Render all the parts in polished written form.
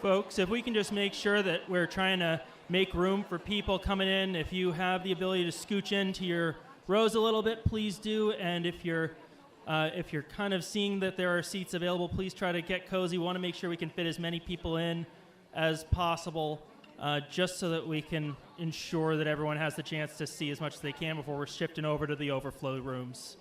Folks, if we can just make sure that we're trying to make room for people coming in. If you have the ability to scooch into your rows a little bit, please do. And if you're kind of seeing that there are seats available, please try to get cozy. We want to make sure we can fit as many people in as possible, just so that we can ensure that everyone has the chance to see as much as they can before we're shifting over to the overflow rooms.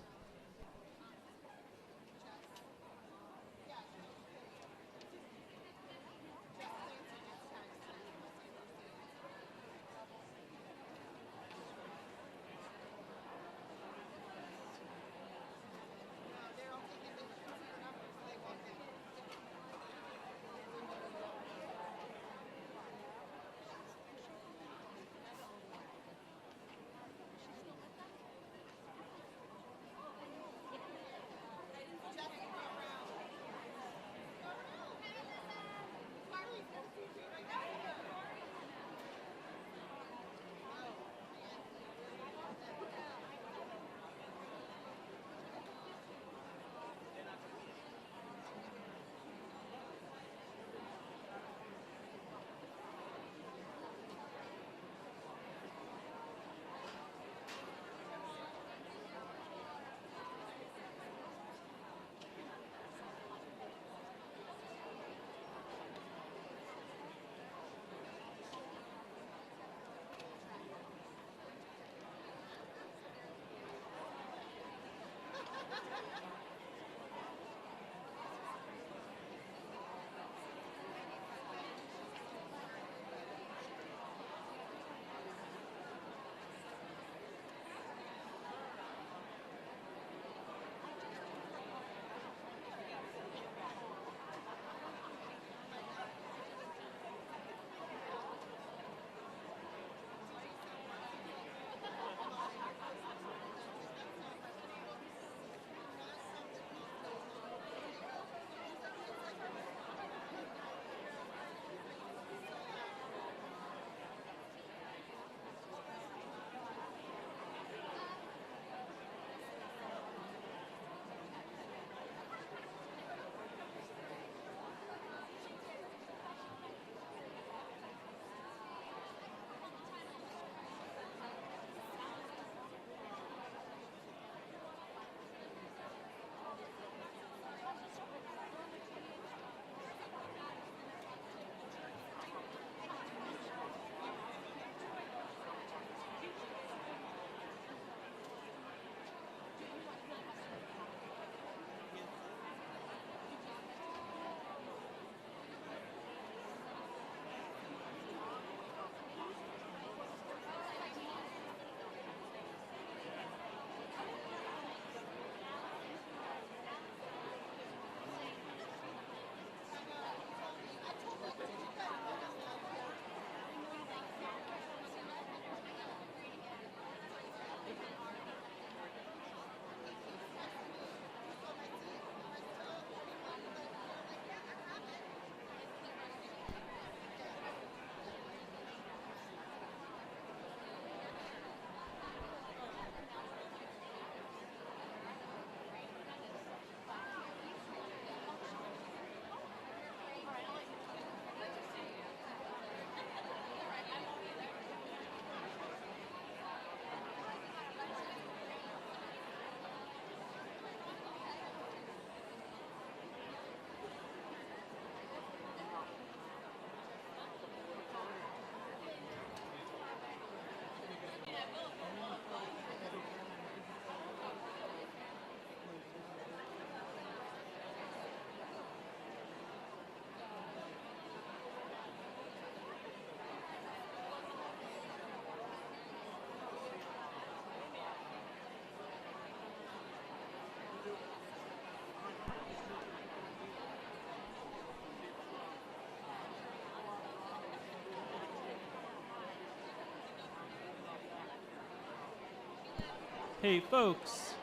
Hey, folks,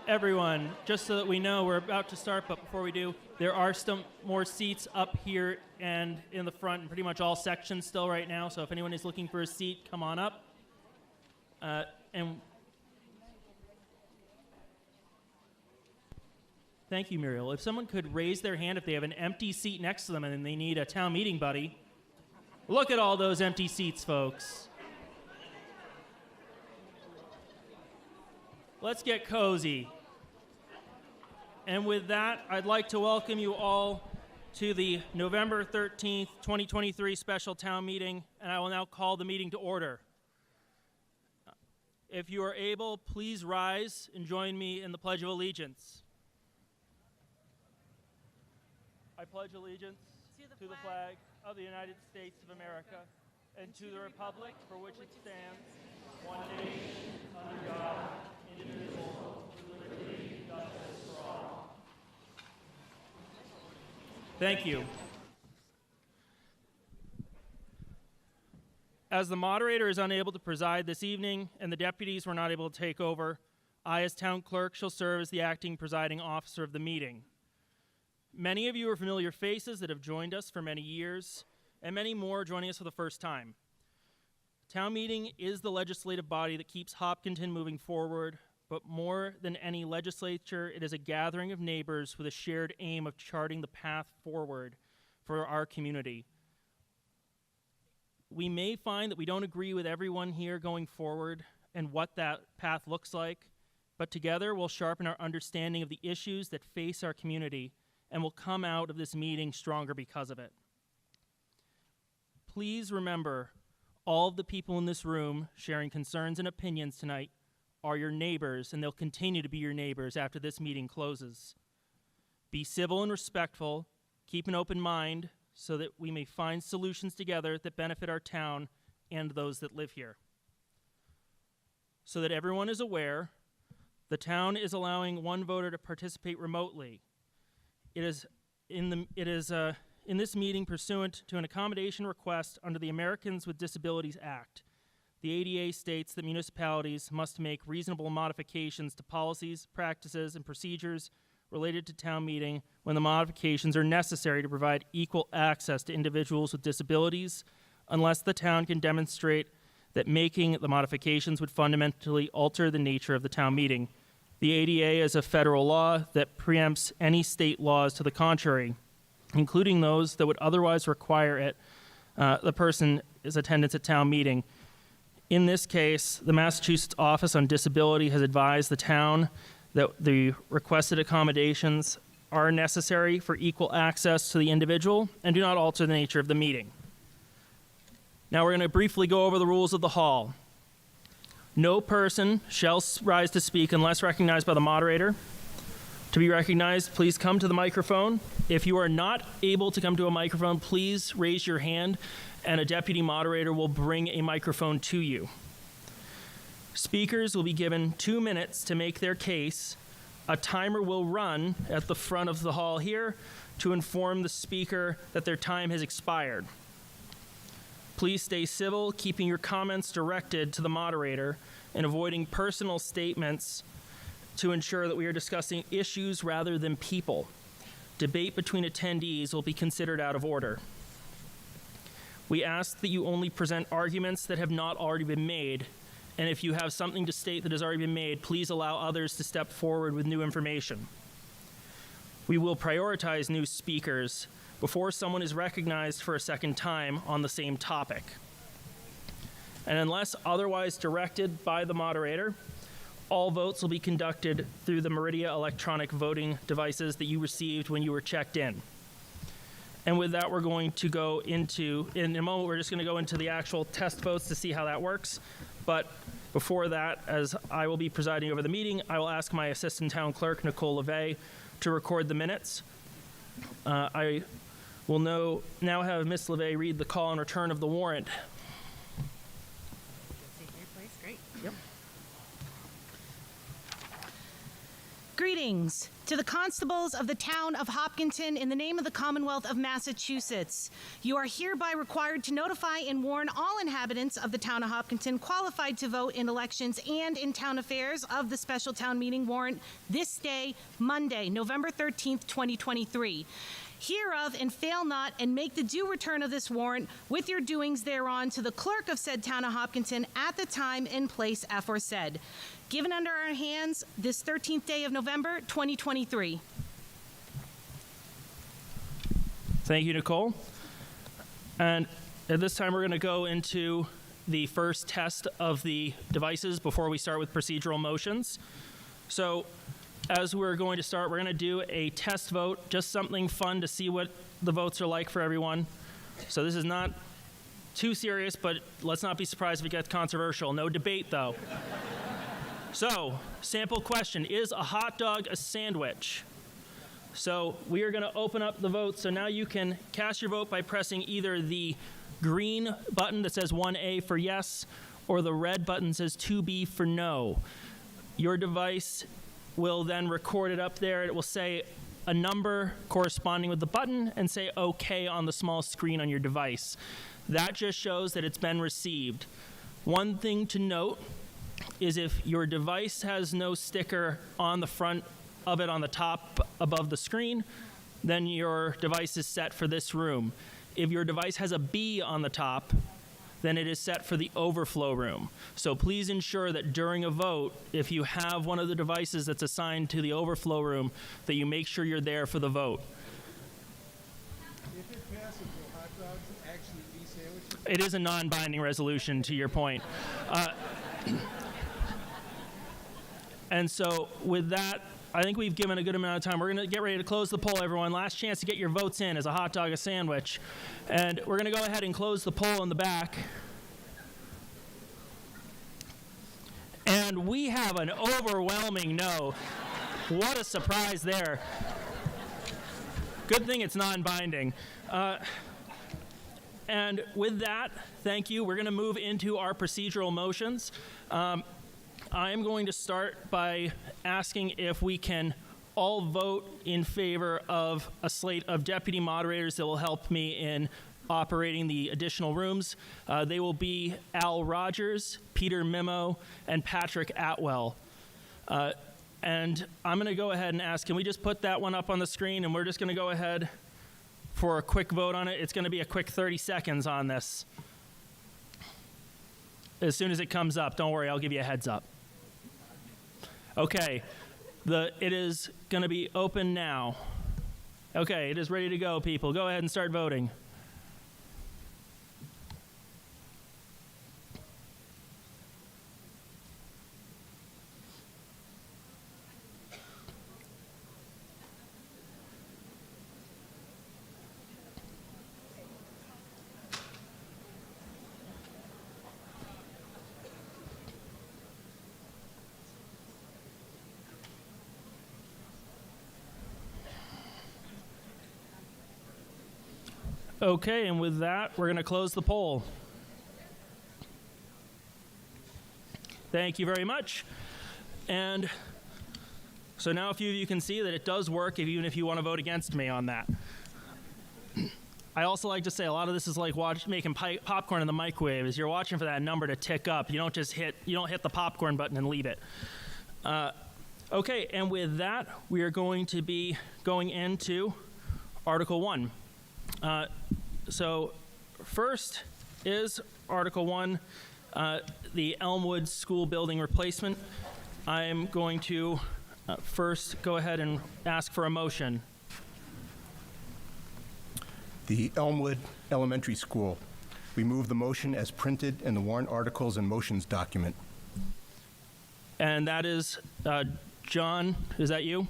everyone, just so that we know, we're about to start, but before we do, there are still more seats up here and in the front in pretty much all sections still right now, so if anyone is looking for a seat, come on up. And Thank you, Muriel. If someone could raise their hand if they have an empty seat next to them and they need a town meeting buddy. Look at all those empty seats, folks. Let's get cozy. And with that, I'd like to welcome you all to the November 13th, 2023 special town meeting, and I will now call the meeting to order. If you are able, please rise and join me in the Pledge of Allegiance. I pledge allegiance to the flag of the United States of America and to the republic for which it stands, one nation, under God, indivisible, with liberty and justice for all. Thank you. As the moderator is unable to preside this evening and the deputies were not able to take over, I, as town clerk, shall serve as the acting presiding officer of the meeting. Many of you are familiar faces that have joined us for many years, and many more joining us for the first time. Town meeting is the legislative body that keeps Hopkinton moving forward, but more than any legislature, it is a gathering of neighbors with a shared aim of charting the path forward for our community. We may find that we don't agree with everyone here going forward and what that path looks like, but together we'll sharpen our understanding of the issues that face our community and will come out of this meeting stronger because of it. Please remember, all of the people in this room sharing concerns and opinions tonight are your neighbors, and they'll continue to be your neighbors after this meeting closes. Be civil and respectful, keep an open mind so that we may find solutions together that benefit our town and those that live here. So that everyone is aware, the town is allowing one voter to participate remotely. It is in this meeting pursuant to an accommodation request under the Americans with Disabilities Act. The ADA states that municipalities must make reasonable modifications to policies, practices, and procedures related to town meeting when the modifications are necessary to provide equal access to individuals with disabilities, unless the town can demonstrate that making the modifications would fundamentally alter the nature of the town meeting. The ADA is a federal law that preempts any state laws to the contrary, including those that would otherwise require the person's attendance at town meeting. In this case, the Massachusetts Office on Disability has advised the town that the requested accommodations are necessary for equal access to the individual and do not alter the nature of the meeting. Now we're going to briefly go over the rules of the hall. No person shall rise to speak unless recognized by the moderator. To be recognized, please come to the microphone. If you are not able to come to a microphone, please raise your hand and a deputy moderator will bring a microphone to you. Speakers will be given 2 minutes to make their case. A timer will run at the front of the hall here to inform the speaker that their time has expired. Please stay civil, keeping your comments directed to the moderator and avoiding personal statements to ensure that we are discussing issues rather than people. Debate between attendees will be considered out of order. We ask that you only present arguments that have not already been made, and if you have something to state that has already been made, please allow others to step forward with new information. We will prioritize new speakers before someone is recognized for a second time on the same topic. And unless otherwise directed by the moderator, all votes will be conducted through the Meridia electronic voting devices that you received when you were checked in. And with that, we're going to go into, in a moment, we're just going to go into the actual test votes to see how that works. But before that, as I will be presiding over the meeting, I will ask my assistant town clerk, Nicole LeVay, to record the minutes. I will now have Ms. LeVay read the call and return of the warrant. Take your place, great. Yep. Greetings to the constables of the town of Hopkinton in the name of the Commonwealth of Massachusetts. You are hereby required to notify and warn all inhabitants of the town of Hopkinton qualified to vote in elections and in town affairs of the special town meeting warrant this day, Monday, November 13th, 2023. Hereof, and fail not, and make the due return of this warrant with your doings thereon to the clerk of said town of Hopkinton at the time and place aforesaid. Given under our hands this 13th day of November, 2023. Thank you, Nicole. And at this time, we're going to go into the first test of the devices before we start with procedural motions. So as we're going to start, we're going to do a test vote, just something fun to see what the votes are like for everyone. So this is not too serious, but let's not be surprised if it gets controversial. No debate, though. So, sample question, is a hot dog a sandwich? So we are going to open up the vote. So now you can cast your vote by pressing either the green button that says 1A for yes, or the red button says 2B for no. Your device will then record it up there. It will say a number corresponding with the button and say OK on the small screen on your device. That just shows that it's been received. One thing to note is if your device has no sticker on the front of it on the top above the screen, then your device is set for this room. If your device has a B on the top, then it is set for the overflow room. So please ensure that during a vote, if you have one of the devices that's assigned to the overflow room, that you make sure you're there for the vote. If it passes, will hot dogs actually be sandwiches? It is a non-binding resolution, to your point. And so with that, I think we've given a good amount of time. We're going to get ready to close the poll, everyone. Last chance to get your votes in. Is a hot dog a sandwich? And we're going to go ahead and close the poll in the back. And we have an overwhelming no. What a surprise there. Good thing it's non-binding. And with that, thank you. We're going to move into our procedural motions. I am going to start by asking if we can all vote in favor of a slate of deputy moderators that will help me in operating the additional rooms. They will be Al Rogers, Peter Mimo, and Patrick Atwell. And I'm going to go ahead and ask, can we just put that one up on the screen, and we're just going to go ahead for a quick vote on it. It's going to be a quick 30 seconds on this. As soon as it comes up, don't worry, I'll give you a heads up. Okay, it is going to be open now. Okay, it is ready to go, people. Go ahead and start voting. Okay, and with that, we're going to close the poll. Thank you very much. And so now a few of you can see that it does work, even if you want to vote against me on that. I also like to say a lot of this is like making popcorn in the microwave. As you're watching for that number to tick up, you don't hit the popcorn button and leave it. Okay, and with that, we are going to be going into Article 1. So first is Article 1, the Elmwood School Building Replacement. I'm going to first go ahead and ask for a motion. The Elmwood Elementary School. We move the motion as printed in the warrant articles and motions document. And that is, John, is that you?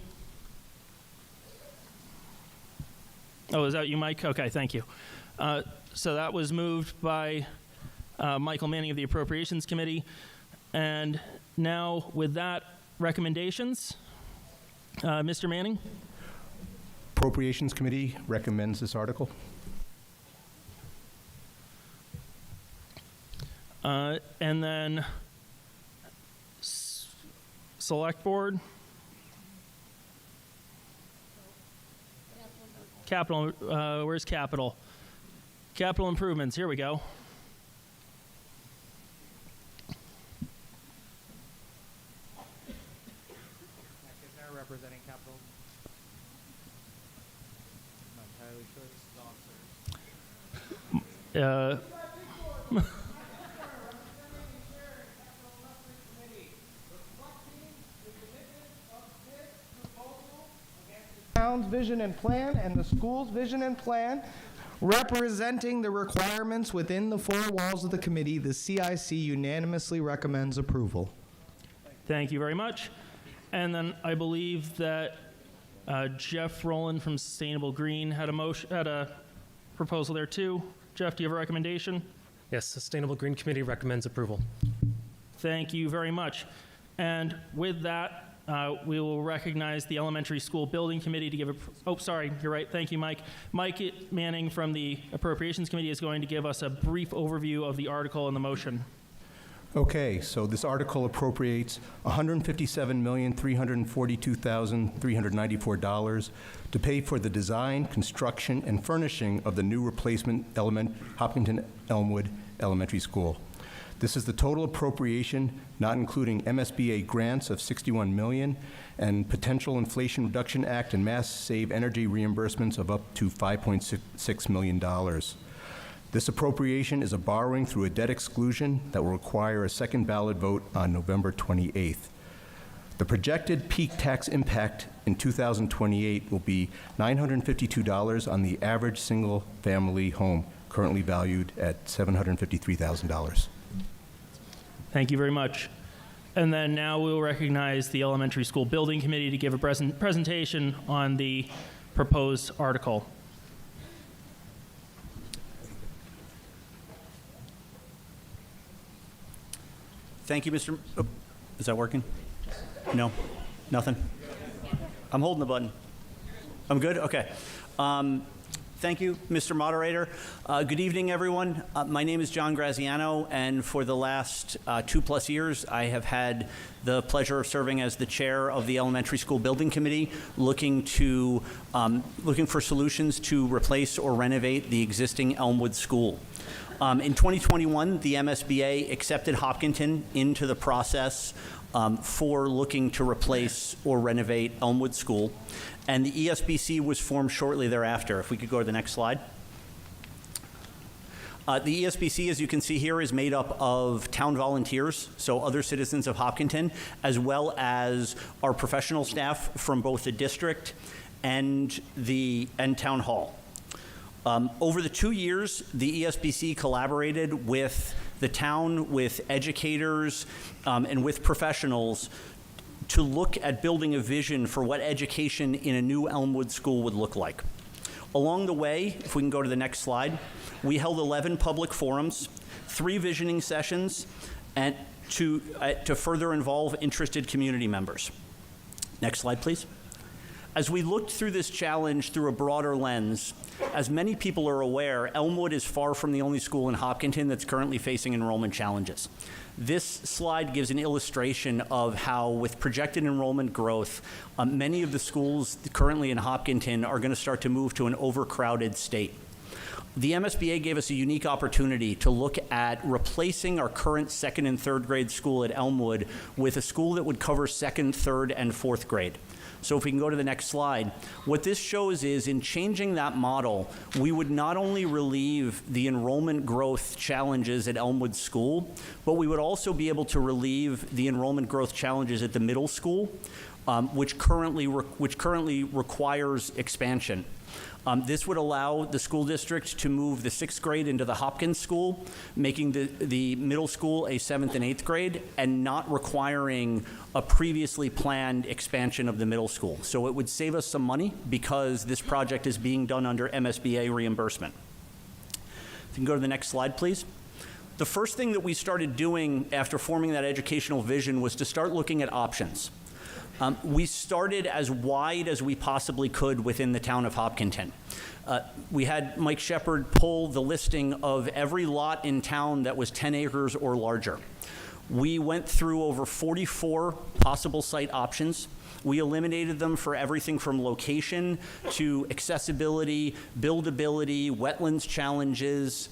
Oh, is that you, Mike? Okay, thank you. So that was moved by Michael Manning of the Appropriations Committee. And now with that, recommendations. Mr. Manning? Appropriations Committee recommends this article. And then Select Board? Capital, where's capital? Capital improvements, here we go. They're representing capital. I'm not entirely sure. This is officers. town's vision and plan and the school's vision and plan. Representing the requirements within the four walls of the committee, the CIC unanimously recommends approval. Thank you very much. And then I believe that Jeff Rowland from Sustainable Green had a proposal there too. Jeff, do you have a recommendation? Yes, Sustainable Green Committee recommends approval. Thank you very much. And with that, we will recognize the Elementary School Building Committee to give a, oh, sorry, you're right. Thank you, Mike. Mike Manning from the Appropriations Committee is going to give us a brief overview of the article and the motion. Okay, so this article appropriates $157,342,394 to pay for the design, construction, and furnishing of the new replacement Hopkinton Elmwood Elementary School. This is the total appropriation, not including MSBA grants of $61 million and potential Inflation Reduction Act and Mass Save Energy reimbursements of up to $5.6 million. This appropriation is a borrowing through a debt exclusion that will require a second ballot vote on November 28th. The projected peak tax impact in 2028 will be $952 on the average single-family home, currently valued at $753,000. Thank you very much. And then now we'll recognize the Elementary School Building Committee to give a presentation on the proposed article. Thank you, Mr. Oh, is that working? No? Nothing? I'm holding the button. I'm good? Okay. Thank you, Mr. Moderator. Good evening, everyone. My name is John Graziano, and for the last 2+ years, I have had the pleasure of serving as the chair of the Elementary School Building Committee, looking for solutions to replace or renovate the existing Elmwood School. In 2021, the MSBA accepted Hopkinton into the process for looking to replace or renovate Elmwood School, and the ESBC was formed shortly thereafter. If we could go to the next slide. The ESBC, as you can see here, is made up of town volunteers, so other citizens of Hopkinton, as well as our professional staff from both the district and town hall. Over the 2 years, the ESBC collaborated with the town, with educators, and with professionals to look at building a vision for what education in a new Elmwood school would look like. Along the way, if we can go to the next slide, we held 11 public forums, 3 visioning sessions, and to further involve interested community members. Next slide, please. As we looked through this challenge through a broader lens, as many people are aware, Elmwood is far from the only school in Hopkinton that's currently facing enrollment challenges. This slide gives an illustration of how, with projected enrollment growth, many of the schools currently in Hopkinton are going to start to move to an overcrowded state. The MSBA gave us a unique opportunity to look at replacing our current 2nd and 3rd grade school at Elmwood with a school that would cover 2nd, 3rd, and 4th grade. So if we can go to the next slide, what this shows is in changing that model, we would not only relieve the enrollment growth challenges at Elmwood School, but we would also be able to relieve the enrollment growth challenges at the middle school, which currently requires expansion. This would allow the school district to move the 6th grade into the Hopkins School, making the middle school a 7th and 8th grade, and not requiring a previously planned expansion of the middle school. So it would save us some money because this project is being done under MSBA reimbursement. If you can go to the next slide, please. The first thing that we started doing after forming that educational vision was to start looking at options. We started as wide as we possibly could within the town of Hopkinton. We had Mike Shepard pull the listing of every lot in town that was 10 acres or larger. We went through over 44 possible site options. We eliminated them for everything from location to accessibility, buildability, wetlands challenges.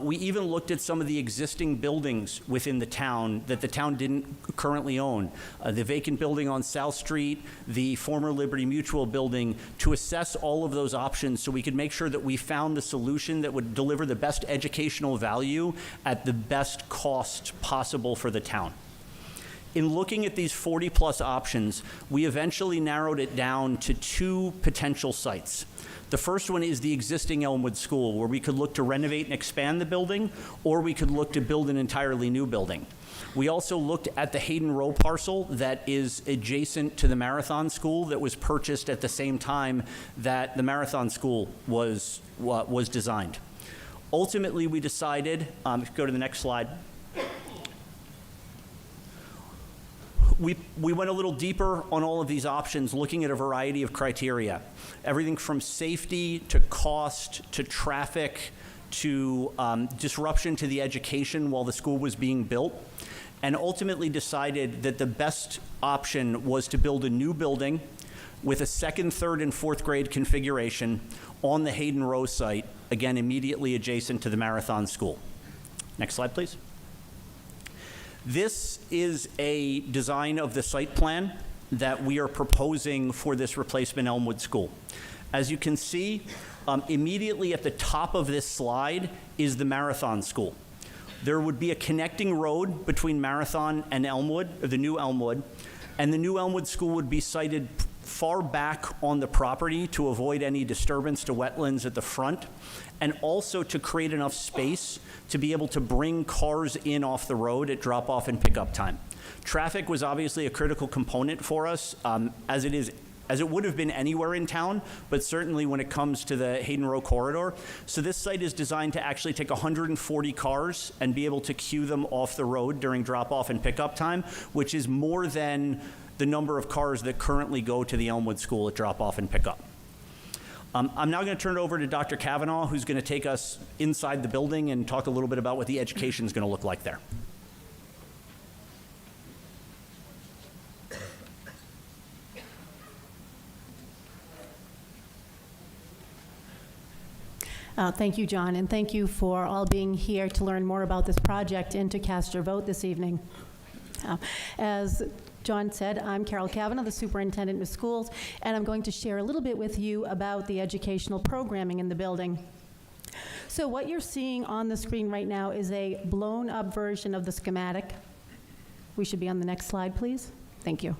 We even looked at some of the existing buildings within the town that the town didn't currently own. The vacant building on South Street, the former Liberty Mutual building, to assess all of those options so we could make sure that we found the solution that would deliver the best educational value at the best cost possible for the town. In looking at these 40-plus options, we eventually narrowed it down to 2 potential sites. The first one is the existing Elmwood School, where we could look to renovate and expand the building, or we could look to build an entirely new building. We also looked at the Hayden Row parcel that is adjacent to the Marathon School that was purchased at the same time that the Marathon School was designed. Ultimately, we decided, if you go to the next slide, we went a little deeper on all of these options, looking at a variety of criteria. Everything from safety to cost to traffic to disruption to the education while the school was being built, and ultimately decided that the best option was to build a new building with a 2nd, 3rd, and 4th grade configuration on the Hayden Row site, again, immediately adjacent to the Marathon School. Next slide, please. This is a design of the site plan that we are proposing for this replacement Elmwood School. As you can see, immediately at the top of this slide is the Marathon School. There would be a connecting road between Marathon and Elmwood, or the new Elmwood, and the new Elmwood School would be sited far back on the property to avoid any disturbance to wetlands at the front, and also to create enough space to be able to bring cars in off the road at drop-off and pickup time. Traffic was obviously a critical component for us, as it would have been anywhere in town, but certainly when it comes to the Hayden Row corridor. So this site is designed to actually take 140 cars and be able to queue them off the road during drop-off and pickup time, which is more than the number of cars that currently go to the Elmwood School at drop-off and pickup. I'm now going to turn it over to Dr. Kavanaugh, who's going to take us inside the building and talk a little bit about what the education is going to look like there. Thank you, John, and thank you for all being here to learn more about this project and to cast your vote this evening. As John said, I'm Carol Kavanaugh, the superintendent of schools, and I'm going to share a little bit with you about the educational programming in the building. So what you're seeing on the screen right now is a blown-up version of the schematic. We should be on the next slide, please. Thank you.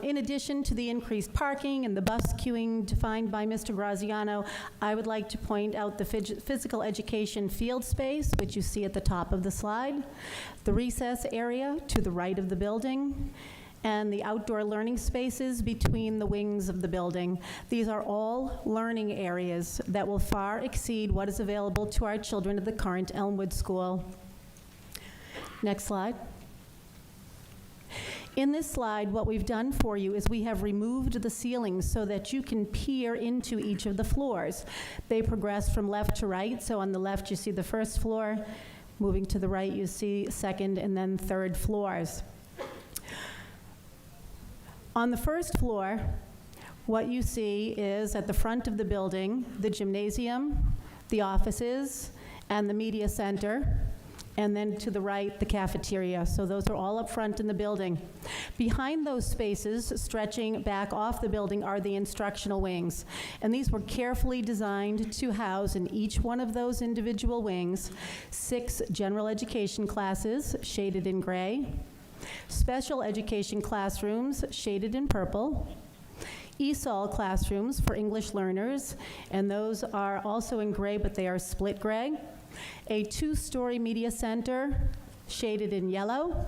In addition to the increased parking and the bus queuing defined by Mr. Graziano, I would like to point out the physical education field space, which you see at the top of the slide, the recess area to the right of the building, and the outdoor learning spaces between the wings of the building. These are all learning areas that will far exceed what is available to our children at the current Elmwood School. Next slide. In this slide, what we've done for you is we have removed the ceilings so that you can peer into each of the floors. They progress from left to right, so on the left you see the first floor, moving to the right you see second and then third floors. On the first floor, what you see is at the front of the building, the gymnasium, the offices, and the media center. And then to the right, the cafeteria. So those are all up front in the building. Behind those spaces, stretching back off the building, are the instructional wings. And these were carefully designed to house in each one of those individual wings 6 general education classes, shaded in gray, special education classrooms, shaded in purple, ESOL classrooms for English learners, and those are also in gray, but they are split gray, a 2-story media center, shaded in yellow,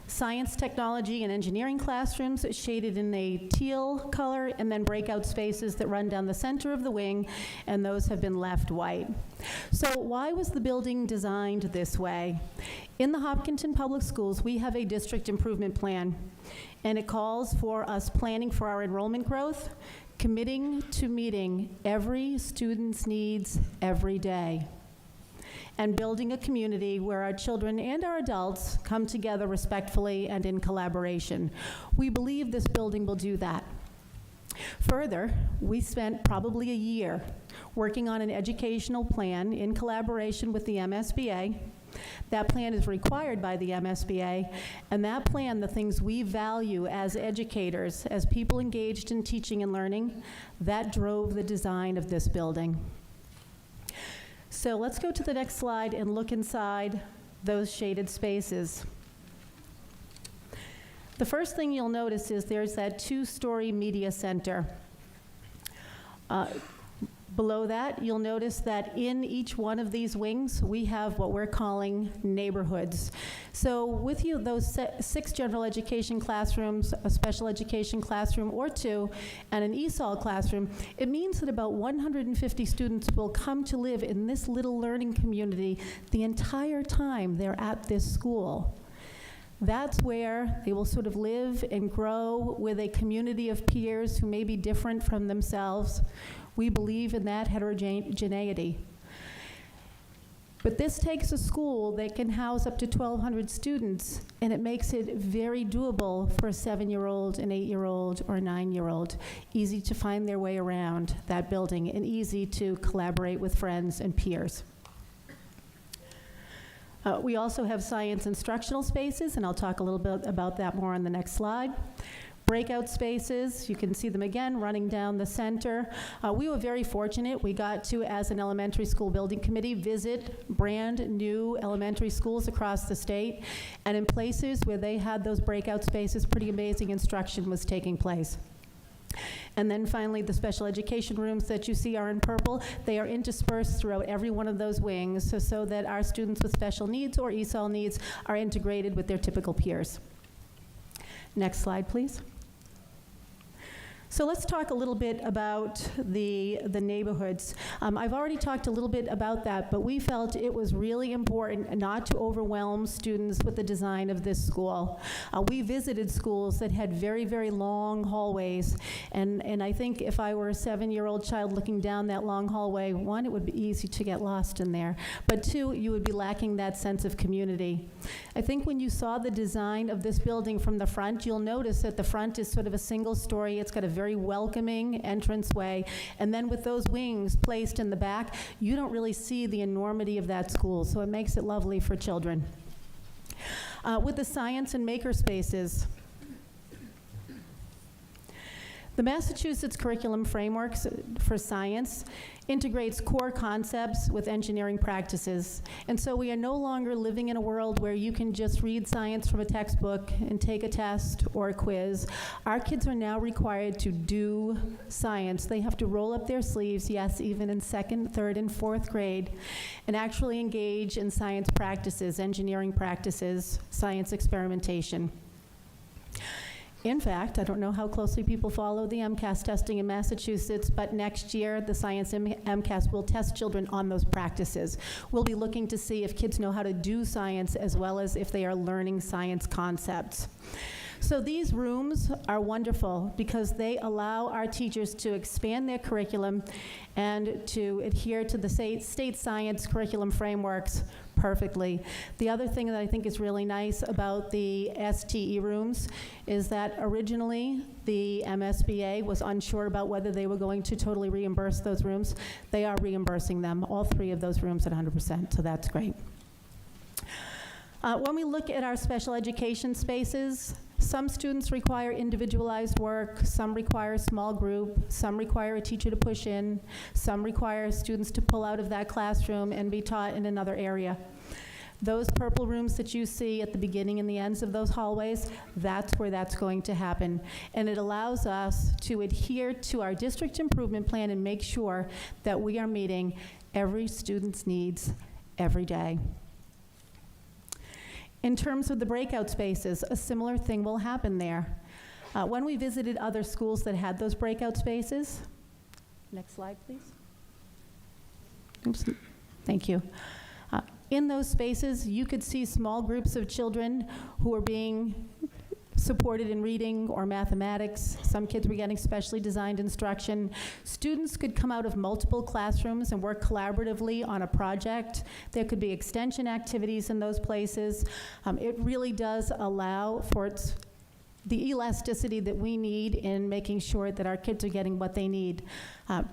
science, technology, and engineering classrooms, shaded in a teal color, and then breakout spaces that run down the center of the wing, and those have been left white. So why was the building designed this way? In the Hopkinton Public Schools, we have a district improvement plan, and it calls for us planning for our enrollment growth, committing to meeting every student's needs every day, and building a community where our children and our adults come together respectfully and in collaboration. We believe this building will do that. Further, we spent probably a year working on an educational plan in collaboration with the MSBA. That plan is required by the MSBA, and that plan, the things we value as educators, as people engaged in teaching and learning, that drove the design of this building. So let's go to the next slide and look inside those shaded spaces. The first thing you'll notice is there's that two-story media center. Below that, you'll notice that in each one of these wings, we have what we're calling neighborhoods. So with those 6 general education classrooms, a special education classroom or 2, and an ESOL classroom, it means that about 150 students will come to live in this little learning community the entire time they're at this school. That's where they will sort of live and grow with a community of peers who may be different from themselves. We believe in that heterogeneity. But this takes a school that can house up to 1,200 students, and it makes it very doable for a 7-year-old, an 8-year-old, or a 9-year-old. Easy to find their way around that building and easy to collaborate with friends and peers. We also have science instructional spaces, and I'll talk a little bit about that more on the next slide. Breakout spaces, you can see them again running down the center. We were very fortunate. We got to, as an elementary school building committee, visit brand new elementary schools across the state. And in places where they had those breakout spaces, pretty amazing instruction was taking place. And then finally, the special education rooms that you see are in purple. They are interspersed throughout every one of those wings so that our students with special needs or ESOL needs are integrated with their typical peers. Next slide, please. So let's talk a little bit about the neighborhoods. I've already talked a little bit about that, but we felt it was really important not to overwhelm students with the design of this school. We visited schools that had very, very long hallways, and I think if I were a 7-year-old child looking down that long hallway, 1, it would be easy to get lost in there, but 2, you would be lacking that sense of community. I think when you saw the design of this building from the front, you'll notice that the front is sort of a single story. It's got a very welcoming entranceway, and then with those wings placed in the back, you don't really see the enormity of that school, so it makes it lovely for children. With the science and maker spaces, the Massachusetts Curriculum Frameworks for Science integrates core concepts with engineering practices. And so we are no longer living in a world where you can just read science from a textbook and take a test or a quiz. Our kids are now required to do science. They have to roll up their sleeves, yes, even in 2nd, 3rd, and 4th grade, and actually engage in science practices, engineering practices, science experimentation. In fact, I don't know how closely people follow the MCAS testing in Massachusetts, but next year the science MCAS will test children on those practices. We'll be looking to see if kids know how to do science as well as if they are learning science concepts. So these rooms are wonderful because they allow our teachers to expand their curriculum and to adhere to the state science curriculum frameworks perfectly. The other thing that I think is really nice about the STE rooms is that originally the MSBA was unsure about whether they were going to totally reimburse those rooms. They are reimbursing them, all 3 of those rooms at 100%, so that's great. When we look at our special education spaces, some students require individualized work, some require a small group, some require a teacher to push in, some require students to pull out of that classroom and be taught in another area. Those purple rooms that you see at the beginning and the ends of those hallways, that's where that's going to happen. And it allows us to adhere to our district improvement plan and make sure that we are meeting every student's needs every day. In terms of the breakout spaces, a similar thing will happen there. When we visited other schools that had those breakout spaces, next slide, please. Oops, thank you. In those spaces, you could see small groups of children who are being supported in reading or mathematics. Some kids were getting specially designed instruction. Students could come out of multiple classrooms and work collaboratively on a project. There could be extension activities in those places. It really does allow for the elasticity that we need in making sure that our kids are getting what they need,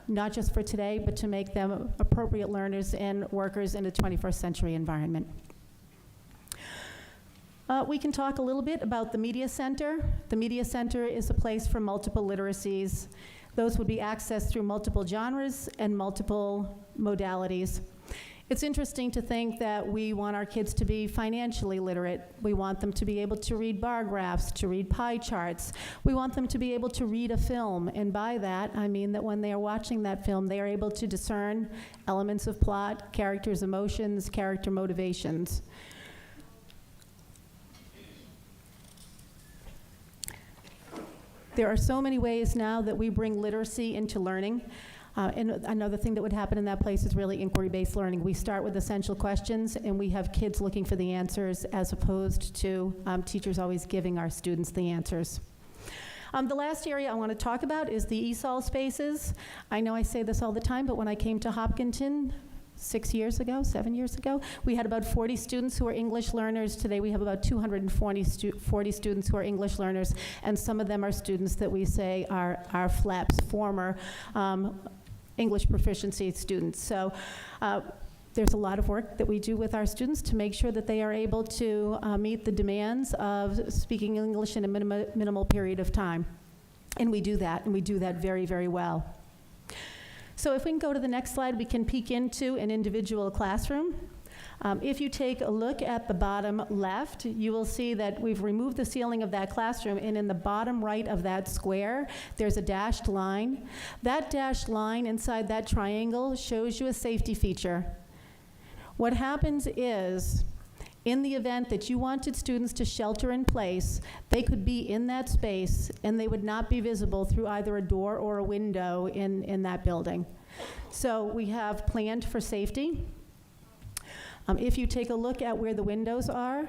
not just for today, but to make them appropriate learners and workers in a 21st century environment. We can talk a little bit about the Media Center. The Media Center is a place for multiple literacies. Those would be accessed through multiple genres and multiple modalities. It's interesting to think that we want our kids to be financially literate. We want them to be able to read bar graphs, to read pie charts. We want them to be able to read a film, and by that, I mean that when they are watching that film, they are able to discern elements of plot, characters' emotions, character motivations. There are so many ways now that we bring literacy into learning. And another thing that would happen in that place is really inquiry-based learning. We start with essential questions, and we have kids looking for the answers as opposed to teachers always giving our students the answers. The last area I want to talk about is the ESOL spaces. I know I say this all the time, but when I came to Hopkinton 7 years ago, we had about 40 students who were English learners. Today we have about 240 students who are English learners, and some of them are students that we say are FLAPS, former English proficiency students. So there's a lot of work that we do with our students to make sure that they are able to meet the demands of speaking English in a minimal period of time. And we do that, and we do that very, very well. So if we can go to the next slide, we can peek into an individual classroom. If you take a look at the bottom left, you will see that we've removed the ceiling of that classroom, and in the bottom right of that square, there's a dashed line. That dashed line inside that triangle shows you a safety feature. What happens is, in the event that you wanted students to shelter in place, they could be in that space and they would not be visible through either a door or a window in that building. So we have planned for safety. If you take a look at where the windows are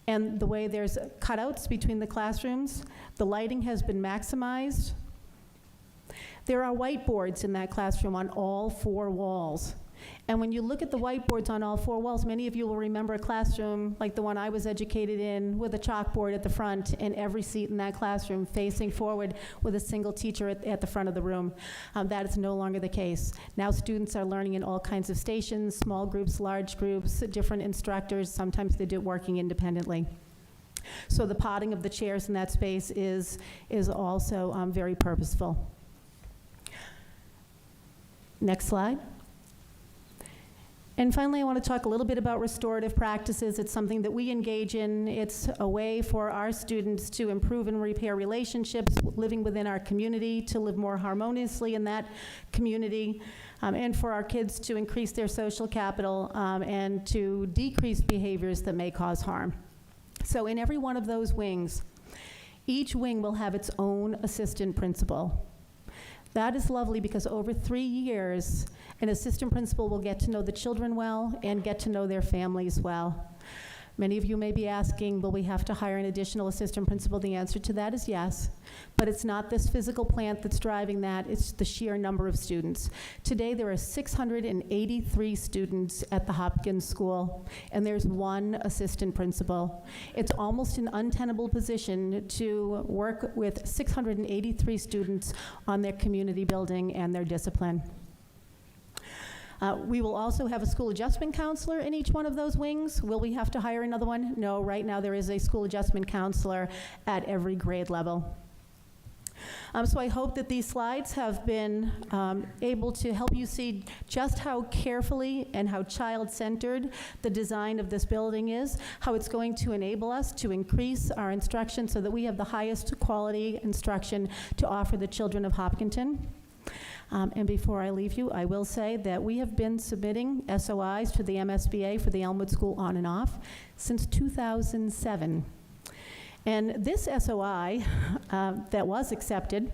and the way there's cutouts between the classrooms, the lighting has been maximized. There are whiteboards in that classroom on all 4 walls. And when you look at the whiteboards on all 4 walls, many of you will remember a classroom like the one I was educated in with a chalkboard at the front and every seat in that classroom facing forward with a single teacher at the front of the room. That is no longer the case. Now students are learning in all kinds of stations, small groups, large groups, different instructors. Sometimes they do it working independently. So the potting of the chairs in that space is also very purposeful. Next slide. And finally, I want to talk a little bit about restorative practices. It's something that we engage in. It's a way for our students to improve and repair relationships, living within our community, to live more harmoniously in that community, and for our kids to increase their social capital and to decrease behaviors that may cause harm. So in every one of those wings, each wing will have its own assistant principal. That is lovely because over 3 years, an assistant principal will get to know the children well and get to know their families well. Many of you may be asking, will we have to hire an additional assistant principal? The answer to that is yes, but it's not this physical plant that's driving that, it's the sheer number of students. Today there are 683 students at the Hopkins School, and there's 1 assistant principal. It's almost an untenable position to work with 683 students on their community building and their discipline. We will also have a school adjustment counselor in each one of those wings. Will we have to hire another one? No, right now there is a school adjustment counselor at every grade level. So I hope that these slides have been able to help you see just how carefully and how child-centered the design of this building is, how it's going to enable us to increase our instruction so that we have the highest quality instruction to offer the children of Hopkinton. And before I leave you, I will say that we have been submitting SOIs to the MSBA for the Elmwood School on and off since 2007. And this SOI that was accepted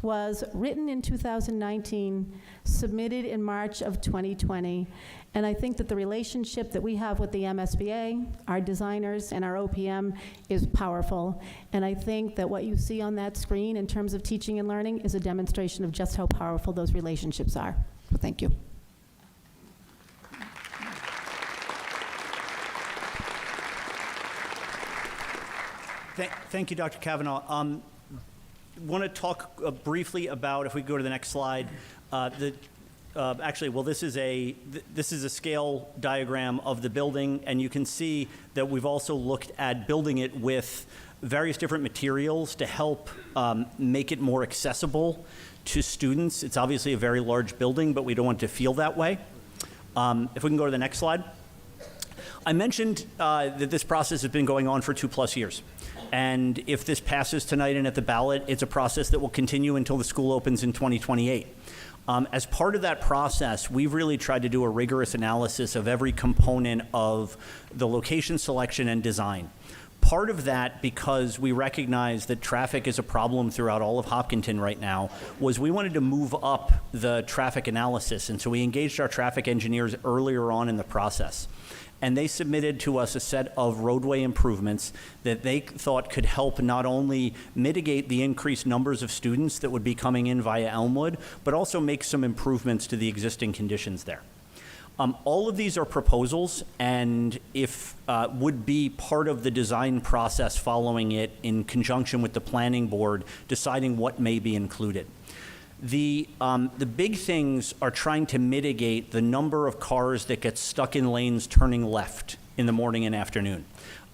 was written in 2019, submitted in March of 2020. And I think that the relationship that we have with the MSBA, our designers, and our OPM is powerful. And I think that what you see on that screen in terms of teaching and learning is a demonstration of just how powerful those relationships are. So thank you. Thank you, Dr. Kavanaugh. Want to talk briefly about, if we go to the next slide, this is a scale diagram of the building, and you can see that we've also looked at building it with various different materials to help make it more accessible to students. It's obviously a very large building, but we don't want it to feel that way. If we can go to the next slide. I mentioned that this process has been going on for 2+ years. And if this passes tonight and at the ballot, it's a process that will continue until the school opens in 2028. As part of that process, we've really tried to do a rigorous analysis of every component of the location selection and design. Part of that, because we recognize that traffic is a problem throughout all of Hopkinton right now, was we wanted to move up the traffic analysis. And so we engaged our traffic engineers earlier on in the process. And they submitted to us a set of roadway improvements that they thought could help not only mitigate the increased numbers of students that would be coming in via Elmwood, but also make some improvements to the existing conditions there. All of these are proposals, and if would be part of the design process following it in conjunction with the planning board, deciding what may be included. The big things are trying to mitigate the number of cars that get stuck in lanes turning left in the morning and afternoon.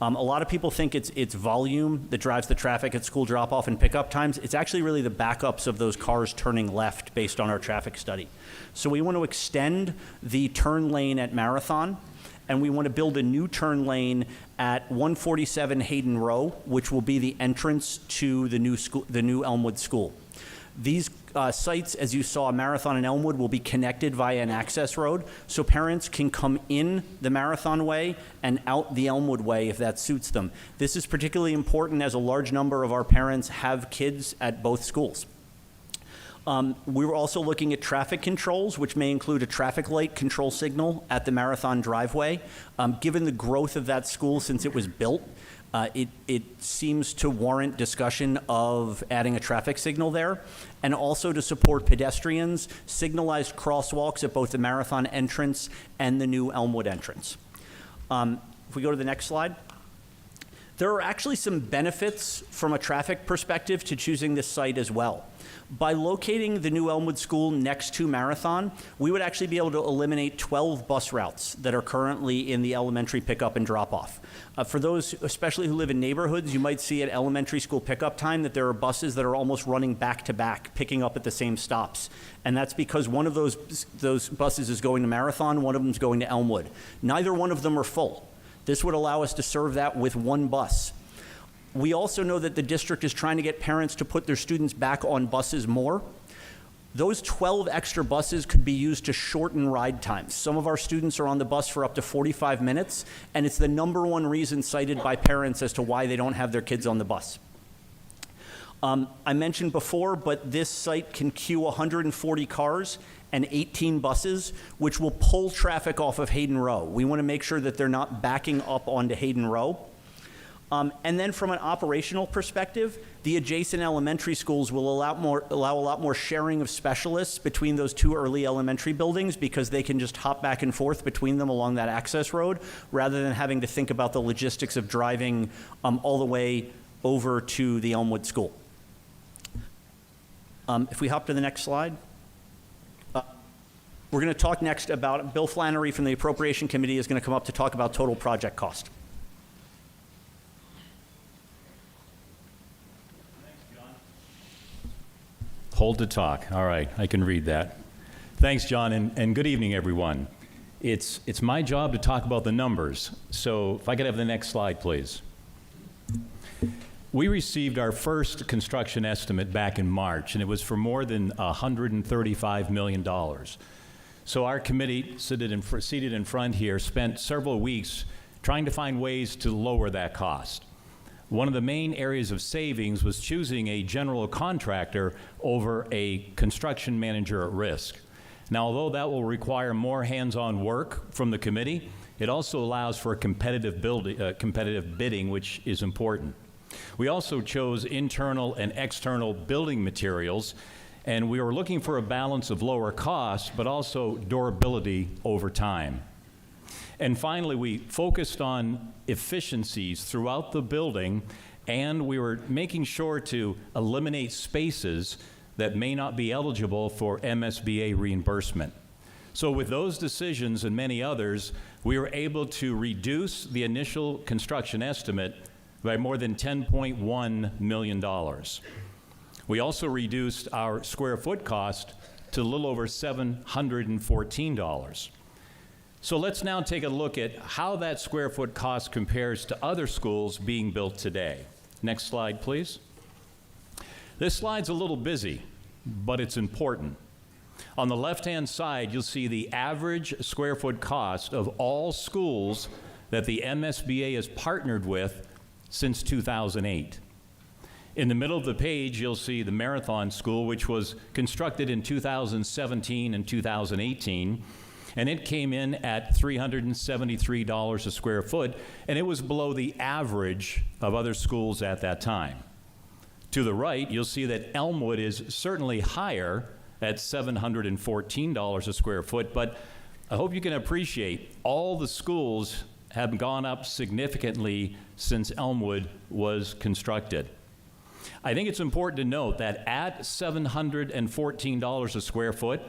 A lot of people think it's volume that drives the traffic at school drop-off and pickup times. It's actually really the backups of those cars turning left based on our traffic study. So we want to extend the turn lane at Marathon, and we want to build a new turn lane at 147 Hayden Row, which will be the entrance to the new Elmwood School. These sites, as you saw, Marathon and Elmwood, will be connected via an access road, so parents can come in the Marathon way and out the Elmwood way if that suits them. This is particularly important as a large number of our parents have kids at both schools. We were also looking at traffic controls, which may include a traffic light control signal at the Marathon driveway. Given the growth of that school since it was built, it seems to warrant discussion of adding a traffic signal there, and also to support pedestrians, signalized crosswalks at both the Marathon entrance and the new Elmwood entrance. If we go to the next slide. There are actually some benefits from a traffic perspective to choosing this site as well. By locating the new Elmwood School next to Marathon, we would actually be able to eliminate 12 bus routes that are currently in the elementary pickup and drop-off. For those, especially who live in neighborhoods, you might see at elementary school pickup time that there are buses that are almost running back-to-back, picking up at the same stops. And that's because one of those buses is going to Marathon, one of them is going to Elmwood. Neither one of them are full. This would allow us to serve that with one bus. We also know that the district is trying to get parents to put their students back on buses more. Those 12 extra buses could be used to shorten ride times. Some of our students are on the bus for up to 45 minutes, and it's the #1 reason cited by parents as to why they don't have their kids on the bus. I mentioned before, but this site can queue 140 cars and 18 buses, which will pull traffic off of Hayden Row. We want to make sure that they're not backing up onto Hayden Row. And then from an operational perspective, the adjacent elementary schools will allow a lot more sharing of specialists between those two early elementary buildings, because they can just hop back and forth between them along that access road, rather than having to think about the logistics of driving all the way over to the Elmwood School. If we hop to the next slide. We're going to talk next about, Bill Flannery from the Appropriation Committee is going to come up to talk about total project cost. Hold to talk. All right, I can read that. Thanks, John, and good evening, everyone. It's my job to talk about the numbers, so if I could have the next slide, please. We received our first construction estimate back in March, and it was for more than $135 million. So our committee, seated in front here, spent several weeks trying to find ways to lower that cost. One of the main areas of savings was choosing a general contractor over a construction manager at risk. Now, although that will require more hands-on work from the committee, it also allows for competitive bidding, which is important. We also chose internal and external building materials, and we were looking for a balance of lower cost, but also durability over time. And finally, we focused on efficiencies throughout the building, and we were making sure to eliminate spaces that may not be eligible for MSBA reimbursement. So with those decisions and many others, we were able to reduce the initial construction estimate by more than $10.1 million. We also reduced our square foot cost to a little over $714. So let's now take a look at how that square foot cost compares to other schools being built today. Next slide, please. This slide's a little busy, but it's important. On the left-hand side, you'll see the average square foot cost of all schools that the MSBA has partnered with since 2008. In the middle of the page, you'll see the Marathon School, which was constructed in 2017 and 2018, and it came in at $373 a square foot, and it was below the average of other schools at that time. To the right, you'll see that Elmwood is certainly higher at $714 a square foot, but I hope you can appreciate all the schools have gone up significantly since Elmwood was constructed. I think it's important to note that at $714 a square foot,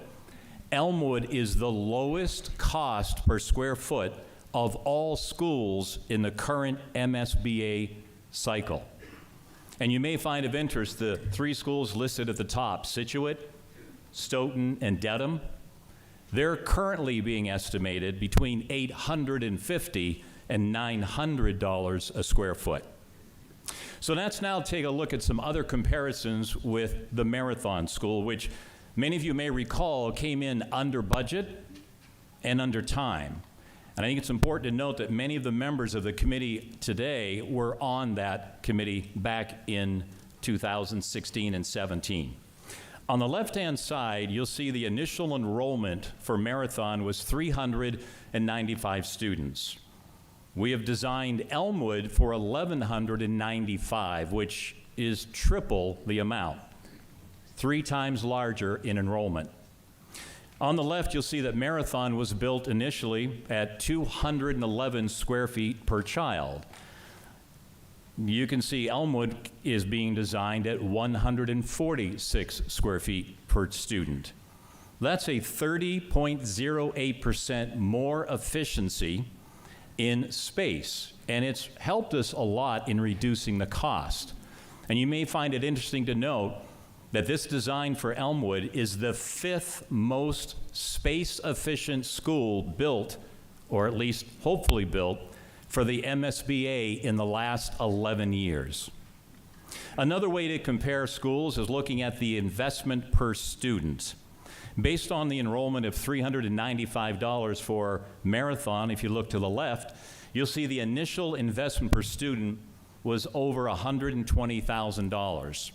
Elmwood is the lowest cost per square foot of all schools in the current MSBA cycle. And you may find of interest the three schools listed at the top, Scituate, Stoughton, and Dedham. They're currently being estimated between $850 and $900 a square foot. So let's now take a look at some other comparisons with the Marathon School, which many of you may recall came in under budget and under time. And I think it's important to note that many of the members of the committee today were on that committee back in 2016 and 17. On the left-hand side, you'll see the initial enrollment for Marathon was 395 students. We have designed Elmwood for 1,195, which is triple the amount, 3 times larger in enrollment. On the left, you'll see that Marathon was built initially at 211 square feet per child. You can see Elmwood is being designed at 146 square feet per student. That's a 30.08% more efficiency in space, and it's helped us a lot in reducing the cost. And you may find it interesting to note that this design for Elmwood is the 5th most space-efficient school built, or at least hopefully built, for the MSBA in the last 11 years. Another way to compare schools is looking at the investment per student. Based on the enrollment of $395 for Marathon, if you look to the left, you'll see the initial investment per student was over $120,000.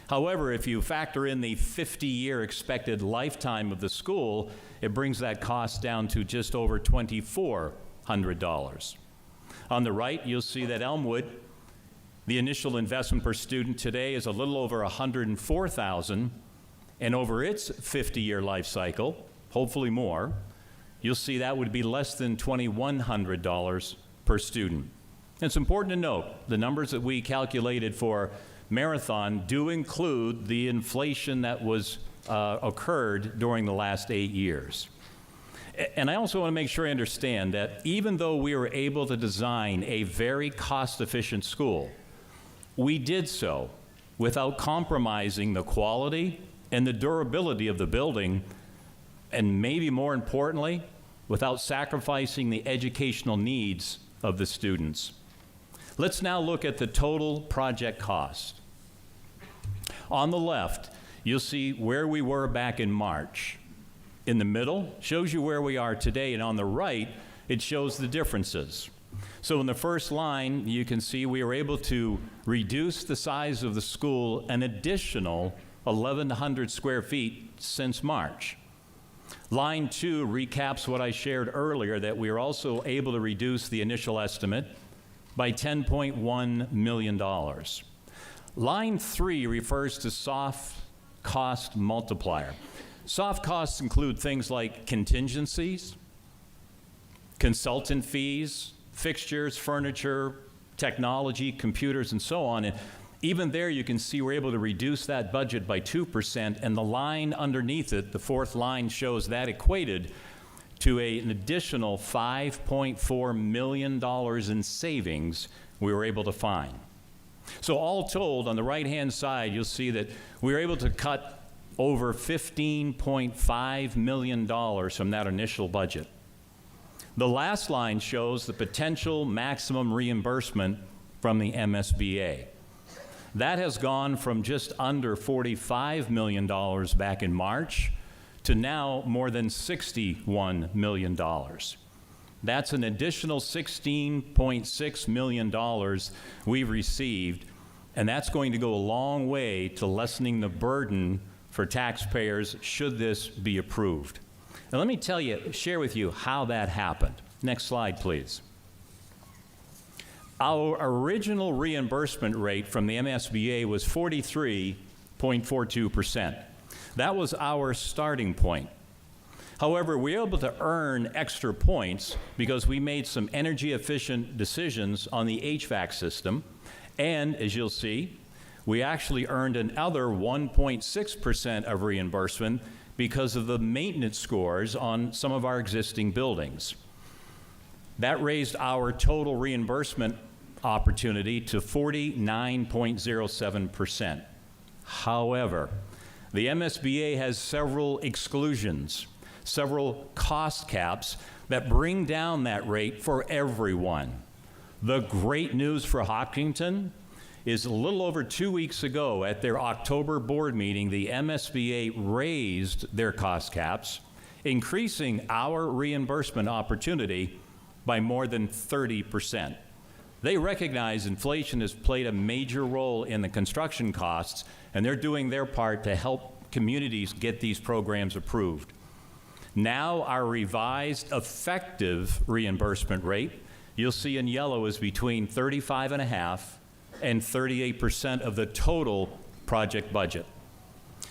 However, if you factor in the 50-year expected lifetime of the school, it brings that cost down to just over $2,400. On the right, you'll see that Elmwood, the initial investment per student today is a little over $104,000, and over its 50-year life cycle, hopefully more, you'll see that would be less than $2,100 per student. And it's important to note, the numbers that we calculated for Marathon do include the inflation that was occurred during the last 8 years. And I also want to make sure I understand that even though we were able to design a very cost-efficient school, we did so without compromising the quality and the durability of the building, and maybe more importantly, without sacrificing the educational needs of the students. Let's now look at the total project cost. On the left, you'll see where we were back in March. In the middle, shows you where we are today, and on the right, it shows the differences. So in the first line, you can see we were able to reduce the size of the school an additional 1,100 square feet since March. Line 2 recaps what I shared earlier, that we were also able to reduce the initial estimate by $10.1 million. Line 3 refers to soft cost multiplier. Soft costs include things like contingencies, consultant fees, fixtures, furniture, technology, computers, and so on. And even there, you can see we're able to reduce that budget by 2%, and the line underneath it, the fourth line, shows that equated to an additional $5.4 million in savings we were able to find. So all told, on the right-hand side, you'll see that we were able to cut over $15.5 million from that initial budget. The last line shows the potential maximum reimbursement from the MSBA. That has gone from just under $45 million back in March to now more than $61 million. That's an additional $16.6 million we've received, and that's going to go a long way to lessening the burden for taxpayers should this be approved. Now let me share with you how that happened. Next slide, please. Our original reimbursement rate from the MSBA was 43.42%. That was our starting point. However, we were able to earn extra points because we made some energy efficient decisions on the HVAC system, and as you'll see, we actually earned another 1.6% of reimbursement because of the maintenance scores on some of our existing buildings. That raised our total reimbursement opportunity to 49.07%. However, the MSBA has several exclusions, several cost caps that bring down that rate for everyone. The great news for Hopkinton is a little over 2 weeks ago at their October board meeting, the MSBA raised their cost caps, increasing our reimbursement opportunity by more than 30%. They recognize inflation has played a major role in the construction costs, and they're doing their part to help communities get these programs approved. Now our revised effective reimbursement rate, you'll see in yellow, is between 35.5% and 38% of the total project budget.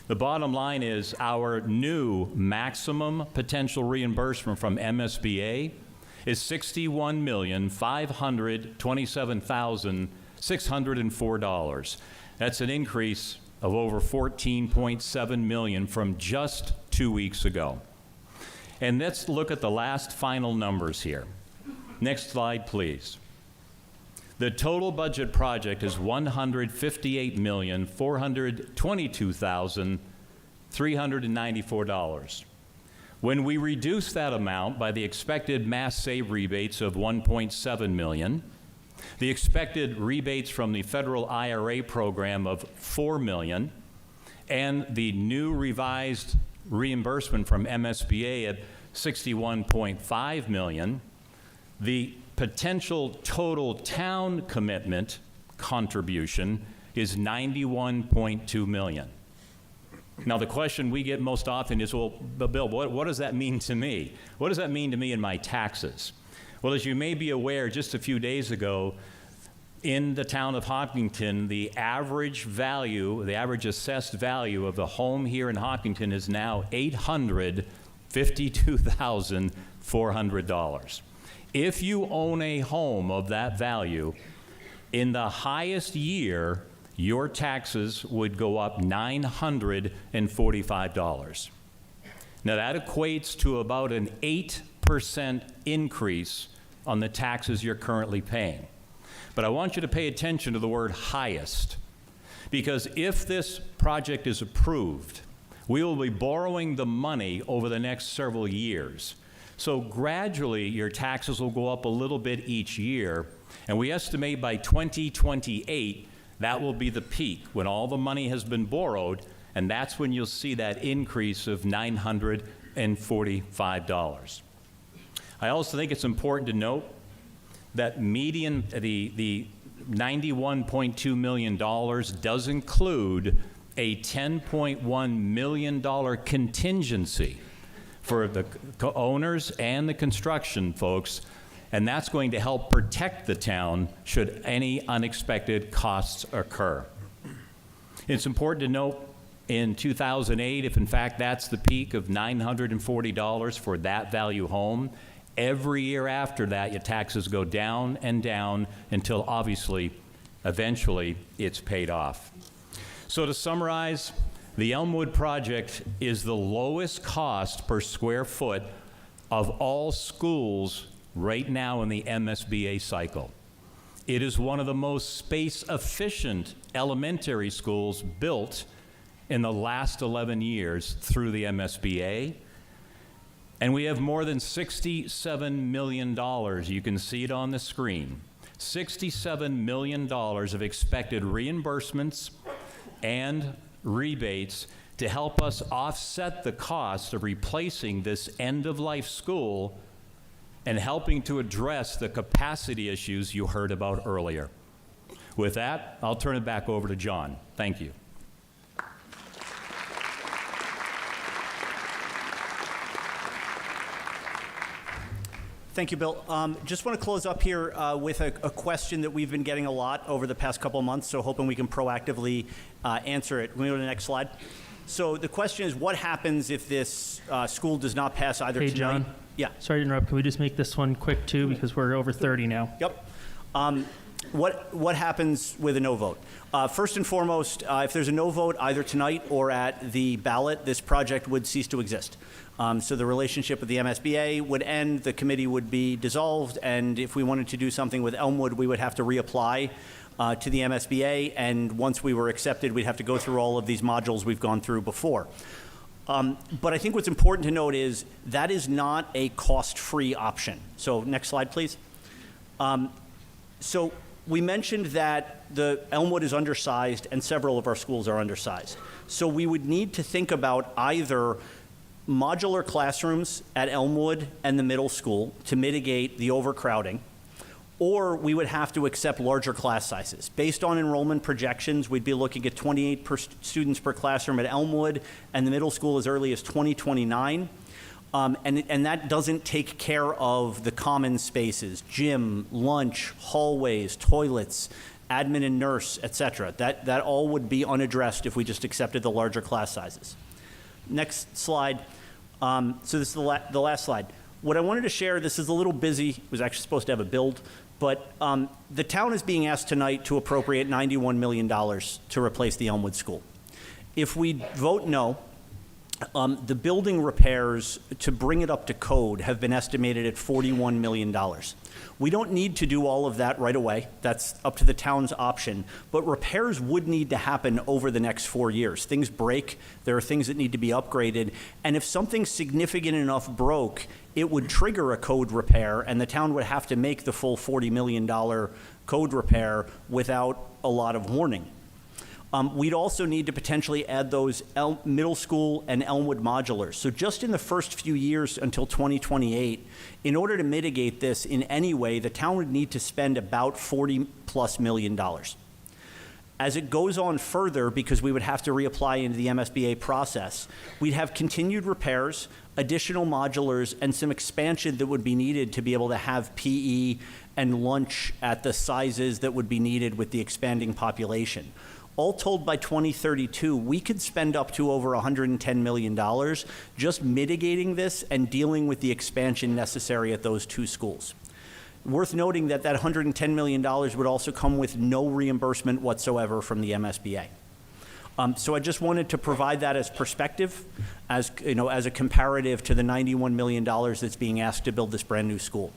The bottom line is our new maximum potential reimbursement from MSBA is $61,527,604. That's an increase of over $14.7 million from just 2 weeks ago. And let's look at the last final numbers here. Next slide, please. The total budget project is $158,422,394. When we reduce that amount by the expected mass save rebates of $1.7 million, the expected rebates from the federal IRA program of $4 million, and the new revised reimbursement from MSBA at $61.5 million, the potential total town commitment contribution is $91.2 million. Now, the question we get most often is, well, Bill, what does that mean to me? What does that mean to me in my taxes? Well, as you may be aware, just a few days ago, in the town of Hopkinton, the average value, the average assessed value of the home here in Hopkinton is now $852,400. If you own a home of that value, in the highest year, your taxes would go up $945. Now that equates to about an 8% increase on the taxes you're currently paying. But I want you to pay attention to the word highest, because if this project is approved, we will be borrowing the money over the next several years. So gradually, your taxes will go up a little bit each year, and we estimate by 2028, that will be the peak when all the money has been borrowed, and that's when you'll see that increase of $945. I also think it's important to note that the $91.2 million does include a $10.1 million contingency for the owners and the construction folks, and that's going to help protect the town should any unexpected costs occur. It's important to note in 2008, if in fact that's the peak of $940 for that value home, every year after that, your taxes go down and down until obviously, eventually, it's paid off. So to summarize, the Elmwood project is the lowest cost per square foot of all schools right now in the MSBA cycle. It is one of the most space-efficient elementary schools built in the last 11 years through the MSBA. And we have more than $67 million. You can see it on the screen. $67 million of expected reimbursements and rebates to help us offset the cost of replacing this end-of-life school and helping to address the capacity issues you heard about earlier. With that, I'll turn it back over to John. Thank you. Thank you, Bill. Just want to close up here with a question that we've been getting a lot over the past couple of months, so hoping we can proactively answer it. Can we go to the next slide? So the question is, what happens if this school does not pass either Hey, tonight? John. Yeah. Sorry to interrupt. Can we just make this one quick, too, because we're over 30 now? Yep. What happens with a no vote? First and foremost, if there's a no vote either tonight or at the ballot, this project would cease to exist. So the relationship with the MSBA would end, the committee would be dissolved, and if we wanted to do something with Elmwood, we would have to reapply to the MSBA, and once we were accepted, we'd have to go through all of these modules we've gone through before. But I think what's important to note is that is not a cost-free option. So next slide, please. So we mentioned that the Elmwood is undersized and several of our schools are undersized. So we would need to think about either modular classrooms at Elmwood and the middle school to mitigate the overcrowding, or we would have to accept larger class sizes. Based on enrollment projections, we'd be looking at 28 students per classroom at Elmwood and the middle school as early as 2029. And that doesn't take care of the common spaces, gym, lunch, hallways, toilets, admin and nurse, et cetera. That all would be unaddressed if we just accepted the larger class sizes. Next slide. So this is the last slide. What I wanted to share, this is a little busy. It was actually supposed to have a build, but the town is being asked tonight to appropriate $91 million to replace the Elmwood School. If we vote no, the building repairs to bring it up to code have been estimated at $41 million. We don't need to do all of that right away. That's up to the town's option. But repairs would need to happen over the next 4 years. Things break. There are things that need to be upgraded. And if something significant enough broke, it would trigger a code repair, and the town would have to make the full $40 million code repair without a lot of warning. We'd also need to potentially add those middle school and Elmwood modulars. So just in the first few years until 2028, in order to mitigate this in any way, the town would need to spend about $40+ million. As it goes on further, because we would have to reapply into the MSBA process, we'd have continued repairs, additional modulars, and some expansion that would be needed to be able to have PE and lunch at the sizes that would be needed with the expanding population. All told, by 2032, we could spend up to over $110 million just mitigating this and dealing with the expansion necessary at those two schools. Worth noting that that $110 million would also come with no reimbursement whatsoever from the MSBA. So I just wanted to provide that as perspective, as a comparative to the $91 million that's being asked to build this brand new school.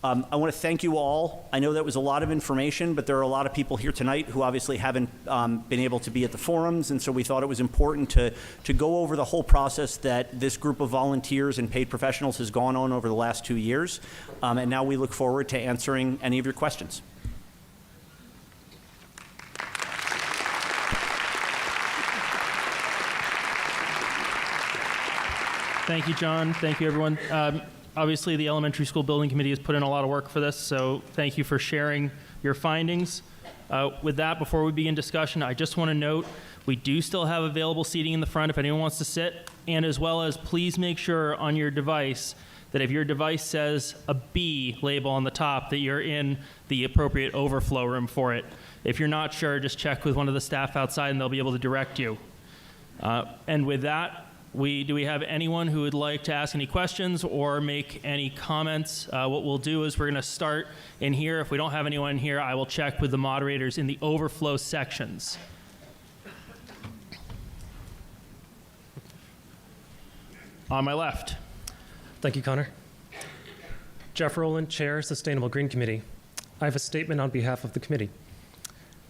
I want to thank you all. I know that was a lot of information, but there are a lot of people here tonight who obviously haven't been able to be at the forums, and so we thought it was important to go over the whole process that this group of volunteers and paid professionals has gone on over the last 2 years. And now we look forward to answering any of your questions. Thank you, John. Thank you, everyone. Obviously, the Elementary School Building Committee has put in a lot of work for this, so thank you for sharing your findings. With that, before we begin discussion, I just want to note we do still have available seating in the front if anyone wants to sit, and as well as please make sure on your device that if your device says a B label on the top, that you're in the appropriate overflow room for it. If you're not sure, just check with one of the staff outside and they'll be able to direct you. And with that, do we have anyone who would like to ask any questions or make any comments? What we'll do is we're going to start in here. If we don't have anyone in here, I will check with the moderators in the overflow sections. On my left. Thank you, Connor. Jeff Rowland, Chair, Sustainable Green Committee. I have a statement on behalf of the committee.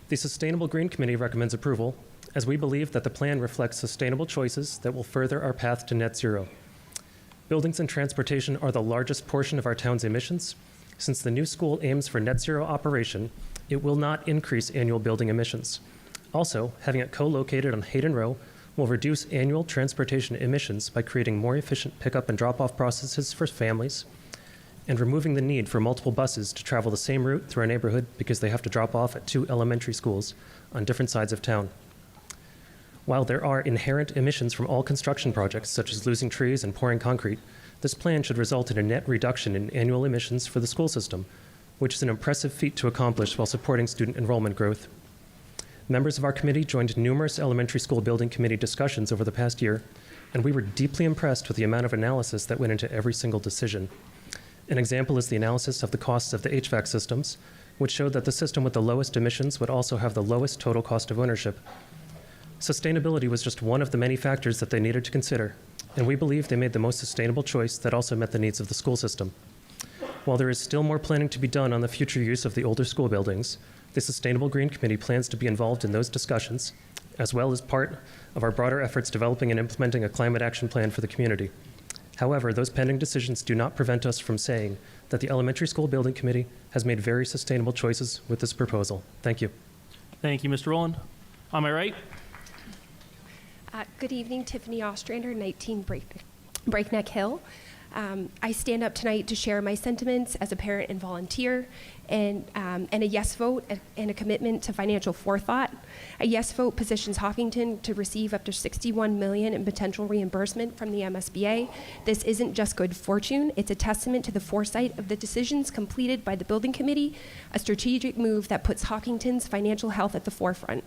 The Sustainable Green Committee recommends approval, as we believe that the plan reflects sustainable choices that will further our path to net zero. Buildings and transportation are the largest portion of our town's emissions. Since the new school aims for net zero operation, it will not increase annual building emissions. Also, having it co-located on Hayden Row will reduce annual transportation emissions by creating more efficient pickup and drop-off processes for families and removing the need for multiple buses to travel the same route through our neighborhood because they have to drop off at 2 elementary schools on different sides of town. While there are inherent emissions from all construction projects, such as losing trees and pouring concrete, this plan should result in a net reduction in annual emissions for the school system, which is an impressive feat to accomplish while supporting student enrollment growth. Members of our committee joined numerous elementary school building committee discussions over the past year, and we were deeply impressed with the amount of analysis that went into every single decision. An example is the analysis of the costs of the HVAC systems, which showed that the system with the lowest emissions would also have the lowest total cost of ownership. Sustainability was just one of the many factors that they needed to consider, and we believe they made the most sustainable choice that also met the needs of the school system. While there is still more planning to be done on the future use of the older school buildings, the Sustainable Green Committee plans to be involved in those discussions, as well as part of our broader efforts developing and implementing a climate action plan for the community. However, those pending decisions do not prevent us from saying that the Elementary School Building Committee has made very sustainable choices with this proposal. Thank you. Thank you, Mr. Rowland. On my right? Good evening, Tiffany Ostrander, 19 Breakneck Hill. I stand up tonight to share my sentiments as a parent and volunteer, and a yes vote and a commitment to financial forethought. A yes vote positions Hopkinton to receive up to $61 million in potential reimbursement from the MSBA. This isn't just good fortune, it's a testament to the foresight of the decisions completed by the building committee, a strategic move that puts Hopkinton's financial health at the forefront.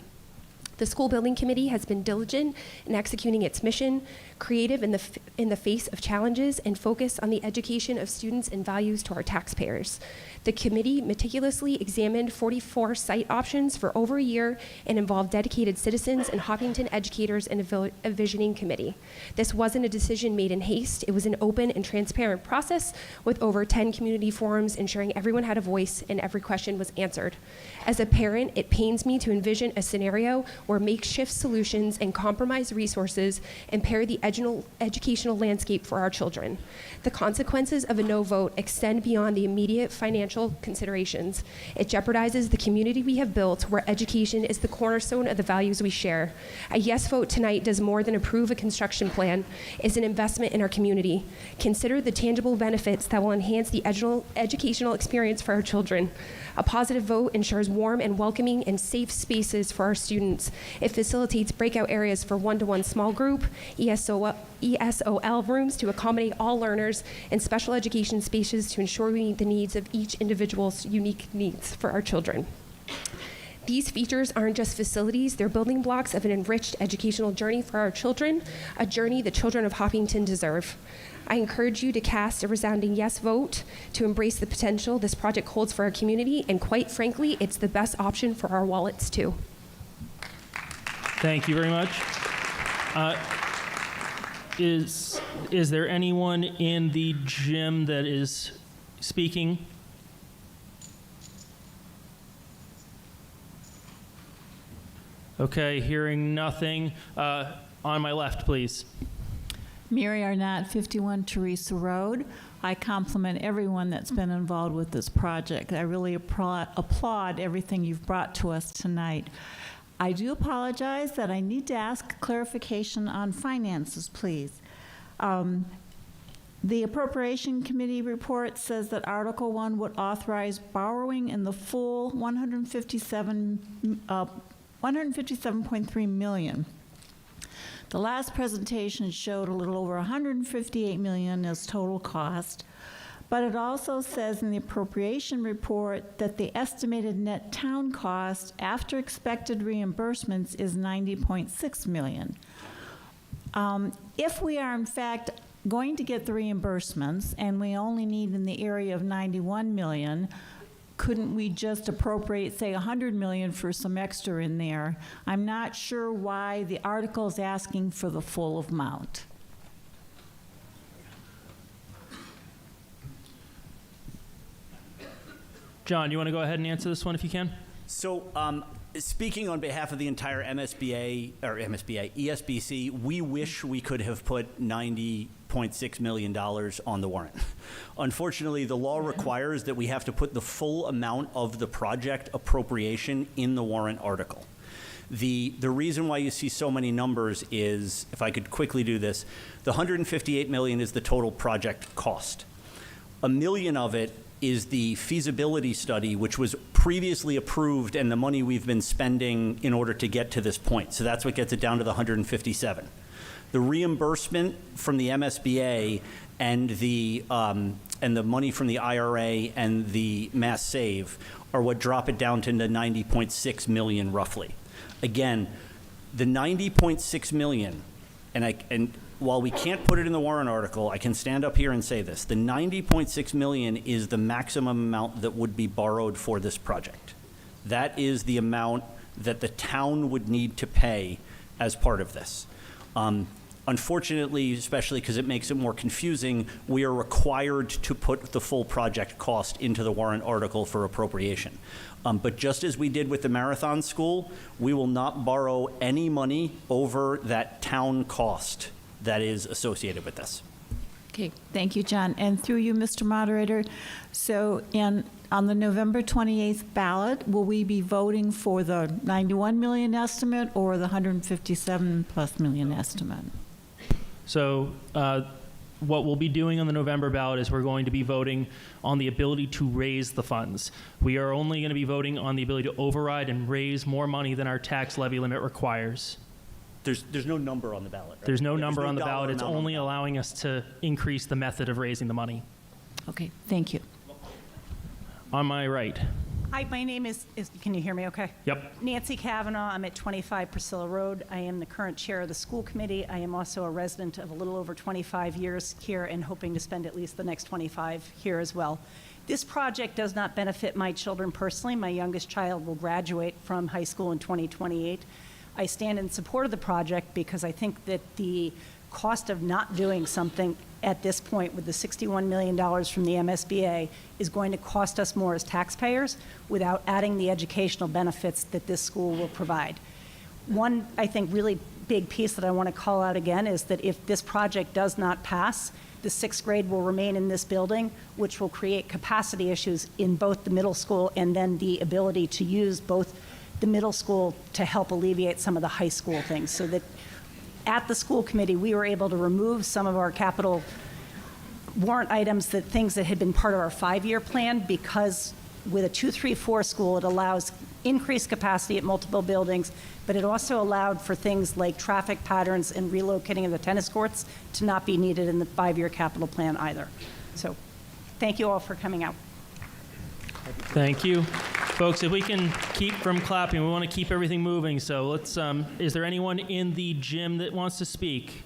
The school building committee has been diligent in executing its mission, creative in the face of challenges, and focused on the education of students and values to our taxpayers. The committee meticulously examined 44 site options for over a year and involved dedicated citizens and Hopkinton educators in a visioning committee. This wasn't a decision made in haste. It was an open and transparent process with over 10 community forums ensuring everyone had a voice and every question was answered. As a parent, it pains me to envision a scenario where makeshift solutions and compromised resources impair the educational landscape for our children. The consequences of a no vote extend beyond the immediate financial considerations. It jeopardizes the community we have built, where education is the cornerstone of the values we share. A yes vote tonight does more than approve a construction plan. It's an investment in our community. Consider the tangible benefits that will enhance the educational experience for our children. A positive vote ensures warm and welcoming and safe spaces for our students. It facilitates breakout areas for one-to-one small group, ESOL rooms to accommodate all learners, and special education spaces to ensure we meet the needs of each individual's unique needs for our children. These features aren't just facilities, they're building blocks of an enriched educational journey for our children, a journey the children of Hopkinton deserve. I encourage you to cast a resounding yes vote to embrace the potential this project holds for our community, and quite frankly, it's the best option for our wallets too. Thank you very much. Is there anyone in the gym that is speaking? Okay, hearing nothing. On my left, please. Mary Arnott, 51 Teresa Road. I compliment everyone that's been involved with this project. I really applaud everything you've brought to us tonight. I do apologize that I need to ask clarification on finances, please. The Appropriation Committee report says that Article 1 would authorize borrowing in the full $157.3 million. The last presentation showed a little over $158 million as total cost, but it also says in the appropriation report that the estimated net town cost after expected reimbursements is $90.6 million. If we are in fact going to get the reimbursements and we only need in the area of $91 million, couldn't we just appropriate, say, $100 million for some extra in there? I'm not sure why the article is asking for the full amount. John, you want to go ahead and answer this one if you can? So, speaking on behalf of the entire ESBC, we wish we could have put $90 $90.6 million on the warrant. Unfortunately, the law requires that we have to put the full amount of the project appropriation in the warrant article. The reason why you see so many numbers is, if I could quickly do this, the $158 million is the total project cost. $1 million of it is the feasibility study, which was previously approved, and the money we've been spending in order to get to this point. So that's what gets it down to the 157. The reimbursement from the MSBA and the money from the IRA and the Mass Save are what drop it down to the 90.6 million roughly. Again, the 90.6 million, and while we can't put it in the warrant article, I can stand up here and say this. The 90.6 million is the maximum amount that would be borrowed for this project. That is the amount that the town would need to pay as part of this. Unfortunately, especially because it makes it more confusing, we are required to put the full project cost into the warrant article for appropriation. But just as we did with the Marathon School, we will not borrow any money over that town cost that is associated with this. Okay, thank you, John. And through you, Mr. Moderator, so on the November 28th ballot, will we be voting for the 91 million estimate or the 157 plus million estimate? So what we'll be doing on the November ballot is we're going to be voting on the ability to raise the funds. We are only going to be voting on the ability to override and raise more money than our tax levy limit requires. There's no number on the ballot, right? There's no number on the dollar ballot. It's amount on only the ballot. allowing us to increase the method of raising the money. Okay, thank you. On my right. Hi, my name is can you hear me okay? Yep. Nancy Kavanaugh. I'm at 25 Priscilla Road. I am the current chair of the school committee. I am also a resident of a little over 25 years here and hoping to spend at least the next 25 here as well. This project does not benefit my children personally. My youngest child will graduate from high school in 2028. I stand in support of the project because I think that the cost of not doing something at this point with the $61 million from the MSBA is going to cost us more as taxpayers without adding the educational benefits that this school will provide. One, I think, really big piece that I want to call out again is that if this project does not pass, the sixth grade will remain in this building, which will create capacity issues in both the middle school and then the ability to use both the middle school to help alleviate some of the high school things. So that at the school committee, we were able to remove some of our capital warrant items, things that had been part of our 5-year plan, because with a 2-3-4 school, it allows increased capacity at multiple buildings, but it also allowed for things like traffic patterns and relocating of the tennis courts to not be needed in the 5-year capital plan either. So thank you all for coming out. Thank you. Folks, if we can keep from clapping, we want to keep everything moving. So let's, is there anyone in the gym that wants to speak?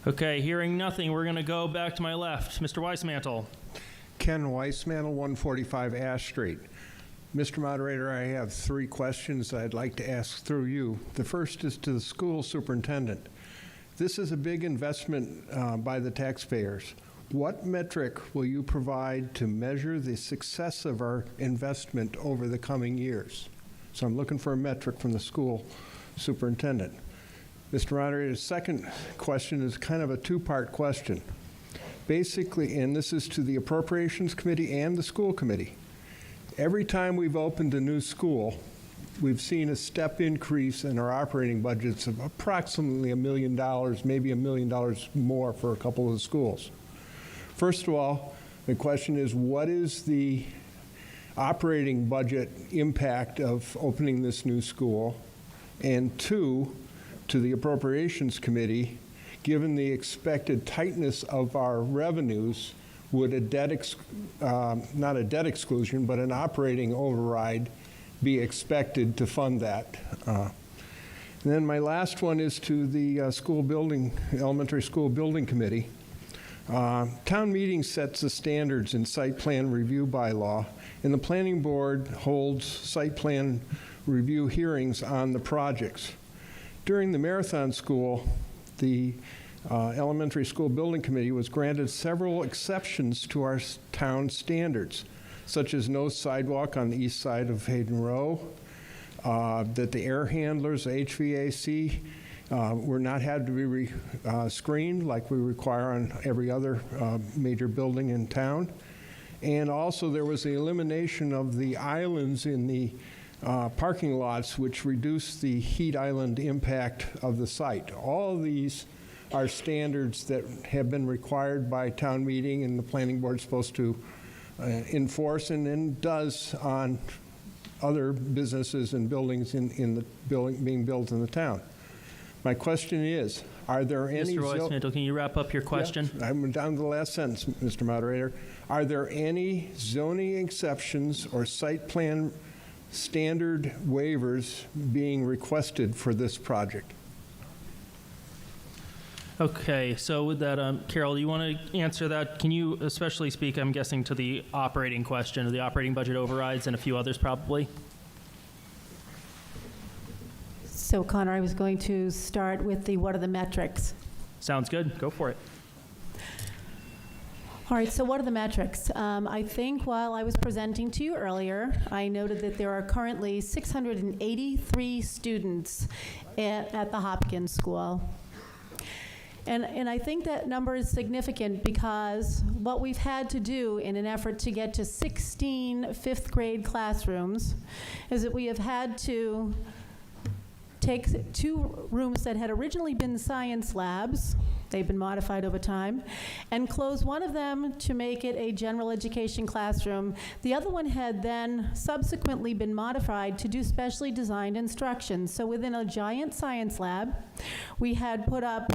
Okay, hearing nothing, we're going to go back to my left. Mr. Weissmantel. Ken Weissmantel, 145 Ash Street. Mr. Moderator, I have 3 questions I'd like to ask through you. The first is to the school superintendent. This is a big investment by the taxpayers. What metric will you provide to measure the success of our investment over the coming years? So I'm looking for a metric from the school superintendent. Mr. Moderator, the second question is kind of a 2-part question. Basically, and this is to the Appropriations Committee and the school committee, every time we've opened a new school, we've seen a step increase in our operating budgets of approximately $1 million, maybe $1 million more for a couple of the schools. First of all, the question is, what is the operating budget impact of opening this new school? And 2, to the Appropriations Committee, given the expected tightness of our revenues, would a debt, not a debt exclusion, but an operating override be expected to fund that? And then my last one is to the elementary school building committee. Town meeting sets the standards in site plan review bylaw, and the planning board holds site plan review hearings on the projects. During the Marathon School, the elementary school building committee was granted several exceptions to our town standards, such as no sidewalk on the east side of Hayden Row, that the air handlers, HVAC, We're not had to be screened like we require on every other major building in town. And also there was the elimination of the islands in the parking lots, which reduced the heat island impact of the site. All of these are standards that have been required by town meeting, and the planning board is supposed to enforce, and then does on other businesses and buildings in the building being built in the town. My question is, are there any... Mr. Weismantel, can you wrap up your question? Yeah, I'm down to the last sentence, Mr. Moderator. Are there any zoning exceptions or site plan standard waivers being requested for this project? Okay, so with that, Carol, do you want to answer that? Can you especially speak, I'm guessing, to the operating question, or the operating budget overrides, and a few others probably? So Connor, I was going to start with the what are the metrics. Sounds good. Go for it. All right, so what are the metrics? I think while I was presenting to you earlier, I noted that there are currently 683 students at the Hopkins School. And I think that number is significant because what we've had to do in an effort to get to 16 fifth grade classrooms is that we have had to take 2 rooms that had originally been science labs, they've been modified over time, and close one of them to make it a general education classroom. The other one had then subsequently been modified to do specially designed instruction. So within a giant science lab, we had put up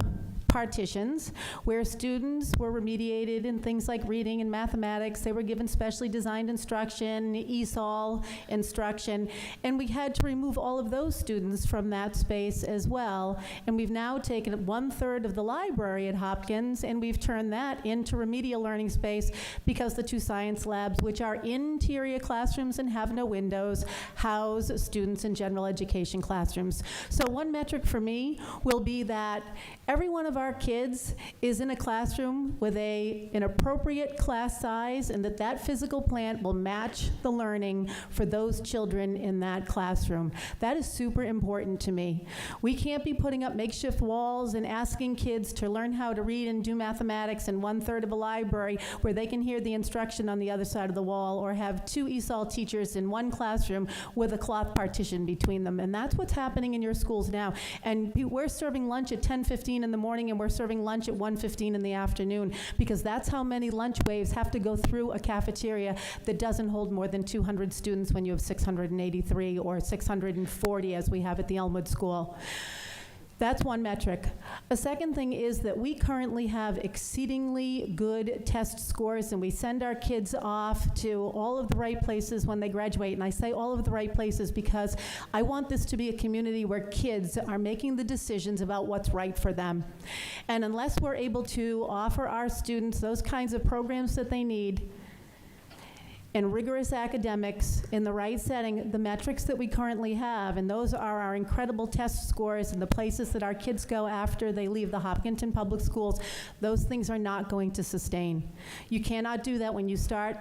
partitions where students were remediated in things like reading and mathematics. They were given specially designed instruction, ESOL instruction, and we had to remove all of those students from that space as well. And we've now taken 1/3 of the library at Hopkins and we've turned that into remedial learning space because the 2 science labs, which are interior classrooms and have no windows, house students in general education classrooms. So one metric for me will be that every one of our kids is in a classroom with an appropriate class size, and that physical plant will match the learning for those children in that classroom. That is super important to me. We can't be putting up makeshift walls and asking kids to learn how to read and do mathematics in 1/3 of a library where they can hear the instruction on the other side of the wall, or have 2 ESOL teachers in one classroom with a cloth partition between them. And that's what's happening in your schools now. And we're serving lunch at 10:15 in the morning and we're serving lunch at 1:15 in the afternoon, because that's how many lunch waves have to go through a cafeteria that doesn't hold more than 200 students when you have 683 or 640 as we have at the Elmwood School. That's one metric. A second thing is that we currently have exceedingly good test scores, and we send our kids off to all of the right places when they graduate. And I say all of the right places because I want this to be a community where kids are making the decisions about what's right for them. And unless we're able to offer our students those kinds of programs that they need, and rigorous academics in the right setting, the metrics that we currently have, and those are our incredible test scores and the places that our kids go after they leave the Hopkinton Public Schools, those things are not going to sustain. You cannot do that when you start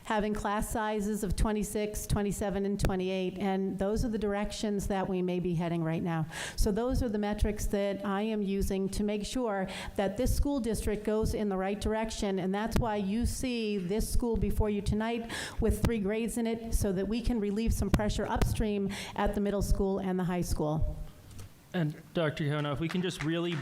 having class sizes of 26, 27, and 28, and those are the directions that we may be heading right now. So those are the metrics that I am using to make sure that this school district goes in the right direction, and that's why you see this school before you tonight with 3 grades in it, so that we can relieve some pressure upstream at the middle school and the high school. And Dr. Kono, if we can just really,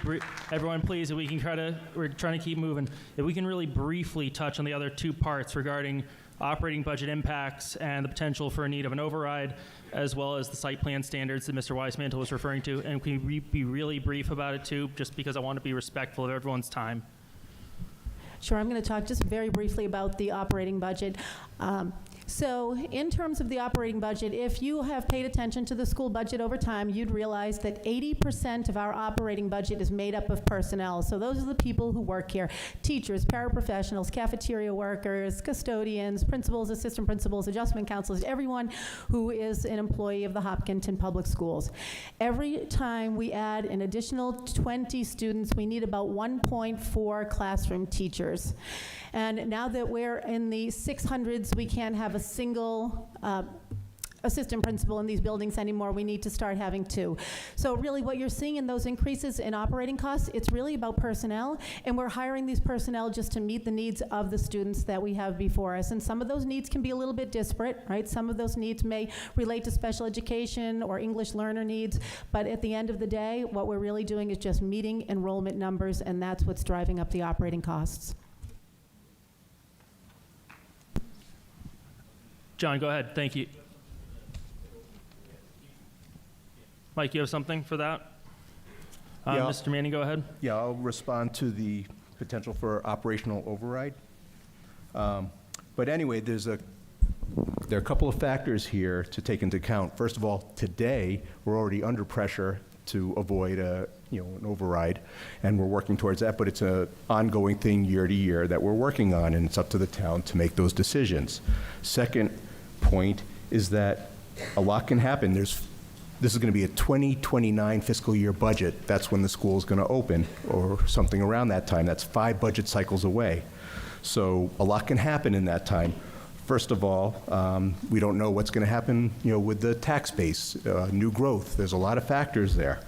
everyone please, if we can we're trying to keep moving, if we can really briefly touch on the other 2 parts regarding operating budget impacts and the potential for a need of an override, as well as the site plan standards that Mr. Weismantel was referring to. And can we be really brief about it too, just because I want to be respectful of everyone's time? Sure, I'm going to talk just very briefly about the operating budget. So in terms of the operating budget, if you have paid attention to the school budget over time, you'd realize that 80% of our operating budget is made up of personnel. So those are the people who work here: teachers, paraprofessionals, cafeteria workers, custodians, principals, assistant principals, adjustment counselors, everyone who is an employee of the Hopkinton Public Schools. Every time we add an additional 20 students, we need about 1.4 classroom teachers. And now that we're in the 600s, we can't have a single assistant principal in these buildings anymore. We need to start having 2. So really what you're seeing in those increases in operating costs, it's really about personnel, and we're hiring these personnel just to meet the needs of the students that we have before us. And some of those needs can be a little bit disparate, right? Some of those needs may relate to special education or English learner needs, but at the end of the day, what we're really doing is just meeting enrollment numbers, and that's what's driving up the operating costs. John, go ahead. Thank you. Mike, you have something for that? Yeah. Mr. Manning, go ahead. Yeah, I'll respond to the potential for operational override. But anyway, there are a couple of factors here to take into account. First of all, today, we're already under pressure to avoid an override, and we're working towards that, but it's an ongoing thing year to year that we're working on, and it's up to the town to make those decisions. Second point is that a lot can happen. This is going to be a 2029 fiscal year budget. That's when the school is going to open, or something around that time. That's 5 budget cycles away. So a lot can happen in that time. First of all, we don't know what's going to happen, with the tax base, new growth. There's a lot of factors there.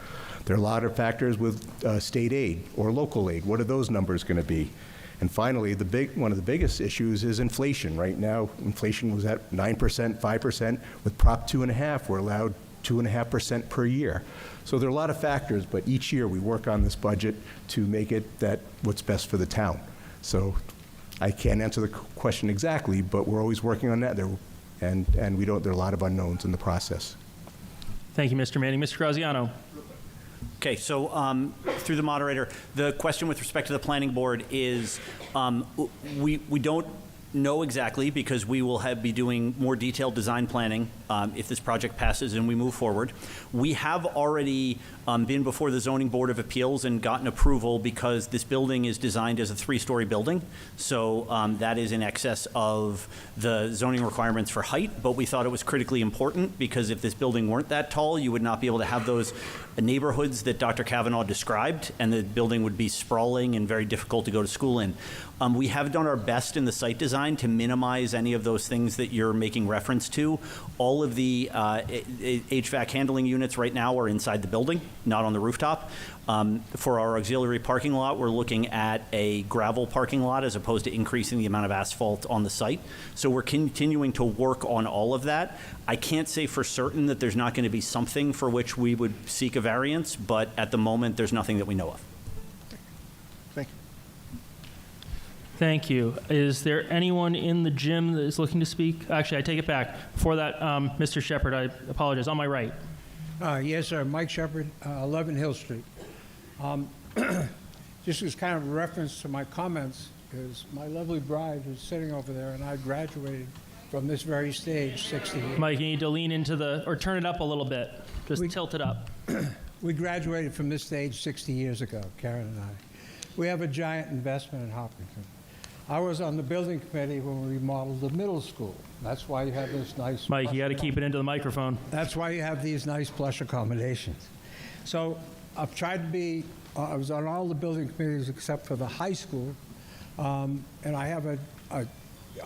There are a lot of factors with state aid or local aid. What are those numbers going to be? And finally, one of the biggest issues is inflation. Right now, inflation was at 9%, 5%. With Prop 2.5, we're allowed 2.5% per year. So there are a lot of factors, but each year we work on this budget to make it what's best for the town. So I can't answer the question exactly, but we're always working on that. There are a lot of unknowns in the process. Thank you, Mr. Manning. Mr. Graziano. Okay, so through the moderator, the question with respect to the planning board is we don't know exactly, because we will be doing more detailed design planning if this project passes and we move forward. We have already been before the Zoning Board of Appeals and gotten approval because this building is designed as a 3-story building. So that is in excess of the zoning requirements for height, but we thought it was critically important because if this building weren't that tall, you would not be able to have those neighborhoods that Dr. Kavanaugh described, and the building would be sprawling and very difficult to go to school in. We have done our best in the site design to minimize any of those things that you're making reference to. All of the HVAC handling units right now are inside the building, not on the rooftop. For our auxiliary parking lot, we're looking at a gravel parking lot as opposed to increasing the amount of asphalt on the site. So we're continuing to work on all of that. I can't say for certain that there's not going to be something for which we would seek a variance, but at the moment, there's nothing that we know of. Thank you. Thank you. Is there anyone in the gym that is looking to speak? Actually, I take it back. Before that, Mr. Shepard, I apologize. On my right. Yes, sir. Mike Shepard, 11 Hill Street. Just as kind of a reference to my comments, is my lovely bride is sitting over there, and I graduated from this very stage 60 years. Mike, you need to lean into or turn it up a little bit. Just tilt it up. We graduated from this stage 60 years ago, Karen and I. We have a giant investment in Hopkinton. I was on the building committee when we remodeled the middle school. That's why you have this nice... Mike, you got to keep it into the microphone. That's why you have these nice plush accommodations. So I've tried to be... I was on all the building committees except for the high school. And I have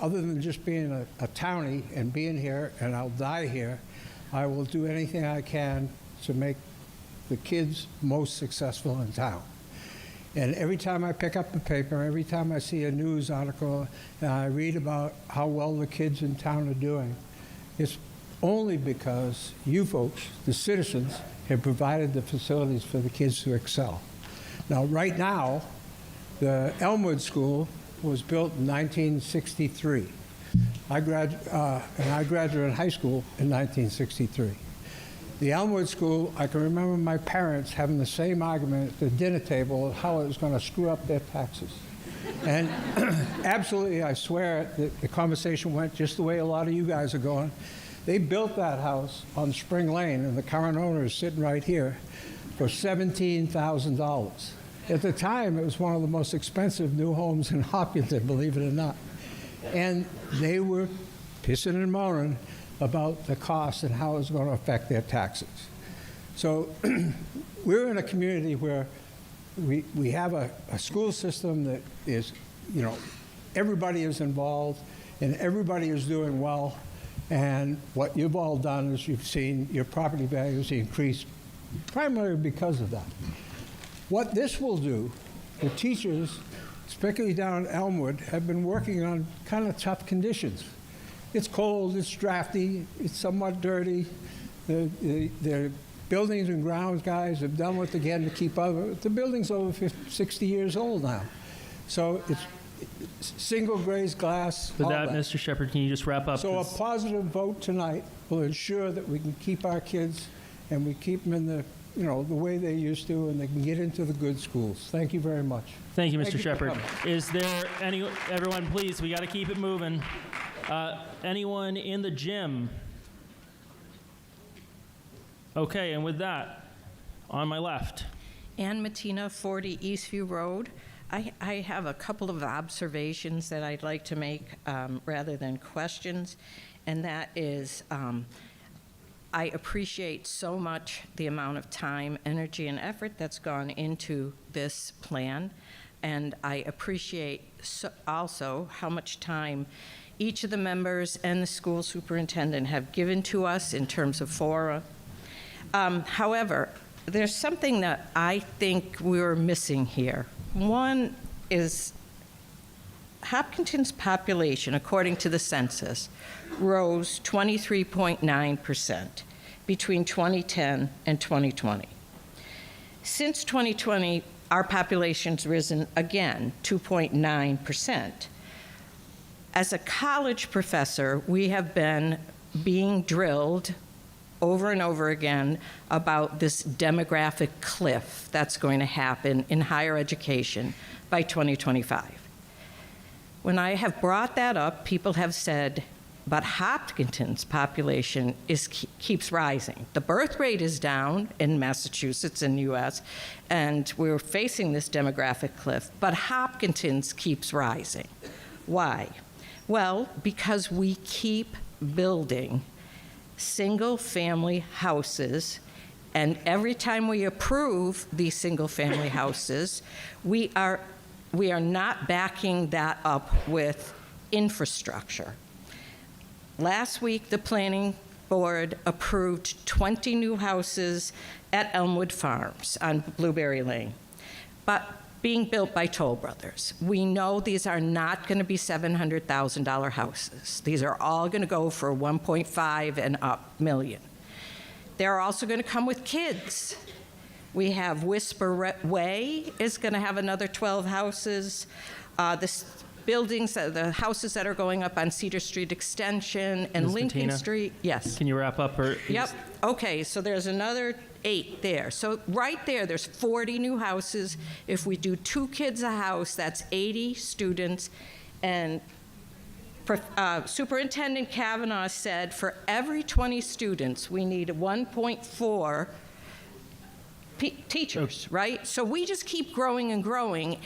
other than just being a townie and being here, and I'll die here, I will do anything I can to make the kids most successful in town. And every time I pick up the paper, every time I see a news article, and I read about how well the kids in town are doing, it's only because you folks, the citizens, have provided the facilities for the kids to excel. Now, right now, the Elmwood School was built in 1963. I graduated high school in 1963. The Elmwood School, I can remember my parents having the same argument at the dinner table of how it was going to screw up their taxes. And absolutely, I swear, the conversation went just the way a lot of you guys are going. They built that house on Spring Lane, and the current owner is sitting right here, for $17,000. At the time, it was one of the most expensive new homes in Hopkinton, believe it or not. And they were pissing and moaning about the cost and how it's going to affect their taxes. So we're in a community where we have a school system that is, everybody is involved and everybody is doing well. And what you've all done is you've seen your property values increase primarily because of that. What this will do, the teachers, particularly down in Elmwood, have been working on kind of tough conditions. It's cold, it's drafty, it's somewhat dirty. The buildings and grounds guys have done what they can to keep up. The building's over 50, 60 years old now. So it's single glazed glass. With that, Mr. Shepherd, can you just wrap up? So a positive vote tonight will ensure that we can keep our kids and we keep them in the, the way they used to, and they can get into the good schools. Thank you very much. Thank you, Mr. Thank you for Shepherd. coming. Is there everyone, please, we got to keep it moving. Anyone in the gym? Okay, and with that, on my left. Ann Matina, 40 Eastview Road. I have a couple of observations that I'd like to make rather than questions, and that is I appreciate so much the amount of time, energy, and effort that's gone into this plan, and I appreciate also how much time each of the members and the school superintendent have given to us in terms of fora. However, there's something that I think we're missing here. One is Hopkinton's population, according to the census, rose 23.9% between 2010 and 2020. Since 2020, our population's risen again 2.9%. As a college professor, we have been being drilled over and over again about this demographic cliff that's going to happen in higher education by 2025. When I have brought that up, people have said, but Hopkinton's population keeps rising. The birth rate is down in Massachusetts and US, and we're facing this demographic cliff, but Hopkinton's keeps rising. Why? Well, because we keep building single-family houses, and every time we approve these single-family houses, we are not backing that up with infrastructure. Last week, the planning board approved 20 new houses at Elmwood Farms on Blueberry Lane, but being built by Toll Brothers. We know these are not going to be $700,000 houses. These are all going to go for 1.5 and up million. They're also going to come with kids. We have Whisper Way is going to have another 12 houses. The houses that are going up on Cedar Street Extension and Ms. Lincoln Bettina, Street. Yes. Can you wrap up? Yep. Okay, so there's another 8 there. So right there's 40 new houses. If we do 2 kids a house, that's 80 students. And Superintendent Kavanaugh said for every 20 students, we need 1.4 teachers, right? So we just keep growing and growing,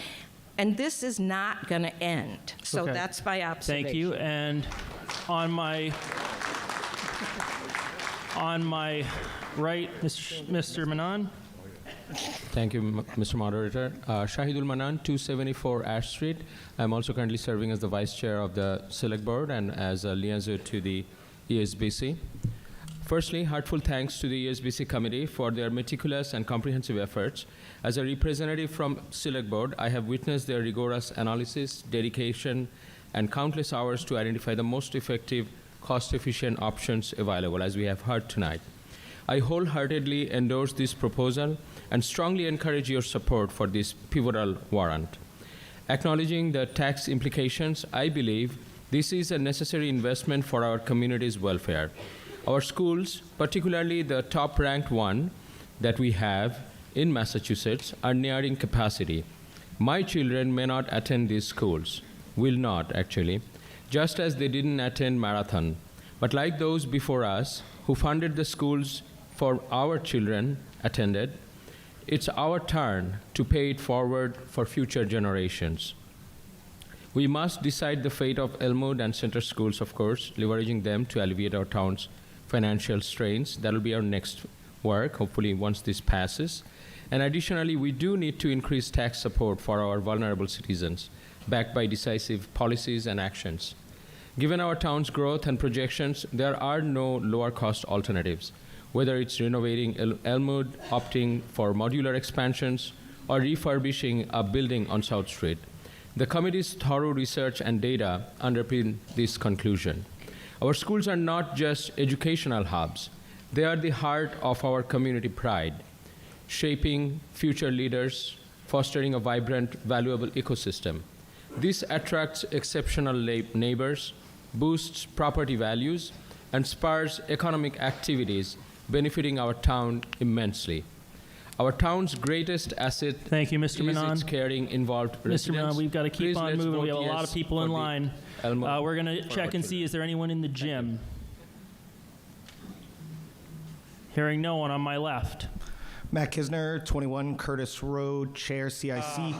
and this is not going to end. So Okay. that's my observation. Thank you. And on my right, Mr. Manan. Thank you, Mr. Moderator. Shahidul Manan, 274 Ash Street. I'm also currently serving as the Vice Chair of the Select Board and as a liaison to the ESBC. Firstly, heartfelt thanks to the ESBC Committee for their meticulous and comprehensive efforts. As a representative from Select Board, I have witnessed their rigorous analysis, dedication, and countless hours to identify the most effective, cost-efficient options available, as we have heard tonight. I wholeheartedly endorse this proposal and strongly encourage your support for this pivotal warrant. Acknowledging the tax implications, I believe this is a necessary investment for our community's welfare. Our schools, particularly the top-ranked one that we have in Massachusetts, are nearing capacity. My children may not attend these schools, will not actually, just as they didn't attend Marathon. But like those before us who funded the schools for our children attended, it's our turn to pay it forward for future generations. We must decide the fate of Elmwood and Center schools, of course, leveraging them to alleviate our town's financial strains. That'll be our next work, hopefully once this passes. And additionally, we do need to increase tax support for our vulnerable citizens, backed by decisive policies and actions. Given our town's growth and projections, there are no lower cost alternatives, whether it's renovating Elmwood, opting for modular expansions, or refurbishing a building on South Street. The committee's thorough research and data underpin this conclusion. Our schools are not just educational hubs. They are the heart of our community pride, shaping future leaders, fostering a vibrant, valuable ecosystem. This attracts exceptional neighbors, boosts property values, and spurs economic activities benefiting our town immensely. Our town's greatest asset Thank you, Mr. is Manon. its caring, involved residents. Mr. Manon, we've got to keep Please, on let's moving. We vote have a lot yes of people in for the line. Elmwood We're going to for check our and see, children. is there anyone in the gym? Hearing no one on my left. Matt Kisner, 21 Curtis Road, Chair CIC.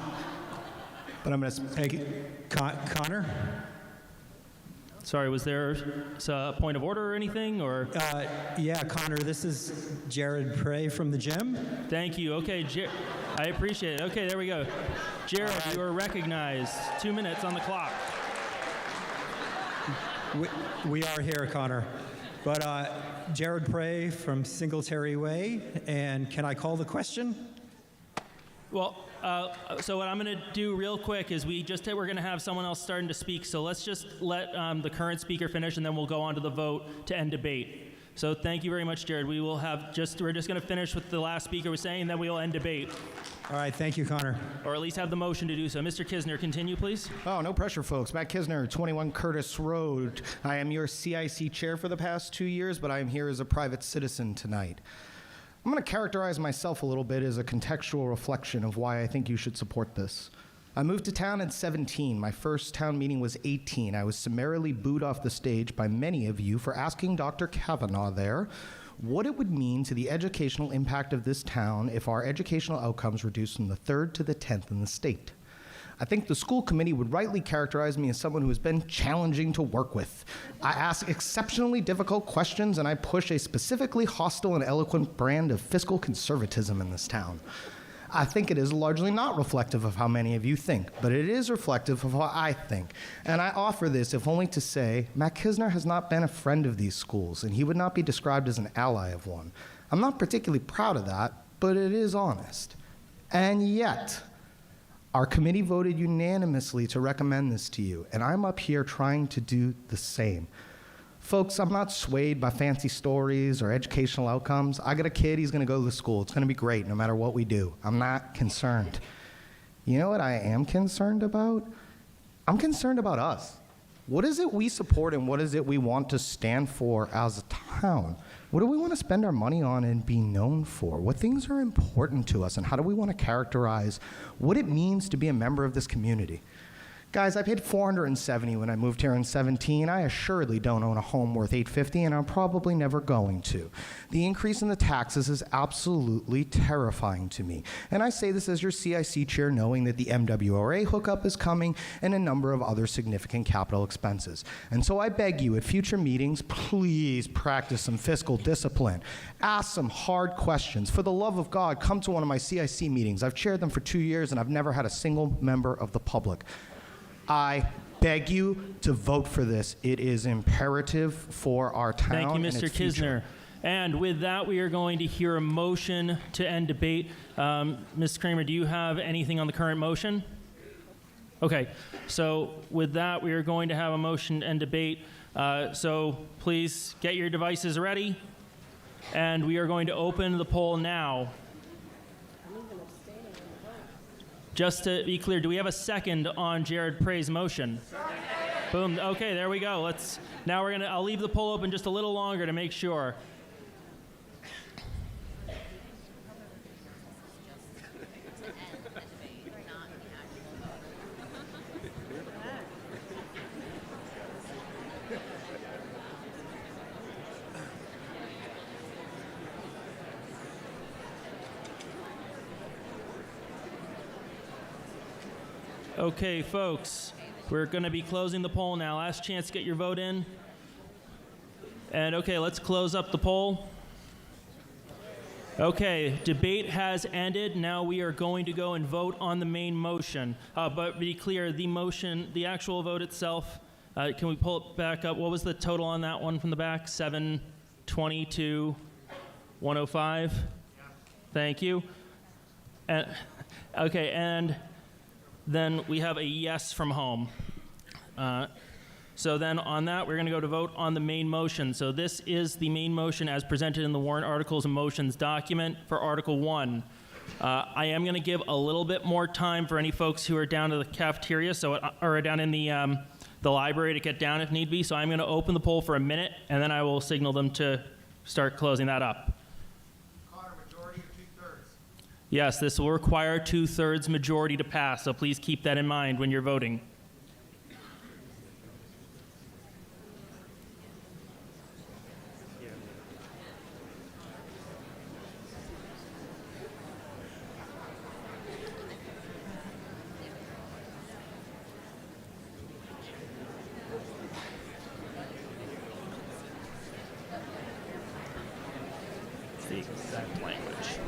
But I'm going to Connor? Sorry, was there a point of order or anything? Or Yeah, Connor, this is Jared Prey from the gym. Thank you. Okay, I appreciate it. Okay, there we go. Jared, you are recognized. 2 minutes on the clock. We are here, Connor. But Jared Prey from Singletary Way, and can I call the question? Well, so what I'm going to do real quick is we're going to have someone else starting to speak. So let's just let the current speaker finish, and then we'll go on to the vote to end debate. So thank you very much, Jared. We're just going to finish what the last speaker was saying, and then we'll end debate. All right, thank you, Connor. Or at least have the motion to do so. Mr. Kisner, continue, please. Oh, no pressure, folks. Matt Kisner, 21 Curtis Road. I am your CIC chair for the past 2 years, but I am here as a private citizen tonight. I'm going to characterize myself a little bit as a contextual reflection of why I think you should support this. I moved to town at 17. My first town meeting was 18. I was summarily booed off the stage by many of you for asking Dr. Kavanaugh there what it would mean to the educational impact of this town if our educational outcomes reduced from the 3rd to the 10th in the state. I think the school committee would rightly characterize me as someone who has been challenging to work with. I ask exceptionally difficult questions, and I push a specifically hostile and eloquent brand of fiscal conservatism in this town. I think it is largely not reflective of how many of you think, but it is reflective of how I think. And I offer this if only to say, Matt Kisner has not been a friend of these schools, and he would not be described as an ally of one. I'm not particularly proud of that, but it is honest. And yet, our committee voted unanimously to recommend this to you, and I'm up here trying to do the same. Folks, I'm not swayed by fancy stories or educational outcomes. I got a kid, he's going to go to school. It's going to be great no matter what we do. I'm not concerned. You know what I am concerned about? I'm concerned about us. What is it we support and what is it we want to stand for as a town? What do we want to spend our money on and be known for? What things are important to us, and how do we want to characterize what it means to be a member of this community? Guys, I paid $470 when I moved here in 17. I assuredly don't own a home worth $850, and I'm probably never going to. The increase in the taxes is absolutely terrifying to me. And I say this as your CIC chair, knowing that the MWRA hookup is coming and a number of other significant capital expenses. And so I beg you, at future meetings, please practice some fiscal discipline. Ask some hard questions. For the love of God, come to one of my CIC meetings. I've chaired them for 2 years, and I've never had a single member of the public. I beg you to vote for this. It is imperative for our town. Thank you, and Mr. its Kisner. future. And with that, we are going to hear a motion to end debate. Ms. Kramer, do you have anything on the current motion? Okay, so with that, we are going to have a motion to end debate. So please get your devices ready. And we are going to open the poll now. Just to be clear, do we have a second on Jared Prey's motion? Boom. Okay, there we go. I'll leave the poll open just a little longer to make sure. Okay, folks, we're going to be closing the poll now. Last chance to get your vote in. And okay, let's close up the poll. Okay, debate has ended. Now we are going to go and vote on the main motion. But be clear, the motion, the actual vote itself Can we pull it back up? What was the total on that one from the back? 720 to 105? Thank you. Okay, and then we have a yes from home. So then on that, we're going to go to vote on the main motion. So this is the main motion as presented in the warrant articles and motions document for Article 1. I am going to give a little bit more time for any folks who are down to the cafeteria, or down in the library to get down if need be. So I'm going to open the poll for a minute, and then I will signal them to start closing that up. Connor, majority of 2/3. Yes, this will require 2/3 majority to pass, so please keep that in mind when you're voting. The exact language.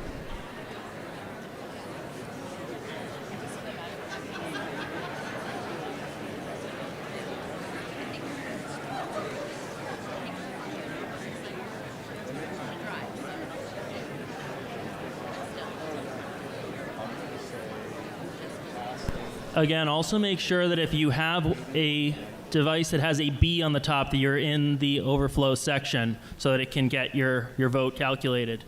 Again, also make sure that if you have a device that has a B on the top, that you're in the overflow section so that it can get your vote calculated.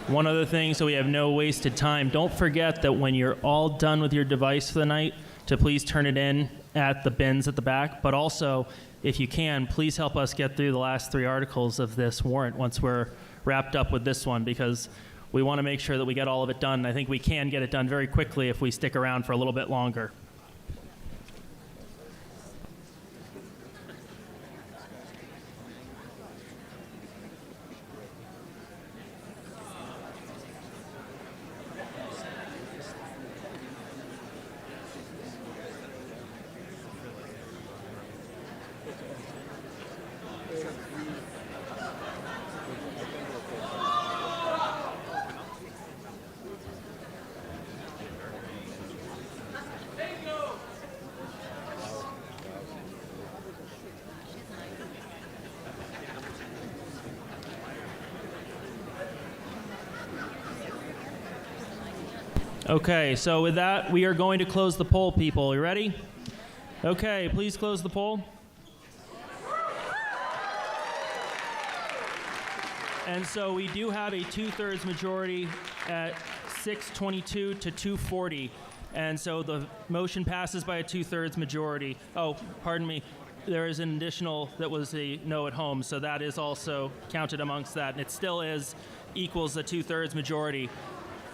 One other thing, so we have no wasted time, don't forget that when you're all done with your device for the night, to please turn it in at the bins at the back. But also, if you can, please help us get through the last 3 articles of this warrant once we're wrapped up with this one, because we want to make sure that we get all of it done. I think we can get it done very quickly if we stick around for a little bit longer. Okay, so with that, we are going to close the poll, people. You ready? Okay, please close the poll. And so we do have a 2/3 majority at 622 to 240. And so the motion passes by a 2/3 majority. Oh, pardon me. There is an additional that was a no at home, so that is also counted amongst that. And it still equals a 2/3 majority.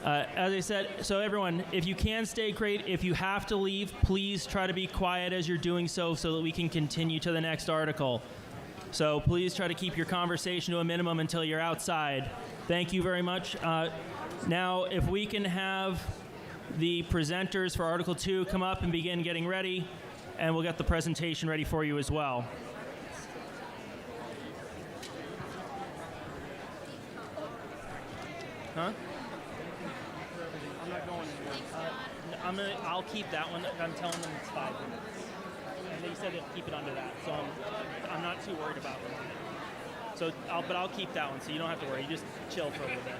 As I said, so everyone, if you can stay, great. If you have to leave, please try to be quiet as you're doing so that we can continue to the next article. So please try to keep your conversation to a minimum until you're outside. Thank you very much. Now, if we can have the presenters for Article 2 come up and begin getting ready, and we'll get the presentation ready for you as well. Huh? I'm not going anywhere. I'll keep that one. I'm telling them it's 5 minutes. And they said they'll keep it under that, so I'm not too worried about it. So, but I'll keep that one, so you don't have to worry. You just chill for a little bit.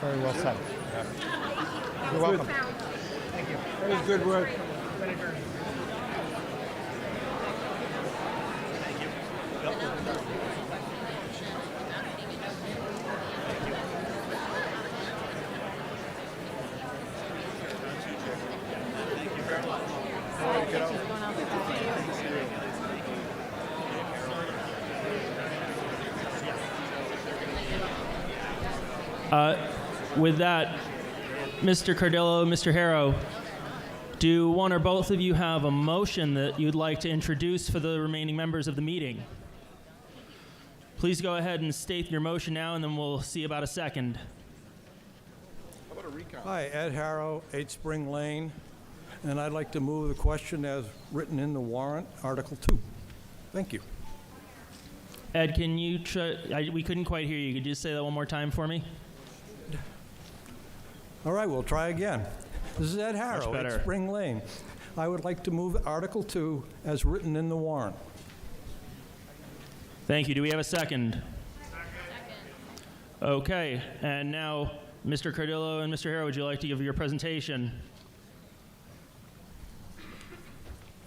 Very well said. You're welcome. Thank you. That was good work. With that, Mr. Cardillo, Mr. Harrow, do one or both of you have a motion that you'd like to introduce for the remaining members of the meeting? Please go ahead and state your motion now, and then we'll see about a second. Hi, Ed Harrow, 8 Spring Lane, and I'd like to move the question as written in the warrant, Article 2. Thank you. Ed, can you we couldn't quite hear you. Could you just say that one more time for me? All right, we'll try again. This is Ed Harrow, 8 better. Spring Lane. I would like to move Article 2 as written in the warrant. Thank you. Do we have a second? Okay, and now, Mr. Cardillo and Mr. Harrow, would you like to give your presentation?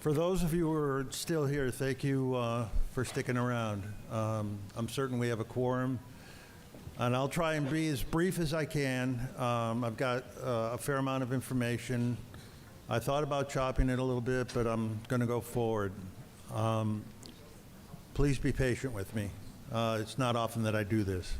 For those of you who are still here, thank you for sticking around. I'm certain we have a quorum, and I'll try and be as brief as I can. I've got a fair amount of information. I thought about chopping it a little bit, but I'm going to go forward. Please be patient with me. It's not often that I do this.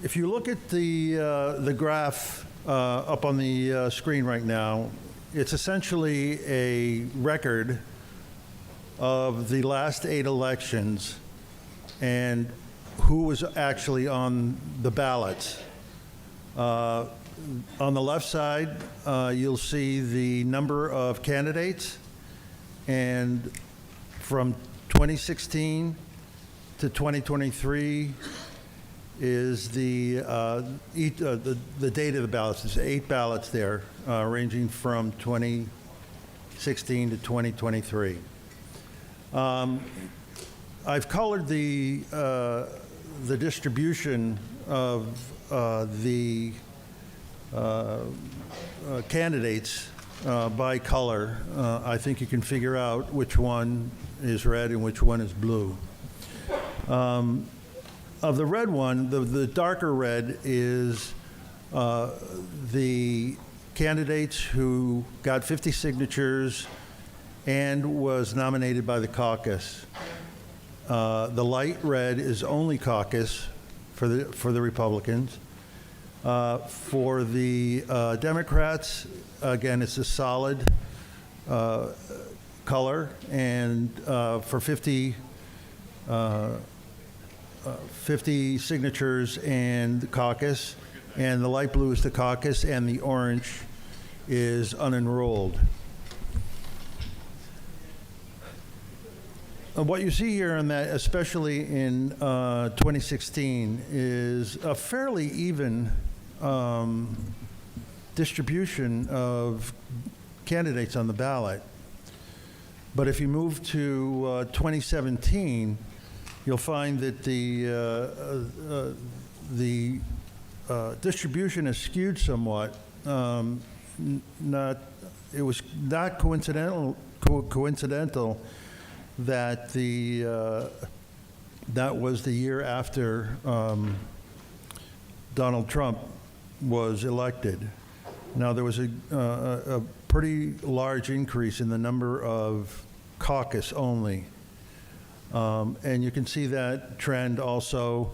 If you look at the graph up on the screen right now, it's essentially a record of the last 8 elections and who was actually on the ballots. On the left side, you'll see the number of candidates, and from 2016 to 2023 is the date of the ballots. There's 8 ballots there, ranging from 2016 to 2023. I've colored the distribution of the candidates by color. I think you can figure out which one is red and which one is blue. Of the red one, the darker red is the candidates who got 50 signatures and was nominated by the caucus. The light red is only caucus for the Republicans. For the Democrats, again, it's a solid color, and for 50 signatures and the caucus, and the light blue is the caucus, and the orange is unenrolled. What you see here in that, especially in 2016, is a fairly even distribution of candidates on the ballot. But if you move to 2017, you'll find that the distribution is skewed somewhat. It was not coincidental that that was the year after Donald Trump was elected. Now, there was a pretty large increase in the number of caucus only. And you can see that trend also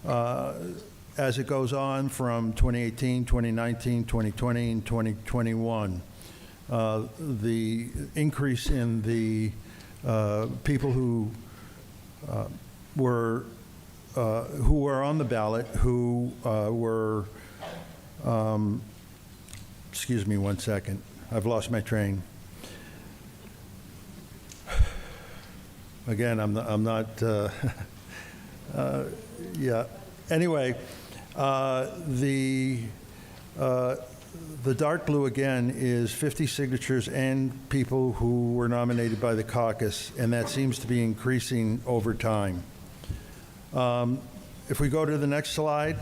as it goes on from 2018, 2019, 2020, and 2021. the increase in the people who were on the ballot, who were, excuse me one second, I've lost my train. Again, I'm not yeah. Anyway, the dark blue again is 50 signatures and people who were nominated by the caucus, and that seems to be increasing over time. If we go to the next slide,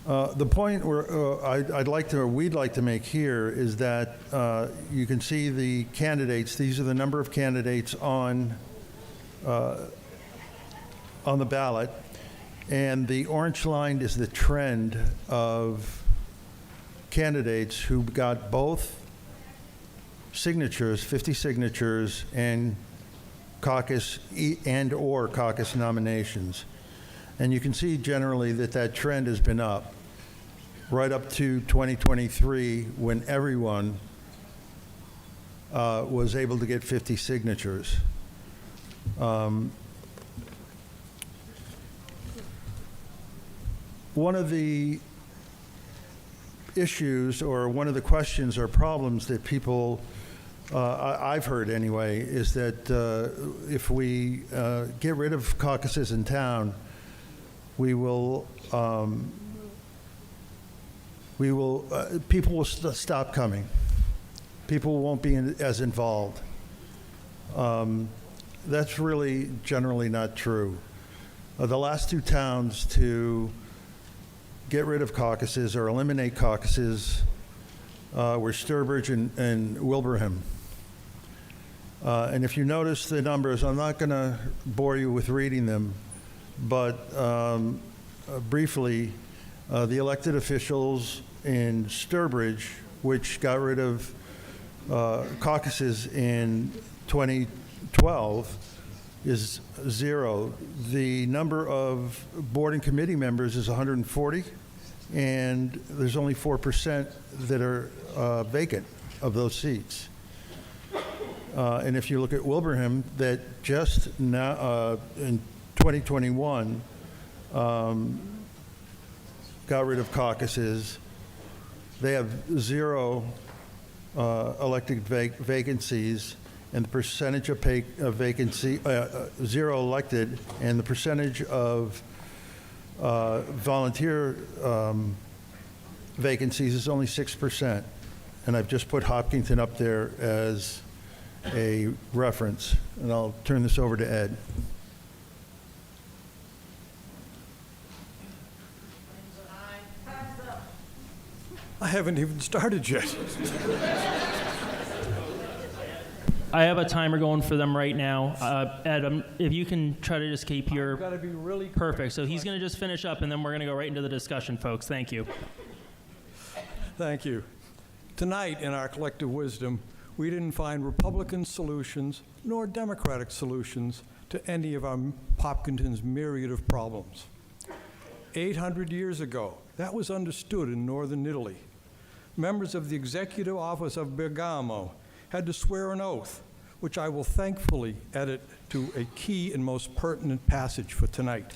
the point we'd like to make here is that you can see the candidates. These are the number of candidates on the ballot, and the orange line is the trend of candidates who got both signatures, 50 signatures, and caucus or caucus nominations. And you can see generally that trend has been up right up to 2023, when everyone was able to get 50 signatures. One of the issues, or one of the questions or problems that people, I've heard anyway, is that if we get rid of caucuses in town, people will stop coming. People won't be as involved. That's really generally not true. The last two towns to get rid of caucuses or eliminate caucuses were Sturbridge and Wilbraham. And if you notice the numbers, I'm not going to bore you with reading them, but briefly, the elected officials in Sturbridge, which got rid of caucuses in 2012, is 0. The number of board and committee members is 140, and there's only 4% that are vacant of those seats. And if you look at Wilbraham, that just now in 2021 got rid of caucuses, they have 0 elected vacancies, and the percentage of vacancy, 0 elected, and the percentage of volunteer vacancies is only 6%. And I've just put Hopkinton up there as a reference. And I'll turn this over to Ed. I haven't even started yet. I have a timer going for them right now. Ed, if you can try to just keep your... Got to be really perfect. So he's going to just finish up, and then we're going to go right into the discussion, folks. Thank you. Thank you. Tonight, in our collective wisdom, we didn't find Republican solutions nor Democratic solutions to any of our Hopkinton's myriad of problems. 800 years ago, that was understood in northern Italy. Members of the executive office of Bergamo had to swear an oath, which I will thankfully edit to a key and most pertinent passage for tonight.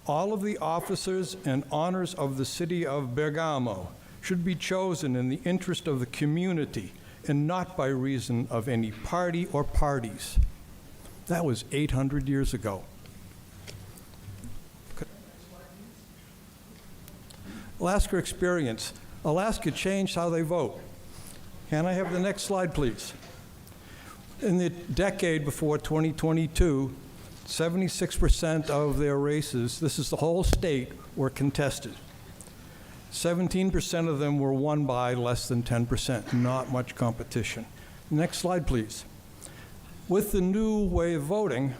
All of the officers and honors of the city of Bergamo should be chosen in the interest of the community and not by reason of any party or parties. That was 800 years ago. Alaska experience. Alaska changed how they vote. Can I have the next slide, please? In the decade before 2022, 76% of their races, this is the whole state, were contested. 17% of them were won by less than 10%, not much competition. Next slide, please. With the new way of voting,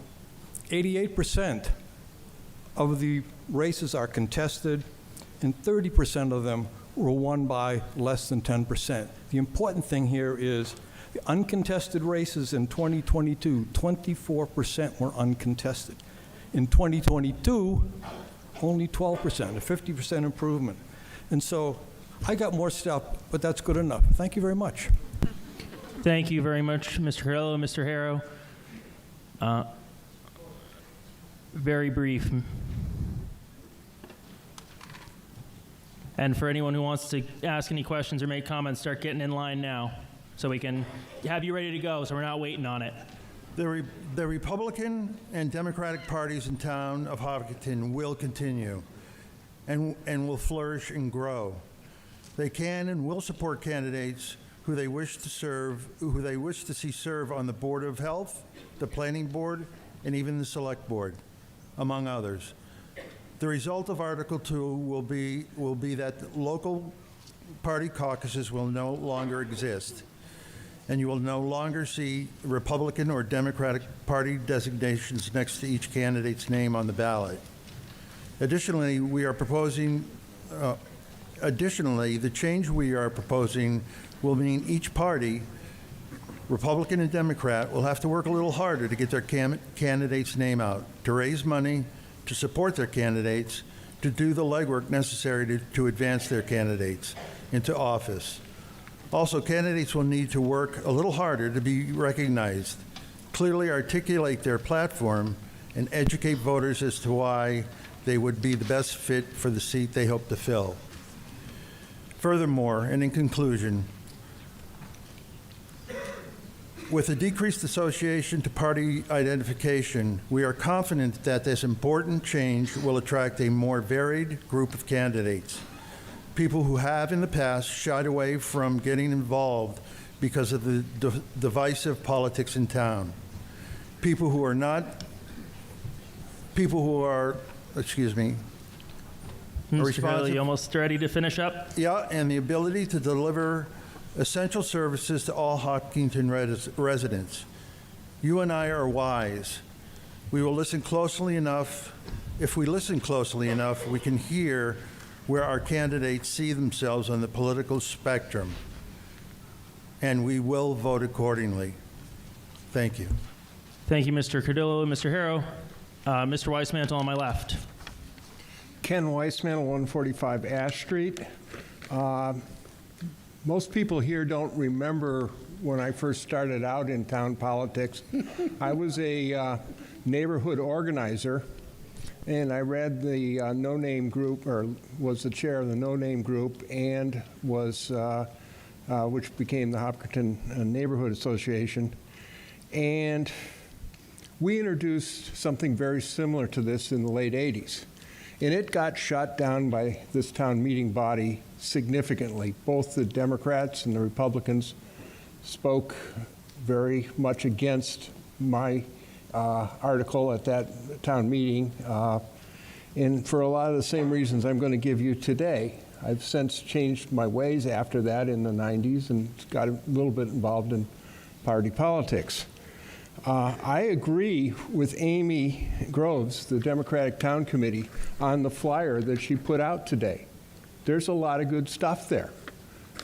88% of the races are contested, and 30% of them were won by less than 10%. The important thing here is the uncontested races in 2022, 24% were uncontested. In 2022, only 12%, a 50% improvement. And so I got more stuff, but that's good enough. Thank you very much. Thank you very much, Mr. Carrillo, Mr. Harrow. Very brief. And for anyone who wants to ask any questions or make comments, start getting in line now so we can have you ready to go so we're not waiting on it. The Republican and Democratic parties in town of Hopkinton will continue and will flourish and grow. They can and will support candidates who they wish to see serve on the Board of Health, the Planning Board, and even the Select Board, among others. The result of Article 2 will be that local party caucuses will no longer exist, and you will no longer see Republican or Democratic Party designations next to each candidate's name on the ballot. Additionally, the change we are proposing will mean each party, Republican and Democrat, will have to work a little harder to get their candidate's name out, to raise money, to support their candidates, to do the legwork necessary to advance their candidates into office. Also, candidates will need to work a little harder to be recognized, clearly articulate their platform, and educate voters as to why they would be the best fit for the seat they hope to fill. Furthermore, and in conclusion, with a decreased association to party identification, we are confident that this important change will attract a more varied group of candidates. People who have in the past shied away from getting involved because of the divisive politics in town. People who are, Mr. Carrillo, you almost ready to finish up? Yeah, and the ability to deliver essential services to all Hopkinton residents. You and I are wise. We will listen closely enough. If we listen closely enough, we can hear where our candidates see themselves on the political spectrum, and we will vote accordingly. Thank you. Thank you, Mr. Cardillo and Mr. Harrow. Mr. Weissmantel on my left. Ken Weissmantel, 145 Ash Street. Most people here don't remember when I first started out in town politics. I was a neighborhood organizer, and I read the No Name Group, or was the chair of the No Name Group, and was, which became the Hopkinton Neighborhood Association. And we introduced something very similar to this in the late 80s. And it got shot down by this town meeting body significantly. Both the Democrats and the Republicans spoke very much against my article at that town meeting, and for a lot of the same reasons I'm going to give you today. I've since changed my ways after that in the 90s and got a little bit involved in party politics. I agree with Amy Groves, the Democratic Town Committee, on the flyer that she put out today. There's a lot of good stuff there.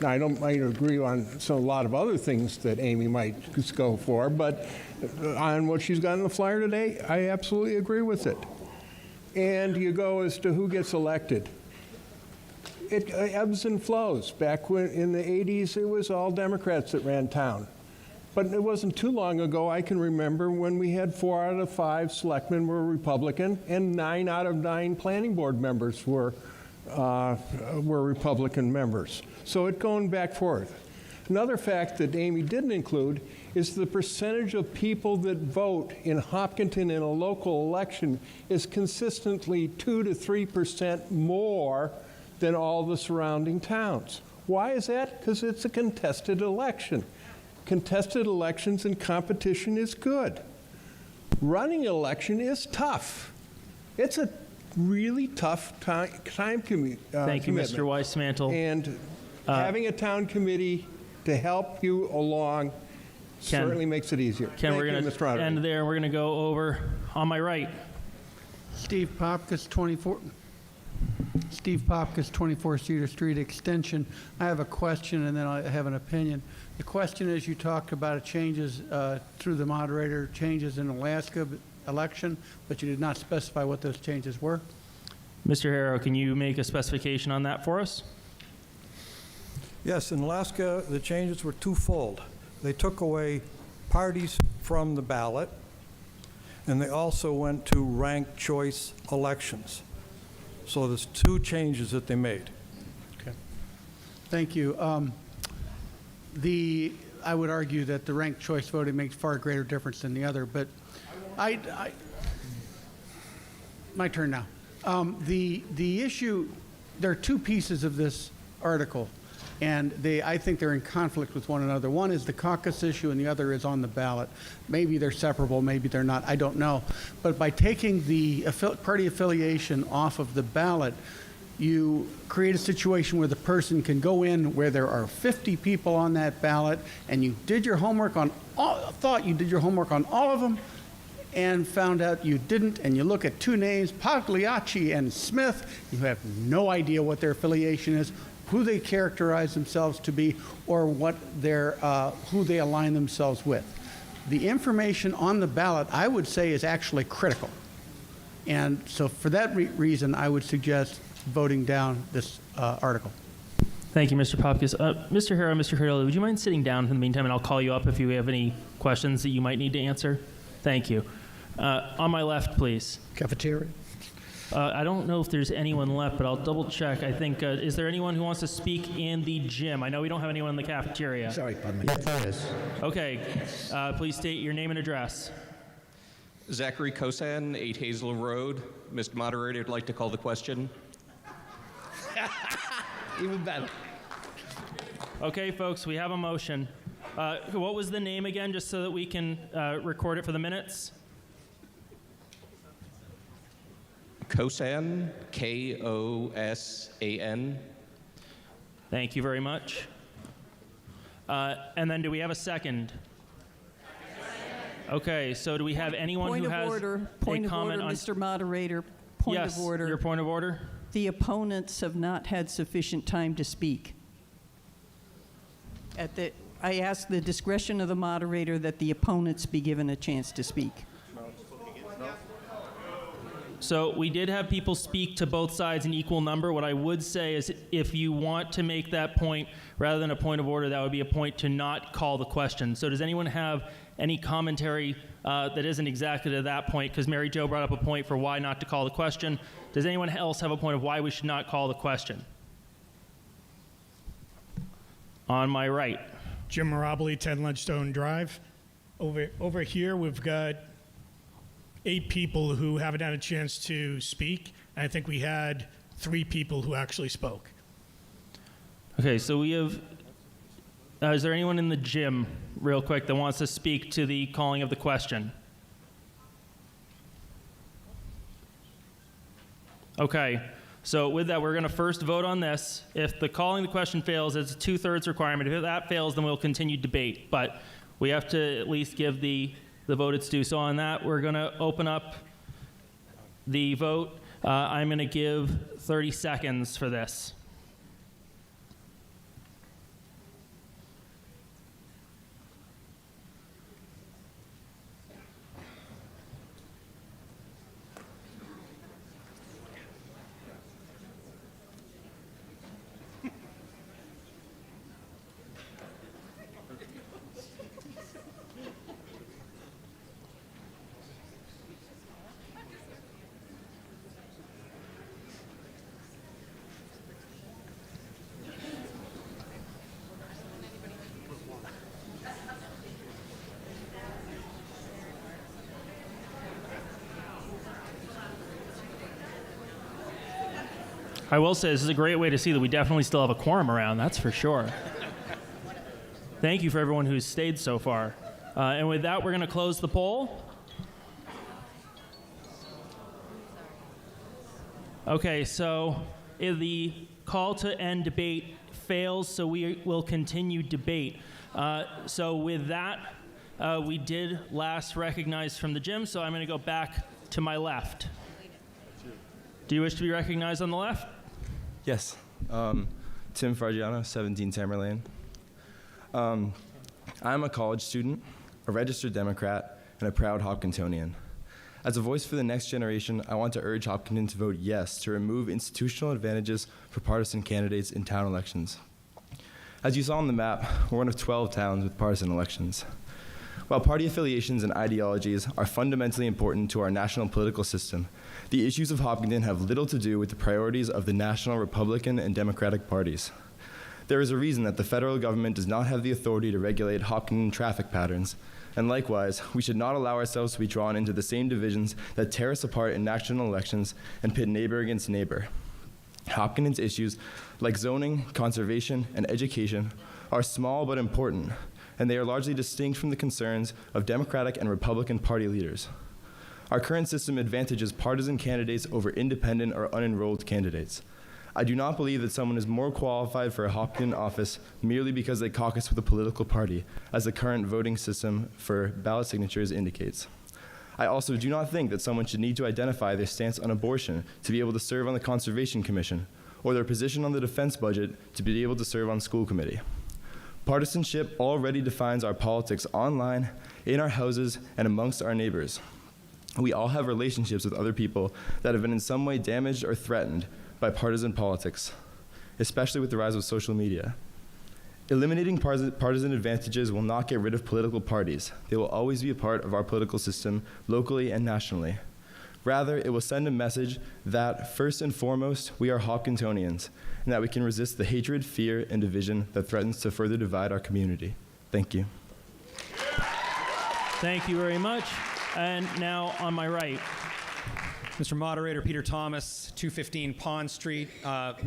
Now, I don't might agree on a lot of other things that Amy might go for, but on what she's got on the flyer today, I absolutely agree with it. And you go as to who gets elected. It ebbs and flows. Back when in the 80s, it was all Democrats that ran town. But it wasn't too long ago, I can remember when we had 4 out of 5 selectmen were Republican and 9 out of 9 planning board members were Republican members. So it's going back forth. Another fact that Amy didn't include is the percentage of people that vote in Hopkinton in a local election is consistently 2 to 3% more than all the surrounding towns. Why is that? Because it's a contested election. Contested elections and competition is good. Running an election is tough. It's a really tough time Thank you, Mr. Weissmantel. And having a town committee to help you along certainly makes it easier. Ken, we're going to end there. We're going to go over on my right. Steve Popkus, 24 Cedar Street Extension. I have a question and then I have an opinion. The question is, you talked about changes through the moderator, changes in Alaska election, but you did not specify what those changes were. Mr. Harrow, can you make a specification on that for us? Yes, in Alaska, the changes were twofold. They took away parties from the ballot, and they also went to ranked choice elections. So there's two changes that they made. Okay. Thank you. I would argue that the ranked choice voting makes far greater difference than the other, but my turn now. The issue, there are two pieces of this article, and I think they're in conflict with one another. One is the caucus issue, and the other is on the ballot. Maybe they're separable, maybe they're not, I don't know. But by taking the party affiliation off of the ballot, you create a situation where the person can go in where there are 50 people on that ballot, and you did your homework on thought you did your homework on all of them, and found out you didn't, and you look at two names, Pagliacci and Smith, you have no idea what their affiliation is, who they characterize themselves to be, or what who they align themselves with. The information on the ballot, I would say, is actually critical. And so for that reason, I would suggest voting down this article. Thank you, Mr. Popkis. Mr. Harrow, Mr. Hurley, would you mind sitting down in the meantime, and I'll call you up if you have any questions that you might need to answer? Thank you. On my left, please. Cafeteria. I don't know if there's anyone left, but I'll double check. I think, is there anyone who wants to speak in the gym? I know we don't have anyone in the cafeteria. Sorry, pardon me. Yes, there is. Okay. Please state your name and address. Zachary Kosan, 8 Hazel Road. Mr. Moderator, I'd like to call the question. Even better. Okay, folks, we have a motion. What was the name again, just so that we can record it for the minutes? Kosan, Kosan. Thank you very much. And then do we have a second? Okay, so do we have anyone who has Point a of comment order, on... Mr. Moderator. Point yes, of order. your point of order? The opponents have not had sufficient time to speak. I ask the discretion of the moderator that the opponents be given a chance to speak. So we did have people speak to both sides in equal number. What I would say is if you want to make that point, rather than a point of order, that would be a point to not call the question. So does anyone have any commentary that isn't exactly to that point? Because Mary Jo brought up a point for why not to call the question. Does anyone else have a point of why we should not call the question? On my right. Jim Miraboli, 10 Ledgestone Drive. Over here, we've got 8 people who haven't had a chance to speak. And I think we had 3 people who actually spoke. Okay, so we have... is there anyone in the gym, real quick, that wants to speak to the calling of the question? Okay, so with that, we're going to first vote on this. If the calling the question fails, it's a 2/3 requirement. If that fails, then we'll continue debate. But we have to at least give the vote its due. So on that, we're going to open up the vote. I'm going to give 30 seconds for this. I will say this is a great way to see that we definitely still have a quorum around, that's for sure. Thank you for everyone who's stayed so far. And with that, we're going to close the poll. Okay, so the call to end debate fails, so we will continue debate. So with that, we did last recognize from the gym, so I'm going to go back to my left. Do you wish to be recognized on the left? Yes. Tim Fargiano, 17 Tamerlane. I'm a college student, a registered Democrat, and a proud Hopkintonian. As a voice for the next generation, I want to urge Hopkinton to vote yes to remove institutional advantages for partisan candidates in town elections. As you saw on the map, we're one of 12 towns with partisan elections. While party affiliations and ideologies are fundamentally important to our national political system, the issues of Hopkinton have little to do with the priorities of the national Republican and Democratic parties. There is a reason that the federal government does not have the authority to regulate Hopkinton traffic patterns, and likewise, we should not allow ourselves to be drawn into the same divisions that tear us apart in national elections and pit neighbor against neighbor. Hopkinton's issues, like zoning, conservation, and education, are small but important, and they are largely distinct from the concerns of Democratic and Republican Party leaders. Our current system advantages partisan candidates over independent or unenrolled candidates. I do not believe that someone is more qualified for a Hopkinton office merely because they caucus with a political party, as the current voting system for ballot signatures indicates. I also do not think that someone should need to identify their stance on abortion to be able to serve on the Conservation Commission, or their position on the defense budget to be able to serve on school committee. Partisanship already defines our politics online, in our houses, and amongst our neighbors. We all have relationships with other people that have been in some way damaged or threatened by partisan politics, especially with the rise of social media. Eliminating partisan advantages will not get rid of political parties. They will always be a part of our political system, locally and nationally. Rather, it will send a message that, first and foremost, we are Hopkintonians, and that we can resist the hatred, fear, and division that threatens to further divide our community. Thank you. Thank you very much. And now on my right. Mr. Moderator, Peter Thomas, 215 Pond Street.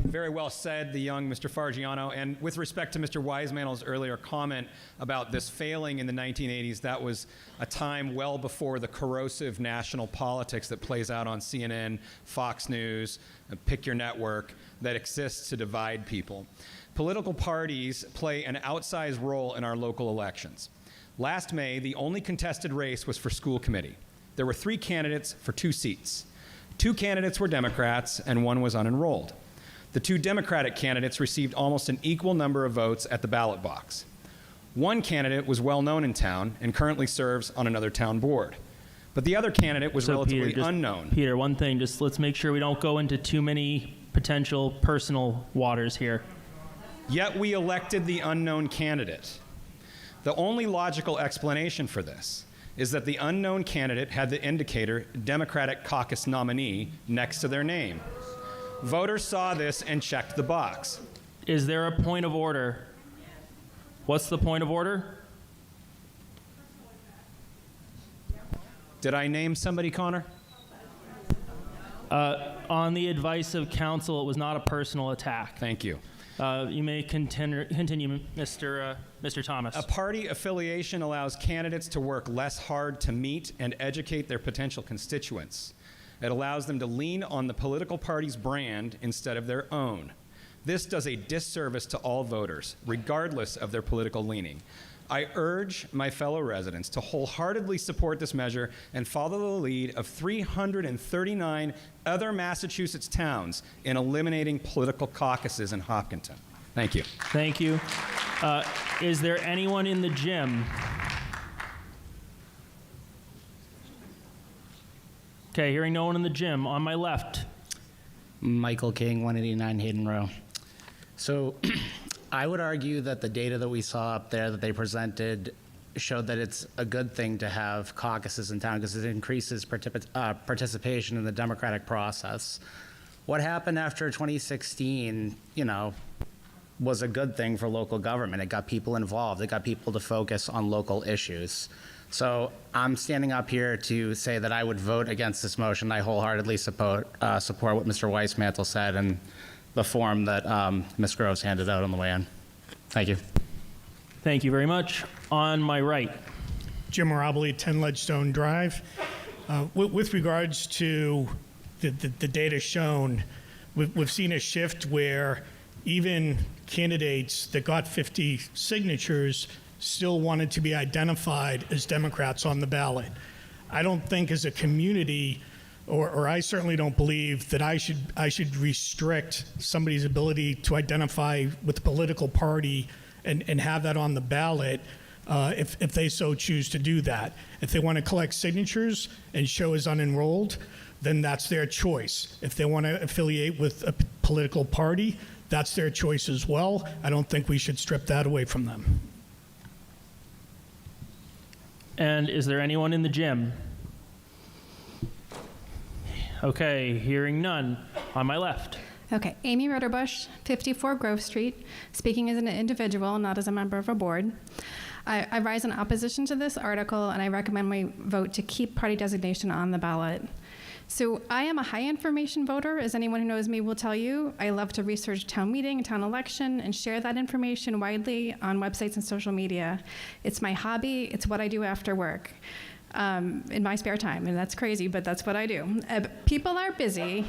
Very well said, the young Mr. Fargiano. And with respect to Mr. Wisemantel's earlier comment about this failing in the 1980s, that was a time well before the corrosive national politics that plays out on CNN, Fox News, pick your network, that exists to divide people. Political parties play an outsized role in our local elections. Last May, the only contested race was for school committee. There were 3 candidates for 2 seats. 2 candidates were Democrats, and 1 was unenrolled. The 2 Democratic candidates received almost an equal number of votes at the ballot box. 1 candidate was well known in town and currently serves on another town board. But the other candidate was relatively unknown. Peter, one thing, just let's make sure we don't go into too many potential personal waters here. Yet we elected the unknown candidate. The only logical explanation for this is that the unknown candidate had the indicator Democratic caucus nominee next to their name. Voters saw this and checked the box. Is there a point of order? What's the point of order? Did I name somebody, Connor? On the advice of counsel, it was not a personal attack. Thank you. You may continue, Mr. Thomas. A party affiliation allows candidates to work less hard to meet and educate their potential constituents. It allows them to lean on the political party's brand instead of their own. This does a disservice to all voters, regardless of their political leaning. I urge my fellow residents to wholeheartedly support this measure and follow the lead of 339 other Massachusetts towns in eliminating political caucuses in Hopkinton. Thank you. Thank you. Is there anyone in the gym? Okay, hearing no one in the gym. On my left. Michael King, 189 Hayden Row. So I would argue that the data that we saw up there that they presented showed that it's a good thing to have caucuses in town because it increases participation in the democratic process. What happened after 2016, was a good thing for local government. It got people involved. It got people to focus on local issues. So I'm standing up here to say that I would vote against this motion. I wholeheartedly support what Mr. Wisemantel said and the form that Ms. Groves handed out on the way in. Thank you. Thank you very much. On my right. Jim Morabili, 10 Ledgestone Drive. With regards to the data shown, we've seen a shift where even candidates that got 50 signatures still wanted to be identified as Democrats on the ballot. I don't think as a community, or I certainly don't believe that I should restrict somebody's ability to identify with the political party and have that on the ballot if they so choose to do that. If they want to collect signatures and show as unenrolled, then that's their choice. If they want to affiliate with a political party, That's their choice as well. I don't think we should strip that away from them. And is there anyone in the gym? Okay, hearing none. On my left. Okay, Amy Ritterbusch, 54 Grove Street, speaking as an individual, not as a member of a board. I rise in opposition to this article, and I recommend we vote to keep party designation on the ballot. So I am a high information voter, as anyone who knows me will tell you. I love to research town meeting, town election, and share that information widely on websites and social media. It's my hobby. It's what I do after work. In my spare time, and that's crazy, but that's what I do. People are busy.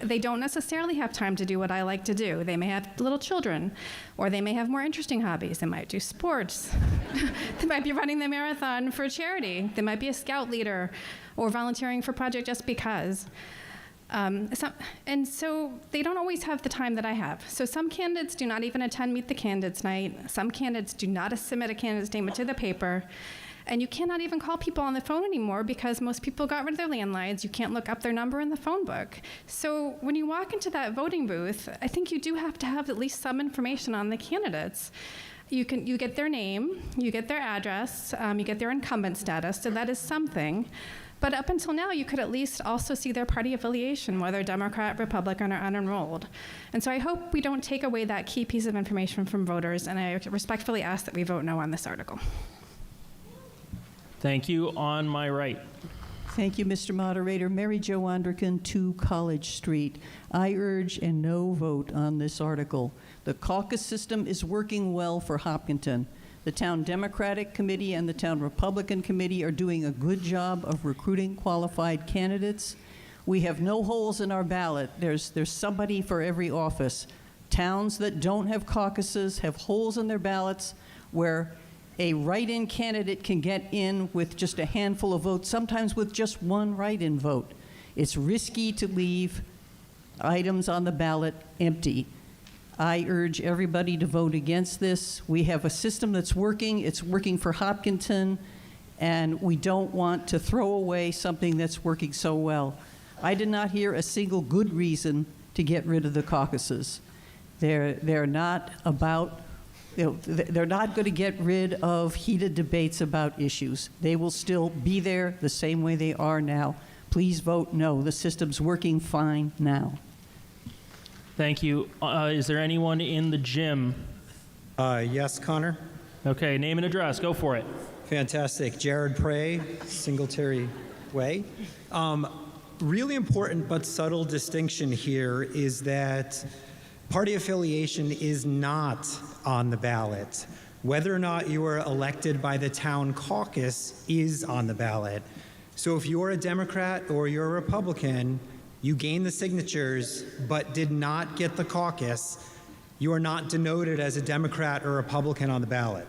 They don't necessarily have time to do what I like to do. They may have little children, or they may have more interesting hobbies. They might do sports. They might be running the marathon for charity. They might be a scout leader or volunteering for Project Just Because. And so they don't always have the time that I have. So some candidates do not even attend Meet the Candidates night. Some candidates do not submit a candidate statement to the paper. And you cannot even call people on the phone anymore because most people got rid of their landlines. You can't look up their number in the phone book. So when you walk into that voting booth, I think you do have to have at least some information on the candidates. You get their name, you get their address, you get their incumbent status, so that is something. But up until now, you could at least also see their party affiliation, whether Democrat, Republican, or unenrolled. And so I hope we don't take away that key piece of information from voters, and I respectfully ask that we vote no on this article. Thank you. On my right. Thank you, Mr. Moderator. Mary Jo Andrican, 2 College Street. I urge a no vote on this article. The caucus system is working well for Hopkinton. The Town Democratic Committee and the Town Republican Committee are doing a good job of recruiting qualified candidates. We have no holes in our ballot. There's somebody for every office. Towns that don't have caucuses have holes in their ballots where a write-in candidate can get in with just a handful of votes, sometimes with just one write-in vote. It's risky to leave items on the ballot empty. I urge everybody to vote against this. We have a system that's working. It's working for Hopkinton, and we don't want to throw away something that's working so well. I did not hear a single good reason to get rid of the caucuses. They're not about they're not going to get rid of heated debates about issues. They will still be there the same way they are now. Please vote no. The system's working fine now. Thank you. Is there anyone in the gym? Yes, Connor. Okay, name and address. Go for it. Fantastic. Jared Prey, Singletary Way. Really important but subtle distinction here is that party affiliation is not on the ballot. Whether or not you are elected by the town caucus is on the ballot. So if you're a Democrat or you're a Republican, you gain the signatures but did not get the caucus, you are not denoted as a Democrat or Republican on the ballot.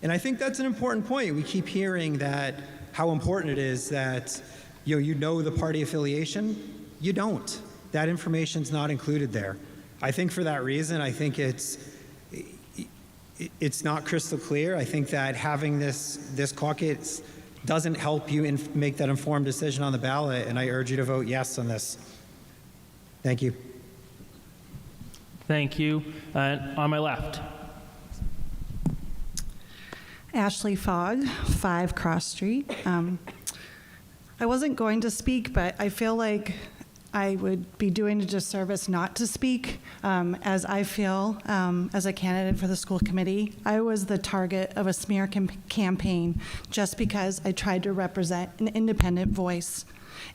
And I think that's an important point. We keep hearing that how important it is that you know the party affiliation. You don't. That information's not included there. I think for that reason, I think it's not crystal clear. I think that having this caucus doesn't help you make that informed decision on the ballot, and I urge you to vote yes on this. Thank you. Thank you. On my left. Ashley Fogg, 5 Cross Street. I wasn't going to speak, but I feel like I would be doing a disservice not to speak, as I feel as a candidate for the school committee. I was the target of a smear campaign just because I tried to represent an independent voice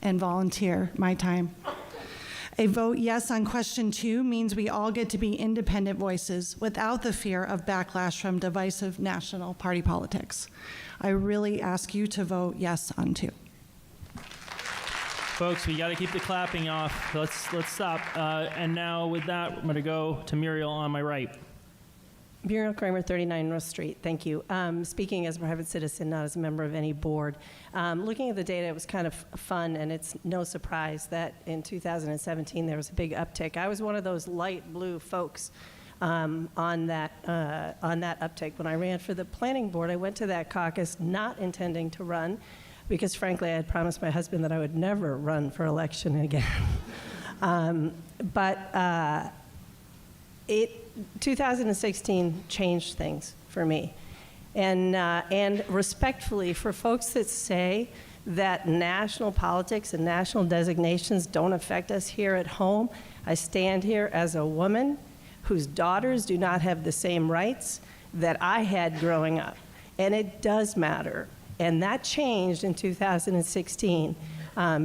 and volunteer my time. A vote yes on question 2 means we all get to be independent voices without the fear of backlash from divisive national party politics. I really ask you to vote yes on 2. Folks, we got to keep the clapping off. Let's stop. And now with that, I'm going to go to Muriel on my right. Muriel Kramer, 39 North Street. Thank you. Speaking as a private citizen, not as a member of any board. Looking at the data, it was kind of fun, and it's no surprise that in 2017 there was a big uptick. I was one of those light blue folks on that uptick. When I ran for the planning board, I went to that caucus not intending to run, because frankly, I had promised my husband that I would never run for election again. 2016 changed things for me. And respectfully, for folks that say that national politics and national designations don't affect us here at home, I stand here as a woman whose daughters do not have the same rights that I had growing up. And it does matter. And that changed in 2016.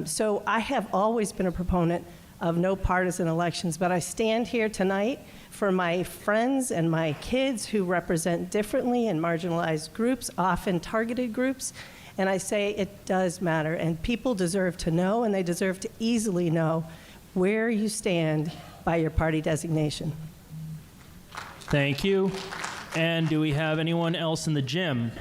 So I have always been a proponent of no partisan elections, but I stand here tonight for my friends and my kids who represent differently and marginalized groups, often targeted groups, and I say it does matter, and people deserve to know, and they deserve to easily know where you stand by your party designation. Thank you. And do we have anyone else in the gym?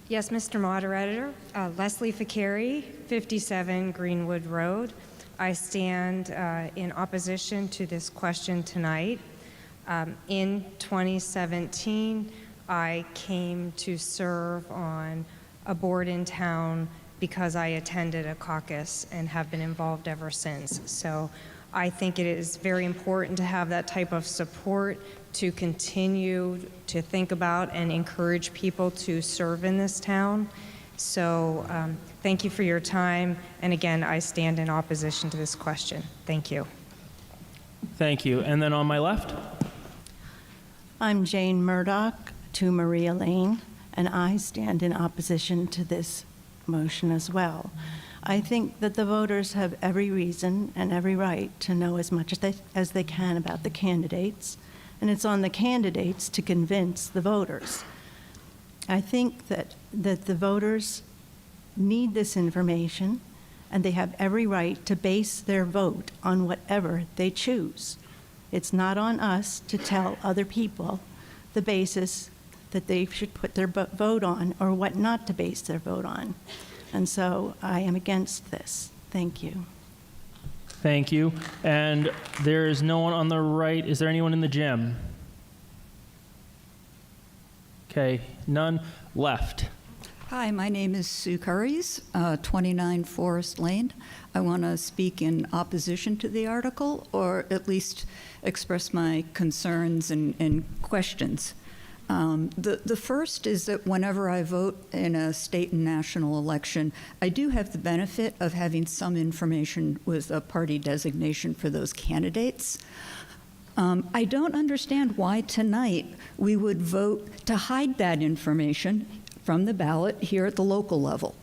Yes, Mr. Moderator. Leslie Fakari, 57 Greenwood Road. I stand in opposition to this question tonight. In 2017, I came to serve on a board in town because I attended a caucus and have been involved ever since. So I think it is very important to have that type of support to continue to think about and encourage people to serve in this town. So thank you for your time. And again, I stand in opposition to this question. Thank you. Thank you. And then on my left? I'm Jane Murdoch, 2 Maria Lane, and I stand in opposition to this motion as well. I think that the voters have every reason and every right to know as much as they can about the candidates, and it's on the candidates to convince the voters. I think that the voters need this information, and they have every right to base their vote on whatever they choose. It's not on us to tell other people the basis that they should put their vote on or what not to base their vote on. And so I am against this. Thank you. Thank you. And there is no one on the right. Is there anyone in the gym? Okay, none. Left. Hi, my name is Sue Curries, 29 Forest Lane. I want to speak in opposition to the article, or at least express my concerns and questions. The first is that whenever I vote in a state and national election, I do have the benefit of having some information with a party designation for those candidates. I don't understand why tonight we would vote to hide that information from the ballot here at the local level,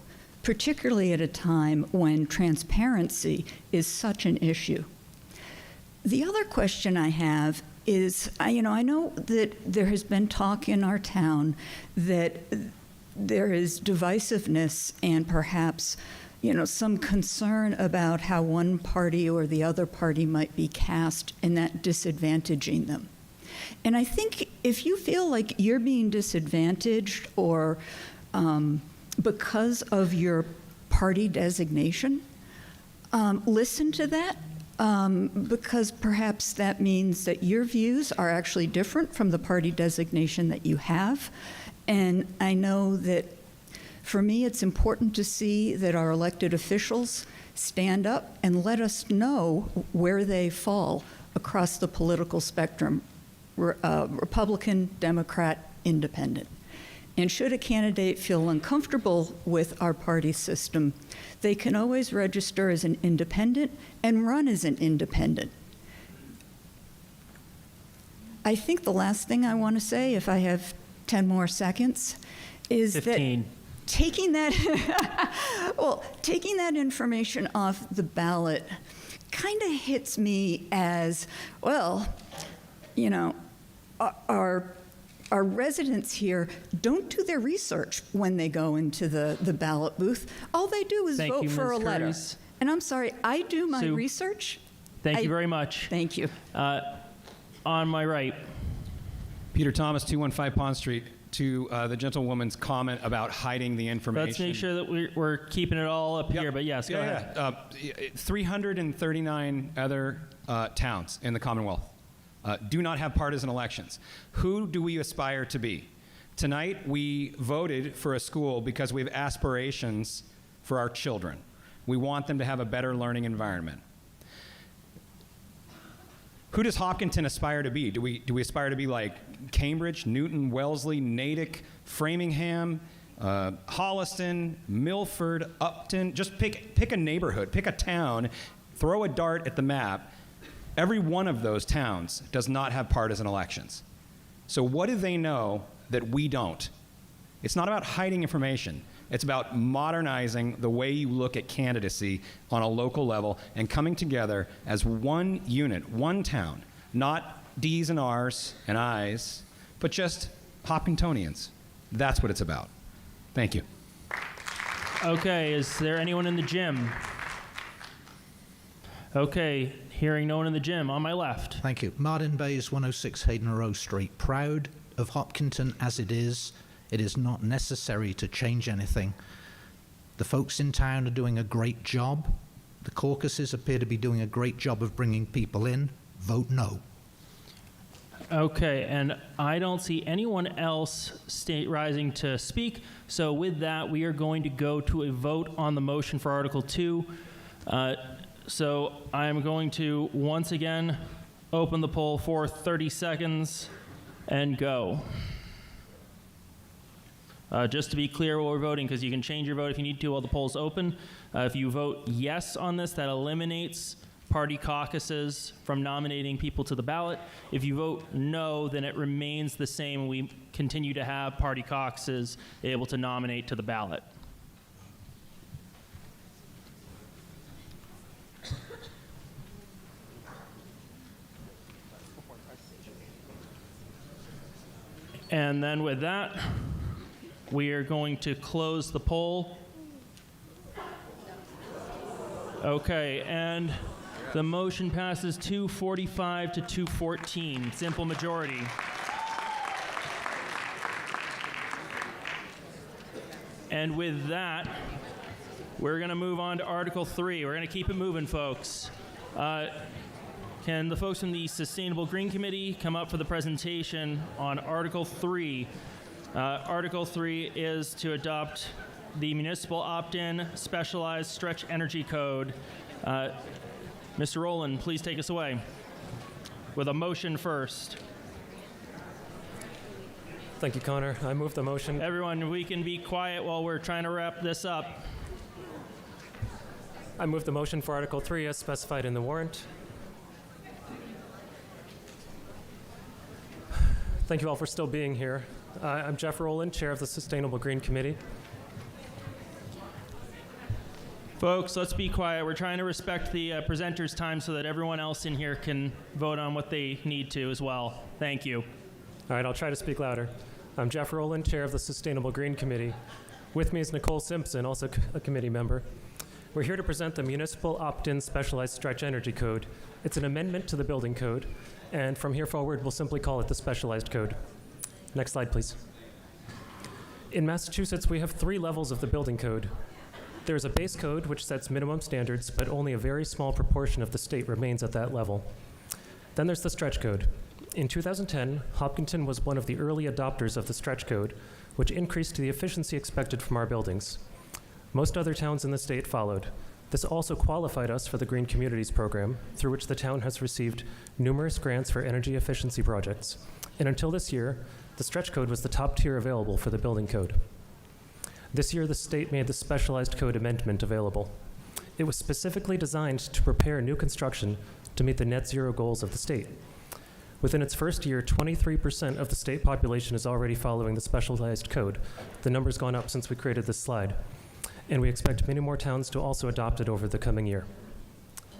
particularly at a time when transparency is such an issue. The other question I have is, I know that there has been talk in our town that there is divisiveness and perhaps some concern about how one party or the other party might be cast and that disadvantaging them. And I think if you feel like you're being disadvantaged or because of your party designation, listen to that because perhaps that means that your views are actually different from the party designation that you have. And I know that for me, it's important to see that our elected officials stand up and let us know where they fall across the political spectrum, Republican, Democrat, Independent. And should a candidate feel uncomfortable with our party system, they can always register as an independent and run as an independent. I think the last thing I want to say, if I have 10 more seconds, is 15. That taking that taking that information off the ballot kind of hits me as, well, our residents here don't do their research when they go into the ballot booth. All they do is vote for a letter. And I'm sorry, I do my research. Thank you very much. Thank you. On my right. Peter Thomas, 215 Pond Street. To the gentlewoman's comment about hiding the information. Let's make sure that we're keeping it all up here, but yes, go ahead. 339 other towns in the Commonwealth do not have partisan elections. Who do we aspire to be? Tonight, we voted for a school because we have aspirations for our children. We want them to have a better learning environment. Who does Hopkinton aspire to be? Do we aspire to be like Cambridge, Newton, Wellesley, Natick, Framingham, Holliston, Milford, Upton? Just pick a neighborhood, pick a town, throw a dart at the map. Every one of those towns does not have partisan elections. So what do they know that we don't? It's not about hiding information. It's about modernizing the way you look at candidacy on a local level and coming together as one unit, one town, not D's and R's and I's, but just Hopkintonians. That's what it's about. Thank you. Okay, is there anyone in the gym? Okay, hearing no one in the gym. On my left. Thank you. Martin Bays, 106 Hayden Row Street. Proud of Hopkinton as it is. It is not necessary to change anything. The folks in town are doing a great job. The caucuses appear to be doing a great job of bringing people in. Vote no. Okay, and I don't see anyone else rising to speak. So with that, we are going to go to a vote on the motion for Article 2. So I'm going to once again open the poll for 30 seconds and go. Just to be clear while we're voting, because you can change your vote if you need to while the poll's open. If you vote yes on this, that eliminates party caucuses from nominating people to the ballot. If you vote no, then it remains the same. We continue to have party caucuses able to nominate to the ballot. And then with that, we are going to close the poll. Okay, and the motion passes 245 to 214, simple majority. And with that, we're going to move on to Article 3. We're going to keep it moving, folks. Can the folks from the Sustainable Green Committee come up for the presentation on Article 3? Article 3 is to adopt the municipal opt-in specialized stretch energy code. Mr. Rowland, please take us away with a motion first. Thank you, Connor. I move the motion. Everyone, we can be quiet while we're trying to wrap this up. I move the motion for Article 3 as specified in the warrant. Thank you all for still being here. I'm Jeff Rowland, Chair of the Sustainable Green Committee. Folks, let's be quiet. We're trying to respect the presenter's time so that everyone else in here can vote on what they need to as well. Thank you. All right, I'll try to speak louder. I'm Jeff Rowland, Chair of the Sustainable Green Committee. With me is Nicole Simpson, also a committee member. We're here to present the Municipal Opt-in Specialized Stretch Energy Code. It's an amendment to the building code, and from here forward, we'll simply call it the Specialized Code. Next slide, please. In Massachusetts, we have 3 levels of the building code. There's a base code, which sets minimum standards, but only a very small proportion of the state remains at that level. Then there's the stretch code. In 2010, Hopkinton was one of the early adopters of the stretch code, which increased the efficiency expected from our buildings. Most other towns in the state followed. This also qualified us for the Green Communities program, through which the town has received numerous grants for energy efficiency projects. And until this year, the stretch code was the top tier available for the building code. This year, the state made the specialized code amendment available. It was specifically designed to prepare new construction to meet the net zero goals of the state. Within its first year, 23% of the state population is already following the specialized code. The number's gone up since we created this slide. And we expect many more towns to also adopt it over the coming year.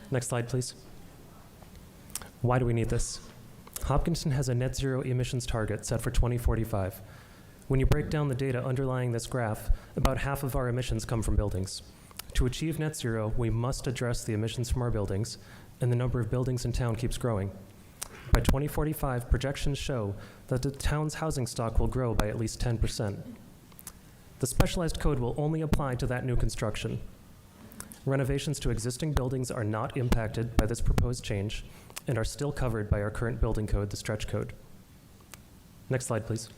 Next slide, please. Why do we need this? Hopkinton has a net zero emissions target set for 2045. When you break down the data underlying this graph, about half of our emissions come from buildings. To achieve net zero, we must address the emissions from our buildings, and the number of buildings in town keeps growing. By 2045, projections show that the town's housing stock will grow by at least 10%. The specialized code will only apply to that new construction. Renovations to existing buildings are not impacted by this proposed change and are still covered by our current building code, the stretch code. Next slide, please.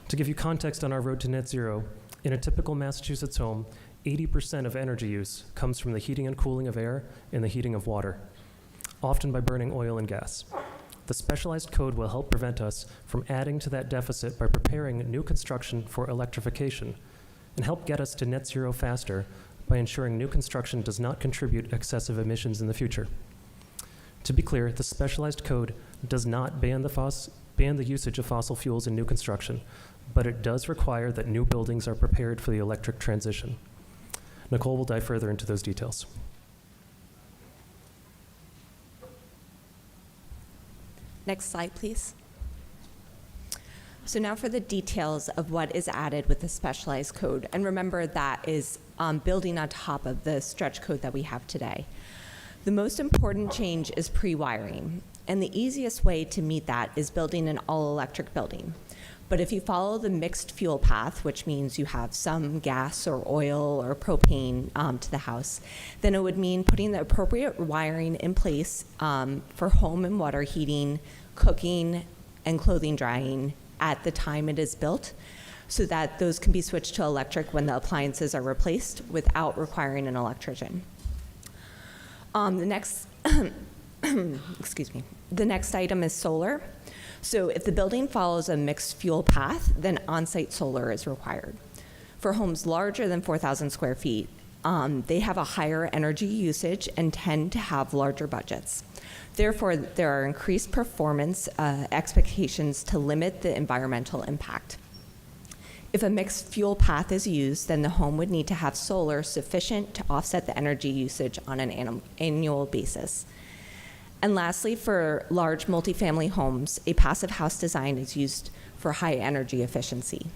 To give you context on our road to net zero, in a typical Massachusetts home, 80% of energy use comes from the heating and cooling of air and the heating of water. often by burning oil and gas. The specialized code will help prevent us from adding to that deficit by preparing new construction for electrification and help get us to net zero faster by ensuring new construction does not contribute excessive emissions in the future. To be clear, the specialized code does not ban the usage of fossil fuels in new construction, but it does require that new buildings are prepared for the electric transition. Nicole will dive further into those details. Next slide, please. So now for the details of what is added with the specialized code. And remember, that is building on top of the stretch code that we have today. The most important change is pre-wiring. And the easiest way to meet that is building an all-electric building. But if you follow the mixed fuel path, which means you have some gas or oil or propane to the house, then it would mean putting the appropriate wiring in place for home and water heating, cooking, and clothing drying at the time it is built, so that those can be switched to electric when the appliances are replaced without requiring an electrician. The next, excuse me, the next item is solar. So if the building follows a mixed fuel path, then on-site solar is required. For homes larger than 4,000 square feet, they have a higher energy usage and tend to have larger budgets. Therefore, there are increased performance expectations to limit the environmental impact. If a mixed fuel path is used, then the home would need to have solar sufficient to offset the energy usage on an annual basis. And lastly, for large multifamily homes, a passive house design is used for high energy efficiency.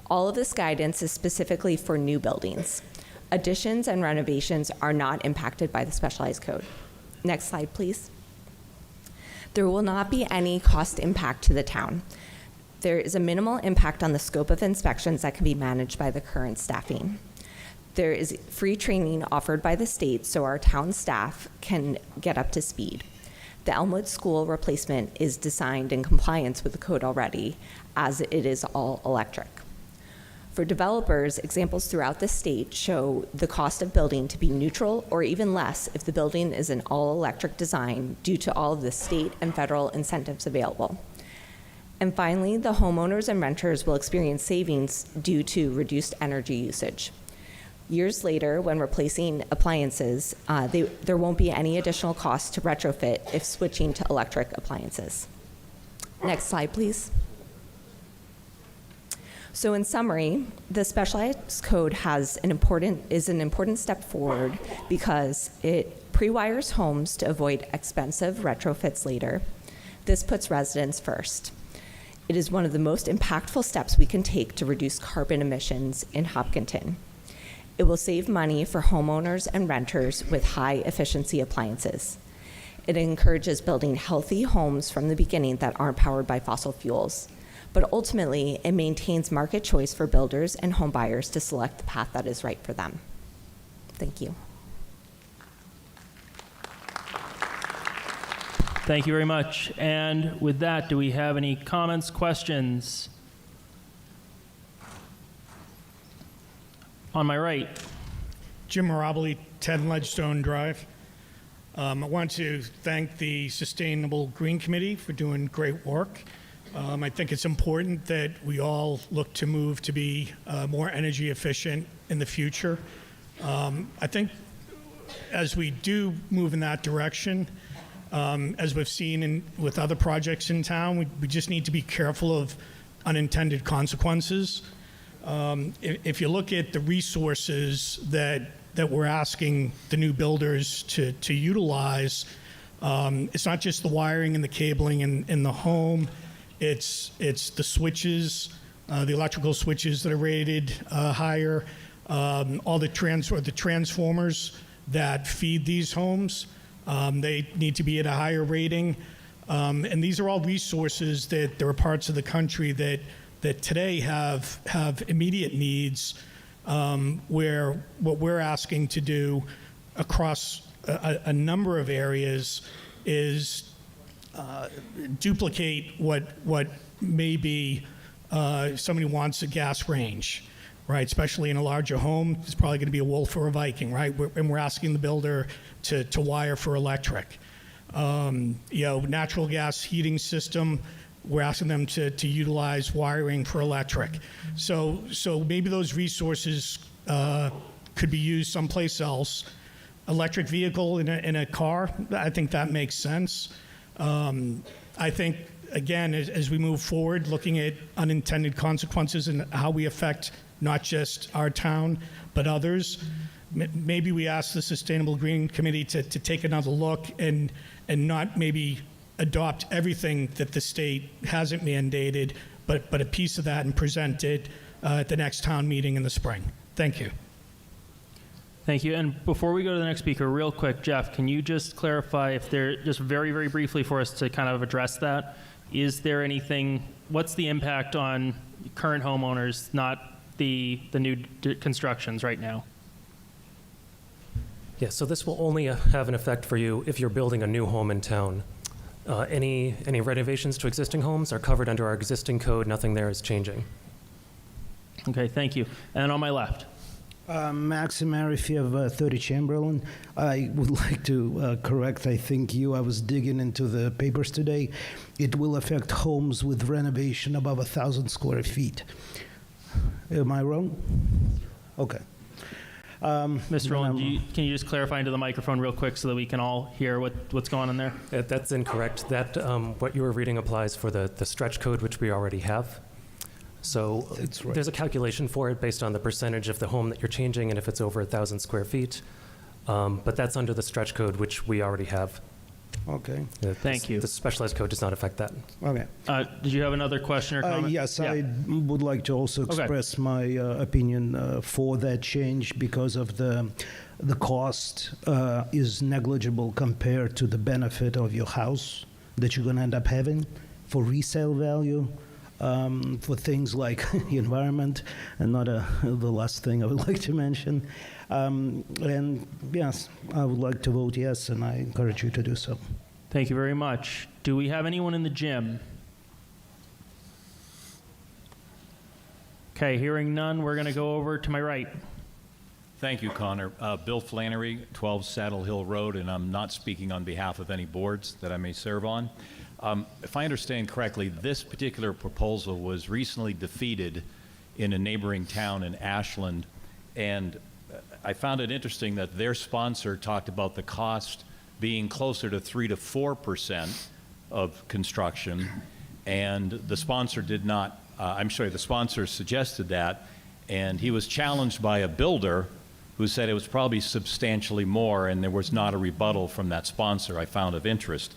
All of this guidance is specifically for new buildings. Additions and renovations are not impacted by the specialized code. Next slide, please. There will not be any cost impact to the town. There is a minimal impact on the scope of inspections that can be managed by the current staffing. There is free training offered by the state so our town staff can get up to speed. The Elmwood School replacement is designed in compliance with the code already, as it is all electric. For developers, examples throughout the state show the cost of building to be neutral or even less if the building is an all-electric design due to all of the state and federal incentives available. And finally, the homeowners and renters will experience savings due to reduced energy usage. Years later, when replacing appliances, there won't be any additional cost to retrofit if switching to electric appliances. Next slide, please. So in summary, the specialized code is an important step forward because it pre-wires homes to avoid expensive retrofits later. This puts residents first. It is one of the most impactful steps we can take to reduce carbon emissions in Hopkinton. It will save money for homeowners and renters with high-efficiency appliances. It encourages building healthy homes from the beginning that aren't powered by fossil fuels. But ultimately, it maintains market choice for builders and home buyers to select the path that is right for them. Thank you. Thank you very much. And with that, do we have any comments, questions? On my right. Jim Mirabile, 10 Ledgestone Drive. I want to thank the Sustainable Green Committee for doing great work. I think it's important that we all look to move to be more energy efficient in the future. I think as we do move in that direction, as we've seen with other projects in town, we just need to be careful of unintended consequences. If you look at the resources that we're asking the new builders to utilize, it's not just the wiring and the cabling in the home. It's the switches, the electrical switches that are rated higher, all the transformers that feed these homes. They need to be at a higher rating. And these are all resources that there are parts of the country that today have immediate needs, where what we're asking to do across a number of areas is duplicate what maybe somebody wants a gas range, right? Especially in a larger home, it's probably going to be a Wolf or a Viking, right? And we're asking the builder to wire for electric. natural gas heating system. We're asking them to utilize wiring for electric. So maybe those resources could be used someplace else. Electric vehicle in a car, I think that makes sense. I think, again, as we move forward, looking at unintended consequences and how we affect not just our town, but others, maybe we ask the Sustainable Green Committee to take another look and not maybe adopt everything that the state hasn't mandated, but a piece of that and present it at the next town meeting in the spring. Thank you. Thank you. And before we go to the next speaker, real quick, Jeff, can you just clarify if there, just very, very briefly for us to kind of address that, is there anything, what's the impact on current homeowners, not the new constructions right now? Yeah, so this will only have an effect for you if you're building a new home in town. Any renovations to existing homes are covered under our existing code. Nothing there is changing. Okay, thank you. And on my left. Maxim Arifi of 30 Chamberlain. I would like to correct, I think I was digging into the papers today. It will affect homes with renovation above 1,000 square feet. Am I wrong? Okay. Mr. Rowland, can you just clarify into the microphone real quick so that we can all hear what's going on there? That's incorrect. That what you were reading applies for the stretch code, which we already have. So there's a calculation for it based on the percentage of the home that you're changing and if it's over 1,000 square feet. But that's under the stretch code, which we already have. Okay. Thank you. The specialized code does not affect that. Okay. Did you have another question or comment? Yes, Yeah. I would like to also express my opinion for that change because of the cost is negligible compared to the benefit of your house that you're going to end up having for resale value. For things like the environment, and not the last thing I would like to mention. And yes, I would like to vote yes, and I encourage you to do so. Thank you very much. Do we have anyone in the gym? Okay, hearing none, we're going to go over to my right. Thank you, Connor. Bill Flannery, 12 Saddle Hill Road, and I'm not speaking on behalf of any boards that I may serve on. If I understand correctly, this particular proposal was recently defeated in a neighboring town in Ashland, and I found it interesting that their sponsor talked about the cost being closer to 3 to 4% of construction, and the sponsor did not, the sponsor suggested that, and he was challenged by a builder who said it was probably substantially more, and there was not a rebuttal from that sponsor I found of interest.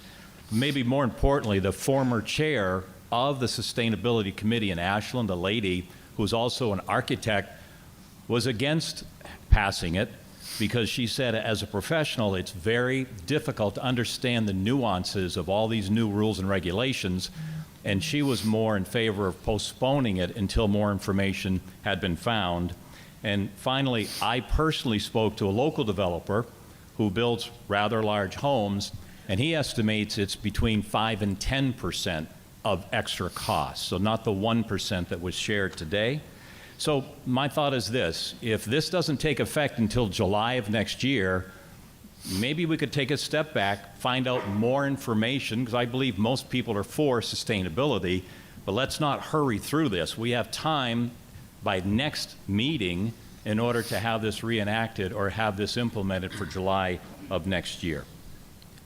Maybe more importantly, the former chair of the Sustainability Committee in Ashland, a lady who was also an architect, was against passing it because she said as a professional it's very difficult to understand the nuances of all these new rules and regulations, and she was more in favor of postponing it until more information had been found. And finally, I personally spoke to a local developer who builds rather large homes, and he estimates it's between 5 and 10% of extra costs, so not the 1% that was shared today. So my thought is this: if this doesn't take effect until July of next year, maybe we could take a step back, find out more information, because I believe most people are for sustainability, but let's not hurry through this. We have time by next meeting in order to have this reenacted or have this implemented for July of next year.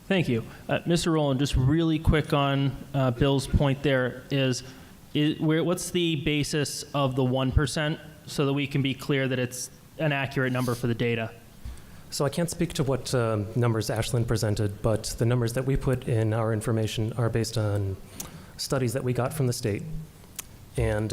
Thank you. Mr. Rowland, just really quick on Bill's point there what's the basis of the 1% so that we can be clear that it's an accurate number for the data? So I can't speak to what numbers Ashland presented, but the numbers that we put in our information are based on studies that we got from the state. And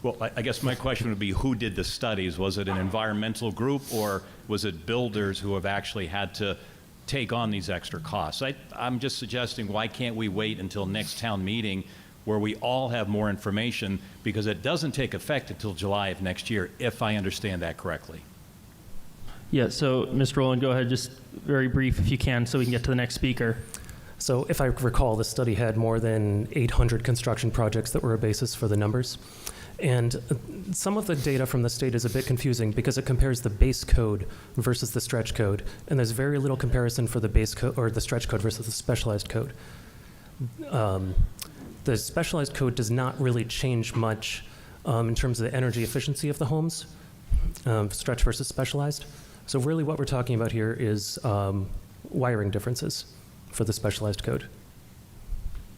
well, I guess my question would be, who did the studies? Was it an environmental group, or was it builders who have actually had to take on these extra costs? I'm just suggesting, why can't we wait until next town meeting where we all have more information, because it doesn't take effect until July of next year, if I understand that correctly. Yeah, so Mr. Rowland, go ahead, just very brief if you can, so we can get to the next speaker. So if I recall, the study had more than 800 construction projects that were a basis for the numbers. And some of the data from the state is a bit confusing because it compares the base code versus the stretch code, and there's very little comparison for the base code or the stretch code versus the specialized code. The specialized code does not really change much in terms of the energy efficiency of the homes, stretch versus specialized. So really what we're talking about here is wiring differences for the specialized code.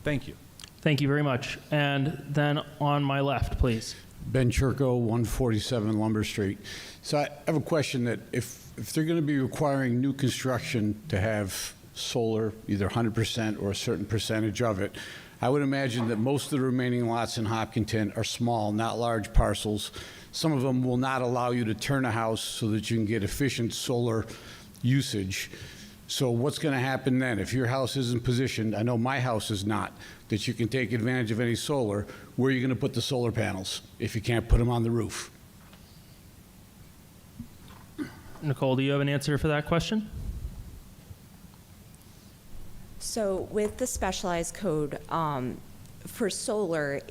Thank you. Thank you very much. And then on my left, please. Ben Churko, 147 Lumber Street. So I have a question that if they're going to be requiring new construction to have solar, either 100% or a certain percentage of it, I would imagine that most of the remaining lots in Hopkinton are small, not large parcels. Some of them will not allow you to turn a house so that you can get efficient solar usage. So what's going to happen then? If your house isn't positioned, I know my house is not, that you can take advantage of any solar, where are you going to put the solar panels if you can't put them on the roof? Nicole, do you have an answer for that question? So with the specialized code, for solar,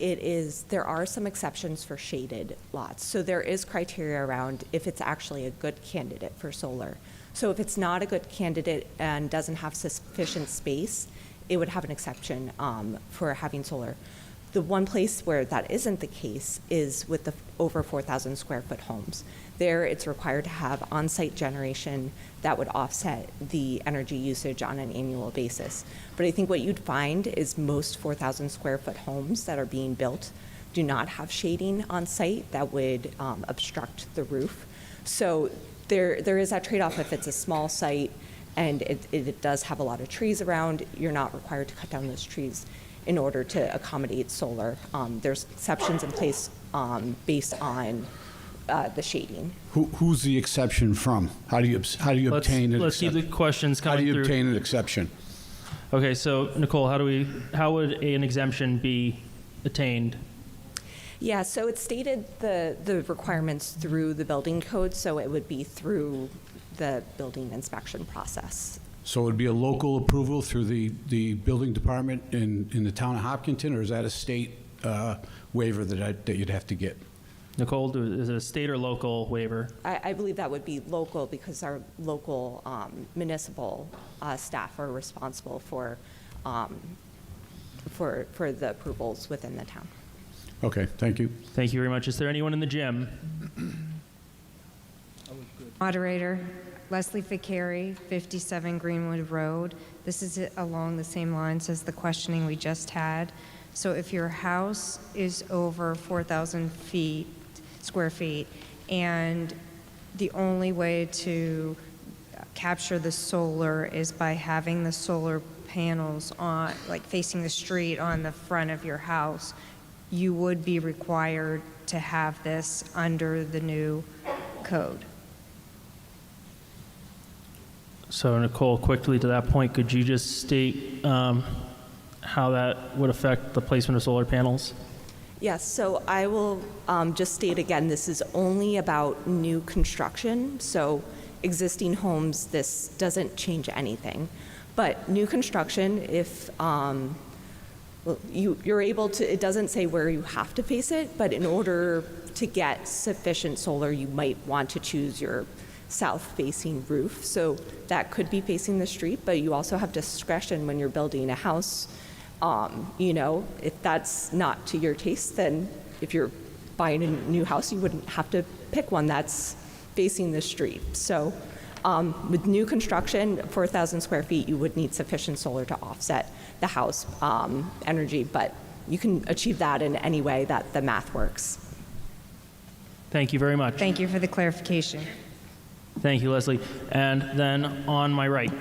there are some exceptions for shaded lots. So there is criteria around if it's actually a good candidate for solar. So if it's not a good candidate and doesn't have sufficient space, it would have an exception for having solar. The one place where that isn't the case is with the over 4,000 square foot homes. There, it's required to have on-site generation that would offset the energy usage on an annual basis. But I think what you'd find is most 4,000 square foot homes that are being built do not have shading on site that would obstruct the roof. So there is that trade-off. If it's a small site and it does have a lot of trees around, you're not required to cut down those trees in order to accommodate solar. There's exceptions in place based on the shading. Who's the exception from? How do you obtain an exception? Let's keep the questions coming through. How do you obtain an exception? Okay, so Nicole, how would an exemption be attained? Yeah, so it's stated the requirements through the building code, so it would be through the building inspection process. So it would be a local approval through the building department in the town of Hopkinton, or is that a state waiver that you'd have to get? Nicole, is it a state or local waiver? I believe that would be local because our local municipal staff are responsible for the approvals within the town. Okay, thank you. Thank you very much. Is there anyone in the gym? Moderator, Leslie Ficari, 57 Greenwood Road. This is along the same lines as the questioning we just had. So if your house is over 4,000 square feet, and the only way to capture the solar is by having the solar panels on, like facing the street on the front of your house, you would be required to have this under the new code. So Nicole, quickly to that point, could you just state how that would affect the placement of solar panels? Yes, so I will just state again, this is only about new construction. So existing homes, this doesn't change anything. But new construction, if you're able to, it doesn't say where you have to face it, but in order to get sufficient solar, you might want to choose your south-facing roof. So that could be facing the street, but you also have discretion when you're building a house. If that's not to your taste, then if you're buying a new house, you wouldn't have to pick one that's facing the street. So with new construction, 4,000 square feet, you would need sufficient solar to offset the house energy, but you can achieve that in any way that the math works. Thank you very much. Thank you for the clarification. Thank you, Leslie. And then on my right.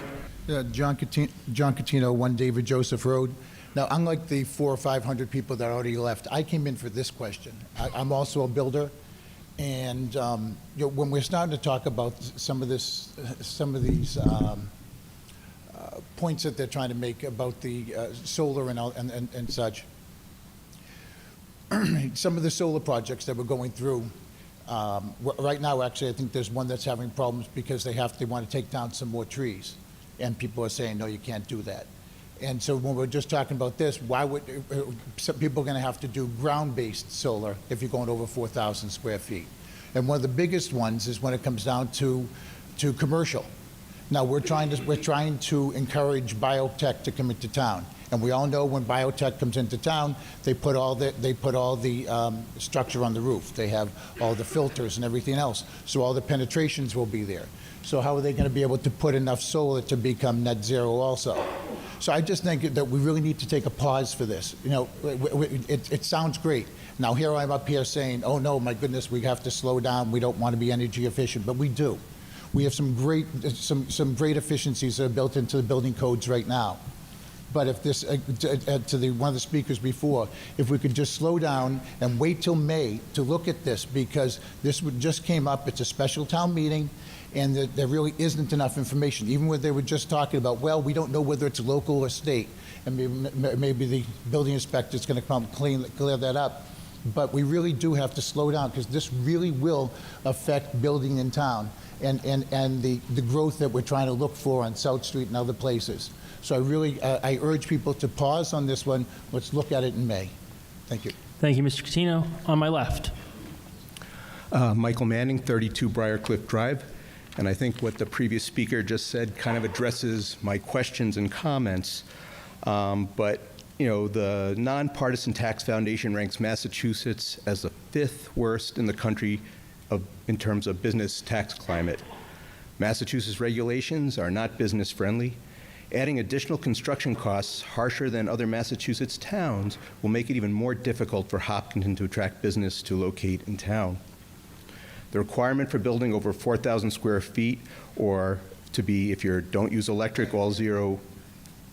John Catino, 1 David Joseph Road. Now, unlike the 400 or 500 people that already left, I came in for this question. I'm also a builder, and when we're starting to talk about some of these points that they're trying to make about the solar and such, some of the solar projects that we're going through right now, actually, I think there's one that's having problems because they want to take down some more trees, and people are saying, no, you can't do that. And so when we're just talking about this, why would, some people are going to have to do ground-based solar if you're going over 4,000 square feet. And one of the biggest ones is when it comes down to commercial. Now, we're trying to encourage biotech to come into town. And we all know when biotech comes into town, they put all the structure on the roof. They have all the filters and everything else. So all the penetrations will be there. So how are they going to be able to put enough solar to become net zero also? So I just think that we really need to take a pause for this. You know, it sounds great. Now here I'm up here saying, oh no, my goodness, we have to slow down. We don't want to be energy efficient, but we do. We have some great efficiencies that are built into the building codes right now. But if this, one of the speakers before, if we could just slow down and wait till May to look at this, because this just came up, it's a special town meeting, and there really isn't enough information. Even when they were just talking about, well, we don't know whether it's local or state, and maybe the building inspector is going to come clear that up. But we really do have to slow down, because this really will affect building in town and the growth that we're trying to look for on South Street and other places. So I really, I urge people to pause on this one. Let's look at it in May. Thank you. Thank you, Mr. Catino. On my left. Michael Manning, 32 Briarcliff Drive. And I think what the previous speaker just said kind of addresses my questions and comments. But, you know, the Nonpartisan Tax Foundation ranks Massachusetts as the 5th worst in the country in terms of business tax climate. Massachusetts regulations are not business friendly. Adding additional construction costs harsher than other Massachusetts towns will make it even more difficult for Hopkinton to attract business to locate in town. The requirement for building over 4,000 square feet, or to be, if you don't use electric, all zero,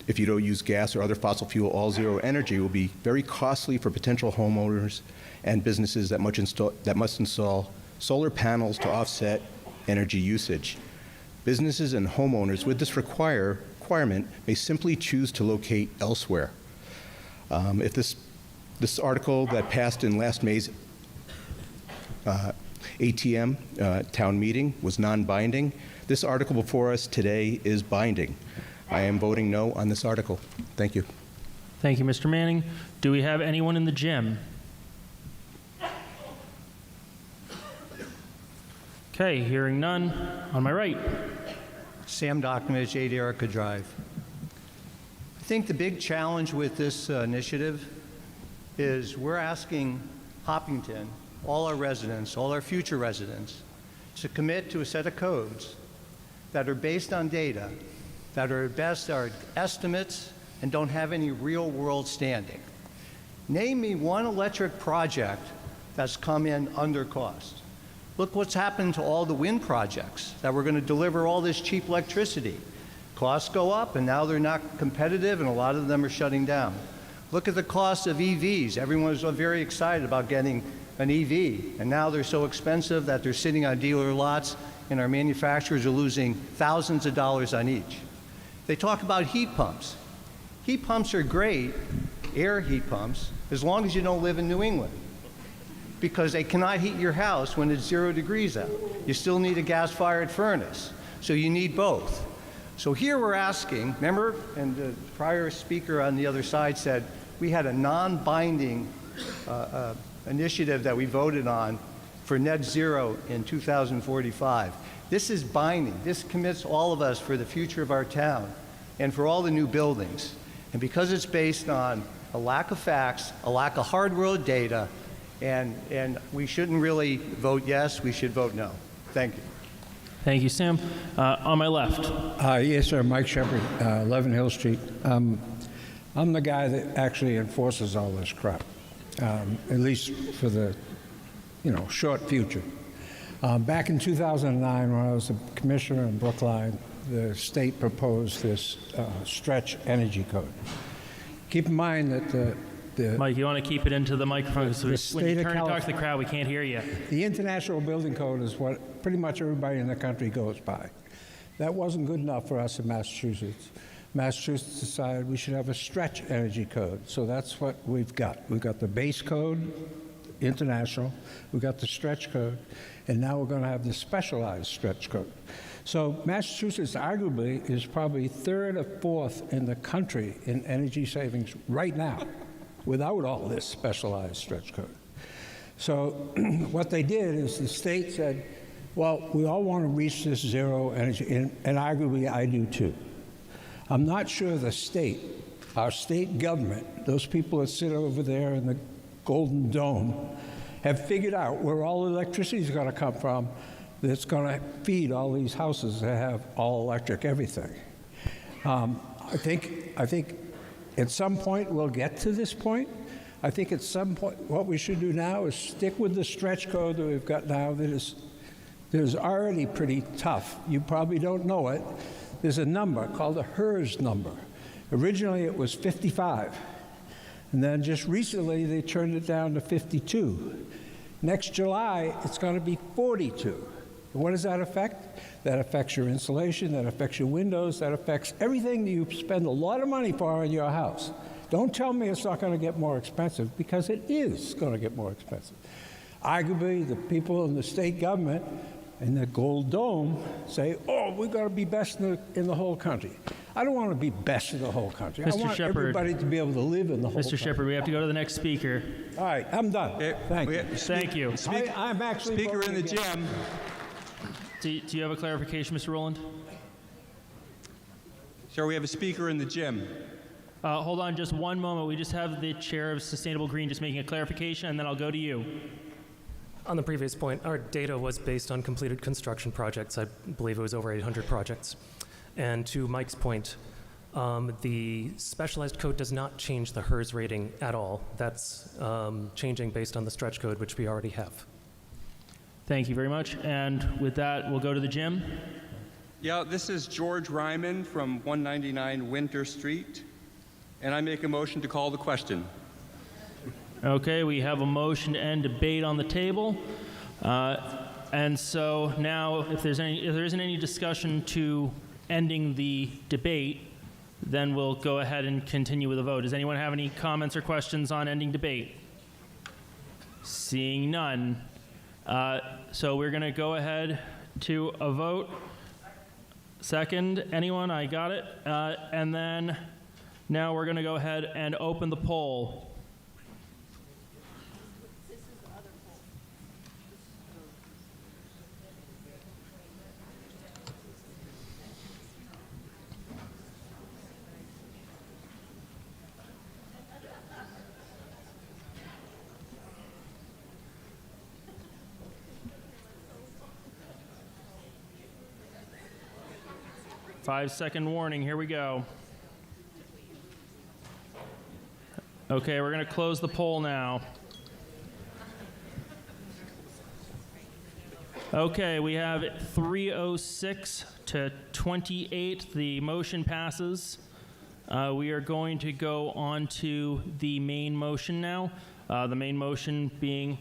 if you don't use gas or other fossil fuel, all zero energy, will be very costly for potential homeowners and businesses that must install solar panels to offset energy usage. Businesses and homeowners with this requirement may simply choose to locate elsewhere. If this article that passed in last May's ATM town meeting was non-binding, this article before us today is binding. I am voting no on this article. Thank you. Thank you, Mr. Manning. Do we have anyone in the gym? Okay, hearing none. On my right. Sam Docknage, 8 Erica Drive. I think the big challenge with this initiative is we're asking Hopkinton, all our residents, all our future residents, to commit to a set of codes that are based on data, that are at best are estimates and don't have any real world standing. Name me one electric project that's come in under cost. Look what's happened to all the wind projects that were going to deliver all this cheap electricity. Costs go up, and now they're not competitive, and a lot of them are shutting down. Look at the cost of EVs. Everyone was very excited about getting an EV, and now they're so expensive that they're sitting on dealer lots, and our manufacturers are losing thousands of dollars on each. They talk about heat pumps. Heat pumps are great, air heat pumps, as long as you don't live in New England, because they cannot heat your house when it's 0 degrees out. You still need a gas-fired furnace, so you need both. So here we're asking, remember, and the prior speaker on the other side said, we had a non-binding initiative that we voted on for net zero in 2045. This is binding. This commits all of us for the future of our town and for all the new buildings. And because it's based on a lack of facts, a lack of hard-world data, and we shouldn't really vote yes, we should vote no. Thank you. Thank you, Sam. On my left. Yes, sir. Mike Shepard, 11 Hill Street. I'm the guy that actually enforces all this crap, at least for the, short future. Back in 2009, when I was a commissioner in Brookline, the state proposed this stretch energy code. Keep in mind that the Mike, you want to keep it into the microphone, so when you turn and talk to the crowd, we can't hear you. The International Building Code is what pretty much everybody in the country goes by. That wasn't good enough for us in Massachusetts. Massachusetts decided we should have a stretch energy code, so that's what we've got. We've got the base code, international, we've got the stretch code, and now we're going to have the specialized stretch code. So Massachusetts arguably is probably third or fourth in the country in energy savings right now, without all this specialized stretch code. So what they did is the state said, well, we all want to reach this zero energy, and arguably I do too. I'm not sure the state, our state government, those people that sit over there in the Golden Dome, have figured out where all electricity is going to come from that's going to feed all these houses that have all electric everything. I think at some point we'll get to this point. I think at some point what we should do now is stick with the stretch code that we've got now that is already pretty tough. You probably don't know it. There's a number called the HERS number. Originally it was 55, and then just recently they turned it down to 52. Next July it's going to be 42. And what does that affect? That affects your insulation, that affects your windows, that affects everything that you spend a lot of money for in your house. Don't tell me it's not going to get more expensive, because it is going to get more expensive. Arguably, the people in the state government and the Gold Dome say, oh, we've got to be best in the whole country. I don't want to be best in the whole country. I want everybody to be able to live in the whole country. Mr. Shepherd, we have to go to the next speaker. All right, I'm done. Thank you. Thank you. I'm actually Speaker in the voting against. gym. Do you have a clarification, Mr. Rowland? Sir, we have a speaker in the gym. Hold on just one moment. We just have the chair of Sustainable Green just making a clarification, and then I'll go to you. On the previous point, our data was based on completed construction projects. I believe it was over 800 projects. And to Mike's point, the specialized code does not change the HERS rating at all. That's changing based on the stretch code, which we already have. Thank you very much. And with that, we'll go to the gym. Yeah, this is George Ryman from 199 Winter Street, and I make a motion to call the question. Okay, we have a motion to end debate on the table. And so now, if there isn't any discussion to ending the debate, then we'll go ahead and continue with the vote. Does anyone have any comments or questions on ending debate? Seeing none. So we're going to go ahead to a vote. Second, anyone? I got it. And then now we're going to go ahead and open the poll. Five-second warning, here we go. Okay, we're going to close the poll now. Okay, we have 306 to 28. The motion passes. We are going to go on to the main motion now. The main motion being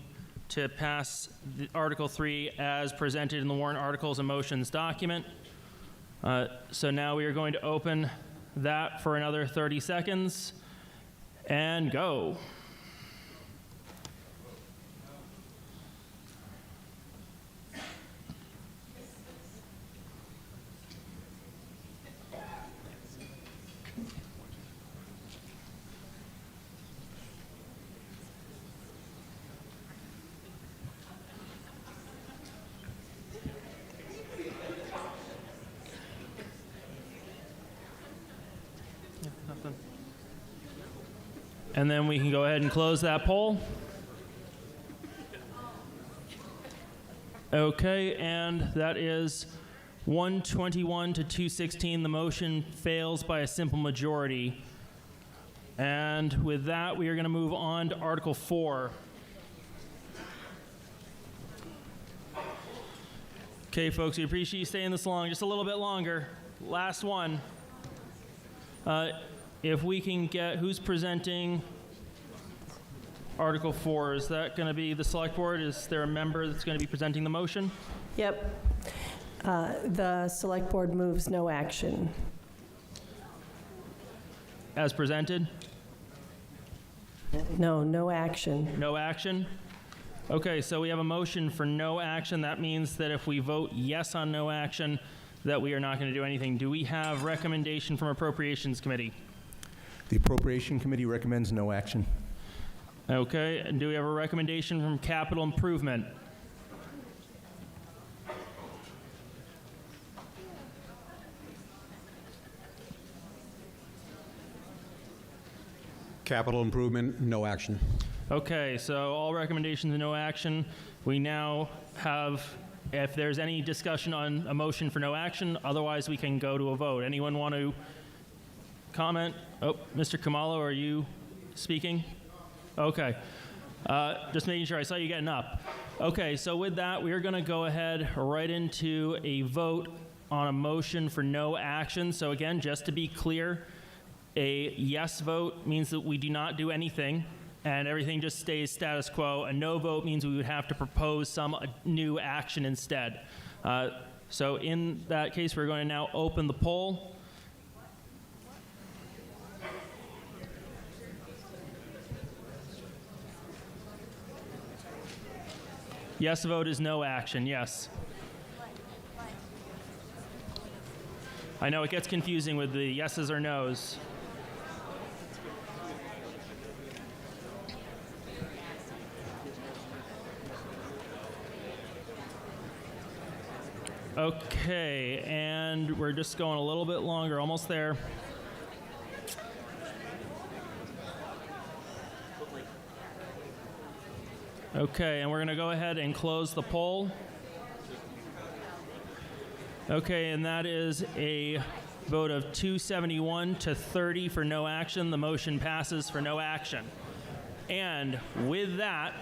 to pass Article 3 as presented in the warrant articles and motions document. So now we are going to open that for another 30 seconds and go. And then we can go ahead and close that poll. Okay, and that is 121 to 216. The motion fails by a simple majority. And with that, we are going to move on to Article 4. Okay, folks, we appreciate you staying this long, just a little bit longer. Last one. If we can get, who's presenting Article 4? Is that going to be the Select Board? Is there a member that's going to be presenting the motion? Yep. The Select Board moves no action. As presented? No, no action. No action? Okay, so we have a motion for no action. That means that if we vote yes on no action, that we are not going to do anything. Do we have recommendation from Appropriations Committee? The Appropriation Committee recommends no action. Okay, and do we have a recommendation from Capital Improvement? Capital improvement, no action. Okay, so all recommendations, no action. We now have, if there's any discussion on a motion for no action, otherwise we can go to a vote. Anyone want to comment? Oh, Mr. Kamalo, are you speaking? Okay. Just making sure I saw you getting up. Okay, so with that, we are going to go ahead right into a vote on a motion for no action. So again, just to be clear, a yes vote means that we do not do anything and everything just stays status quo. A no vote means we would have to propose some new action instead. So in that case, we're going to now open the poll. Yes vote is no action, yes. I know it gets confusing with the yeses or nos. Okay, and we're just going a little bit longer, almost there. Okay, and we're going to go ahead and close the poll. Okay, and that is a vote of 271 to 30 for no action. The motion passes for no action. And with that,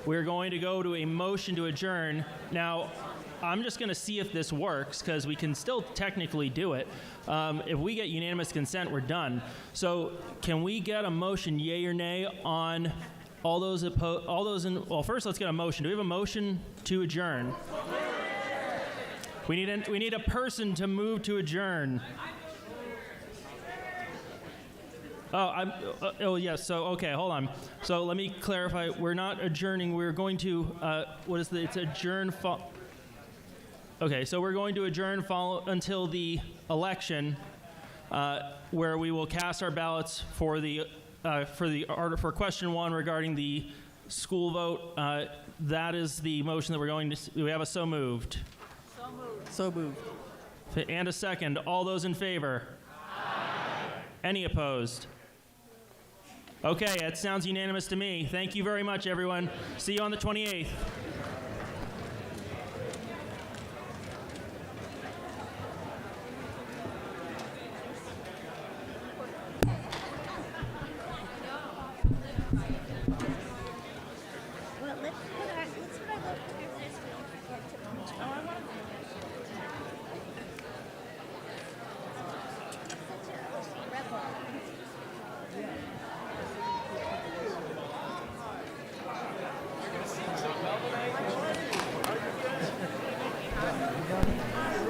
we're going to go to a motion to adjourn. Now, I'm just going to see if this works, because we can still technically do it. If we get unanimous consent, we're done. So can we get a motion, yay or nay, on all those opposed? Well, first let's get a motion. Do we have a motion to adjourn? We need a person to move to adjourn. Oh, yes. So, okay, hold on. So let me clarify. We're not adjourning. We're going to, it's adjourn. Okay, so we're going to adjourn until the election, where we will cast our ballots for for question 1 regarding the school vote. That is the motion that we're going to. We have a so moved. So moved. And a second. All those in favor? Aye. Any opposed? Okay, it sounds unanimous to me. Thank you very much, everyone. See you on the 28th.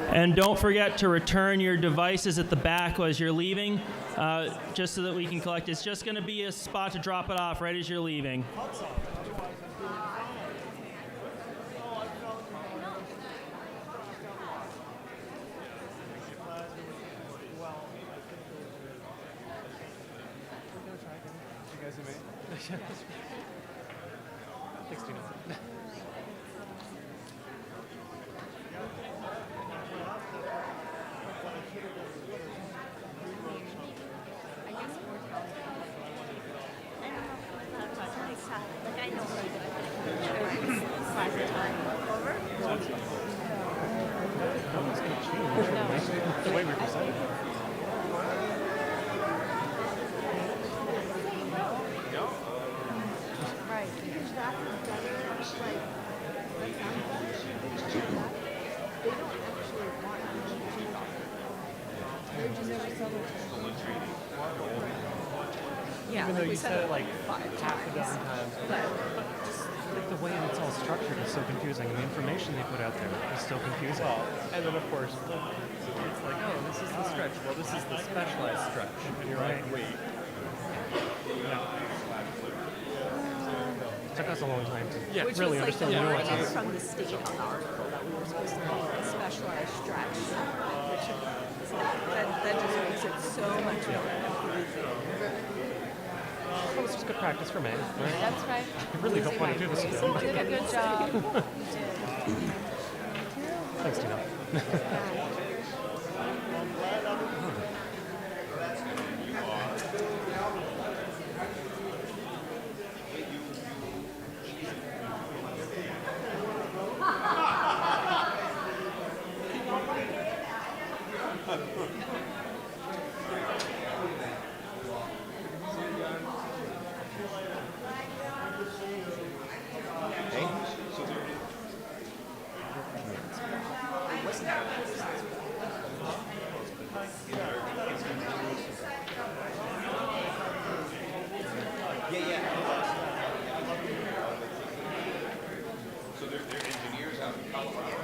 And don't forget to return your devices at the back as you're leaving, just so that we can collect. It's just going to be a spot to drop it off right as you're leaving. The way we're presented. Yeah, even though like we you said said it it like like 5 half a dozen times. But just like the way it's all structured is so confusing, and the information they put out there is so confusing. Well, and then of course, it's like, oh, this is the stretch. Well, this is the specialized stretch. And you're like, wait. Yeah. It took us a long time to Which really was like understand the the wording nuances. from the state on the article that we were supposed to call it a specialized stretch. it so much more. Well, it's just good practice for me, right? That's right. I really don't want to do this You again. did a good job. Thanks, Tina. So they're engineers out in Colorado.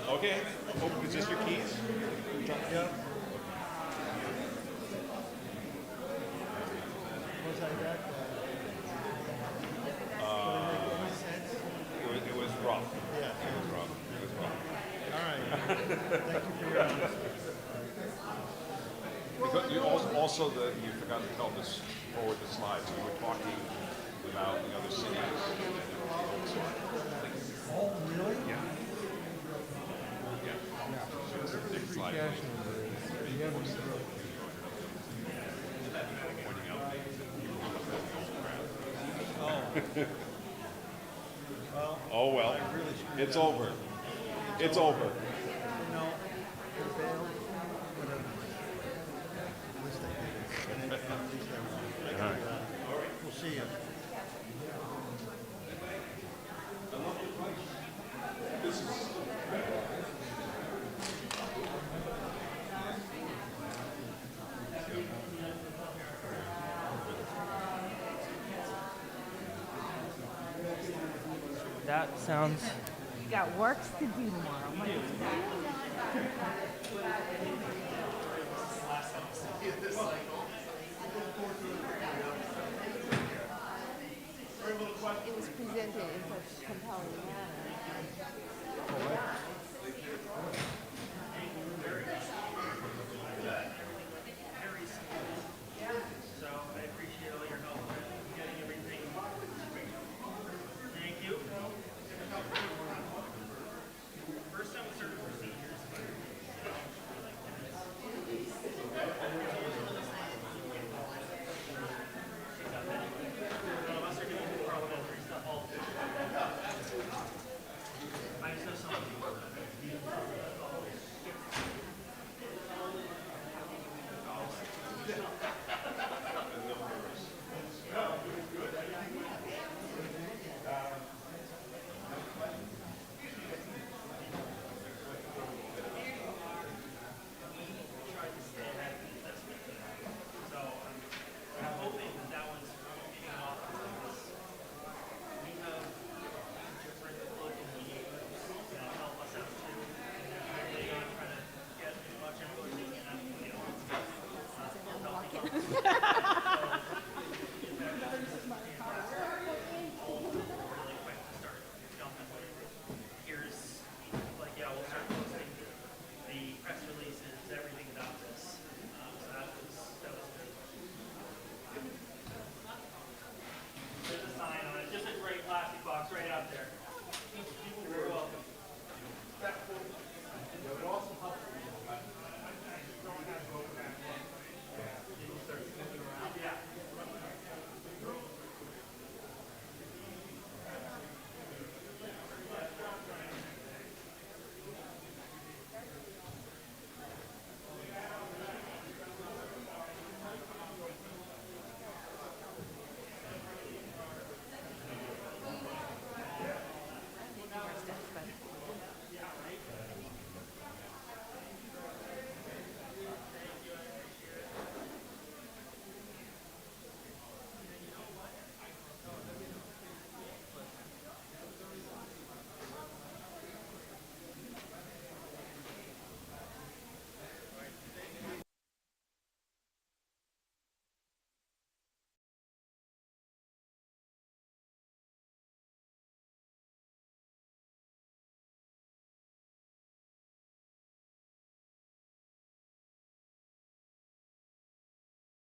Okay. Oh, is this your keys? Yeah. It was rough. Yeah. It was rough. It was rough. All right. Thank you for your honesty. Because you also you forgot to tell this forward the slides. We were talking about the other cities. Oh, really? Yeah. It's a big slide. Oh well, it's over. It's over. We'll see you. That sounds. You got works to do tomorrow. It was presented in such compelling manner.